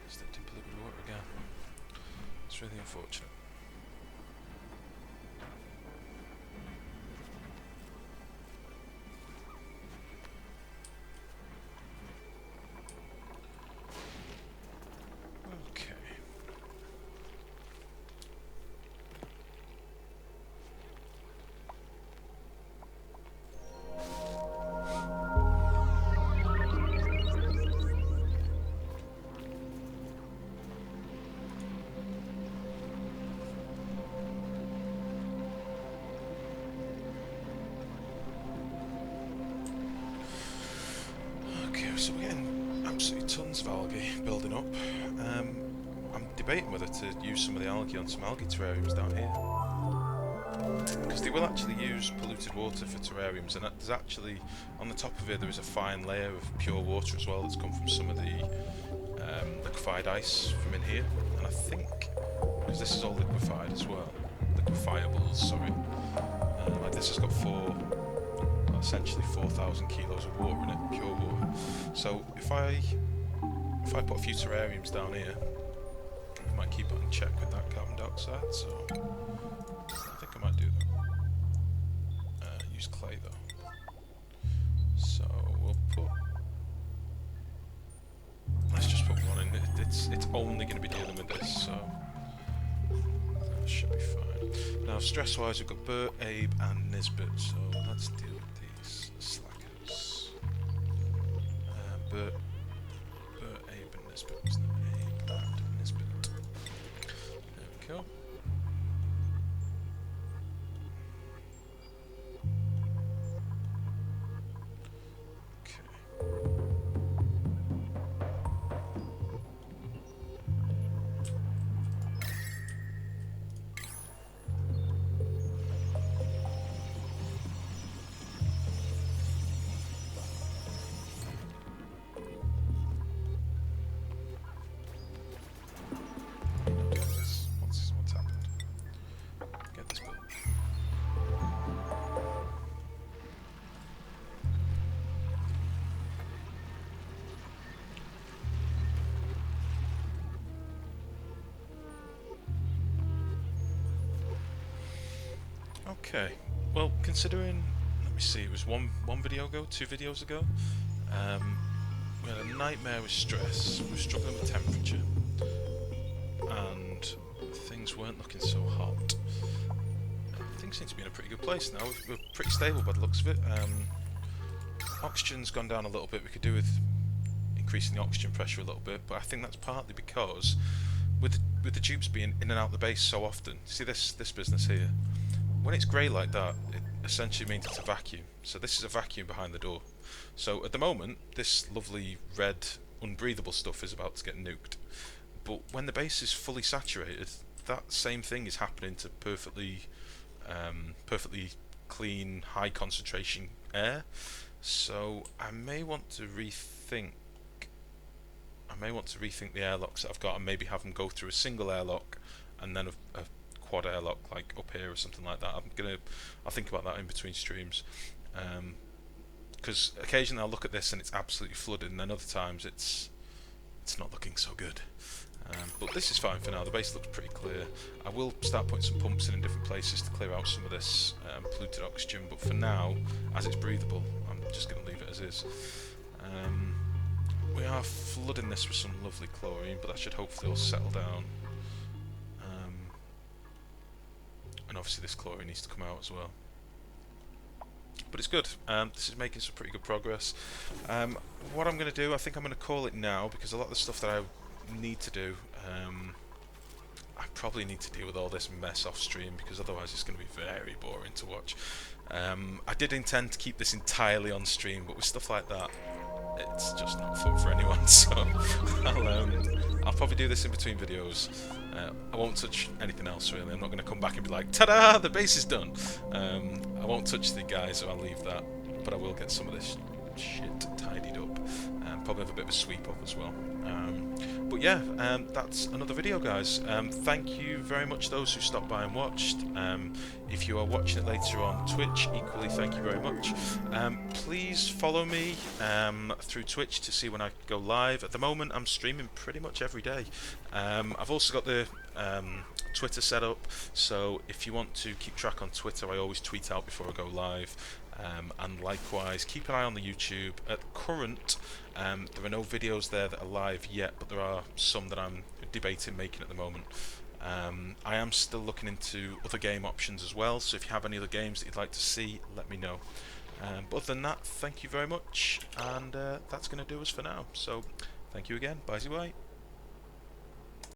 Stepped in polluted water again. It's really unfortunate. So we're getting absolutely tons of algae building up. I'm debating whether to use some of the algae on some algae terrariums down here, because they will actually use polluted water for terrariums, and there's actually, on the top of it there is a fine layer of pure water as well that's come from some of the liquefied ice from in here, and I think, because this is all liquefied as well, liquefiables, sorry, like this has got essentially 4,000 kilos of water in it, pure water. So if I put a few terrariums down here, I might keep it in check with that carbon dioxide, so I think I might do that. Use clay though. So we'll put... let's just put one in. It's only going to be dealing with this, so that should be fine. Now stress-wise we've got Bert, Abe and Nisbet, so let's deal with these slackers. Bert, Abe and Nisbet, wasn't it? Abe and Nisbet. There we go. Okay, well, considering, let me see, it was one video ago, 2 videos ago, we had a nightmare with stress, we were struggling with temperature, and things weren't looking so hot. Things seem to be in a pretty good place now, we're pretty stable by the looks of it. Oxygen's gone down a little bit, we could do with increasing the oxygen pressure a little bit, but I think that's partly because, with the tubes being in and out the base so often, see this business here? When it's grey like that, it essentially means it's a vacuum. So this is a vacuum behind the door. So at the moment, this lovely red unbreathable stuff is about to get nuked. But when the base is fully saturated, that same thing is happening to perfectly clean, high concentration air. So I may want to rethink. The airlocks that I've got, and maybe have them go through a single airlock and then a quad airlock like up here or something like that. I'll think about that in between streams, because occasionally I'll look at this and it's absolutely flooded, and then other times it's not looking so good. But this is fine for now. The base looks pretty clear. I will start putting some pumps in different places to clear out some of this polluted oxygen, but for now, as it's breathable, I'm just going to leave it as is. We are flooding this with some lovely chlorine, but that should hopefully all settle down. And obviously this chlorine needs to come out as well. But it's good. This is making some pretty good progress. What I'm going to do, I think I'm going to call it now, because a lot of the stuff that I need to do, I probably need to deal with all this mess off stream, because otherwise it's going to be very boring to watch. I did intend to keep this entirely on stream, but with stuff like that, it's just not fun for anyone. So I'll probably do this in between videos. I won't touch anything else really. I'm not going to come back and be like, ta-da, the base is done. I won't touch the guys, so I'll leave that. But I will get some of this shit tidied up. Probably have a bit of a sweep up as well. But yeah, that's another video, guys. Thank you very much those who stopped by and watched. If you are watching it later on Twitch, equally thank you very much. Please follow me through Twitch to see when I go live. At the moment I'm streaming pretty much every day. I've also got the Twitter set up, so if you want to keep track on Twitter, I always tweet out before I go live. And likewise, keep an eye on the YouTube. At current, there are no videos there that are live yet, but there are some that I'm debating making at the moment. I am still looking into other game options as well, so if you have any other games that you'd like to see, let me know. But other than that, thank you very much, and that's going to do us for now. So, thank you again. Bye-bye.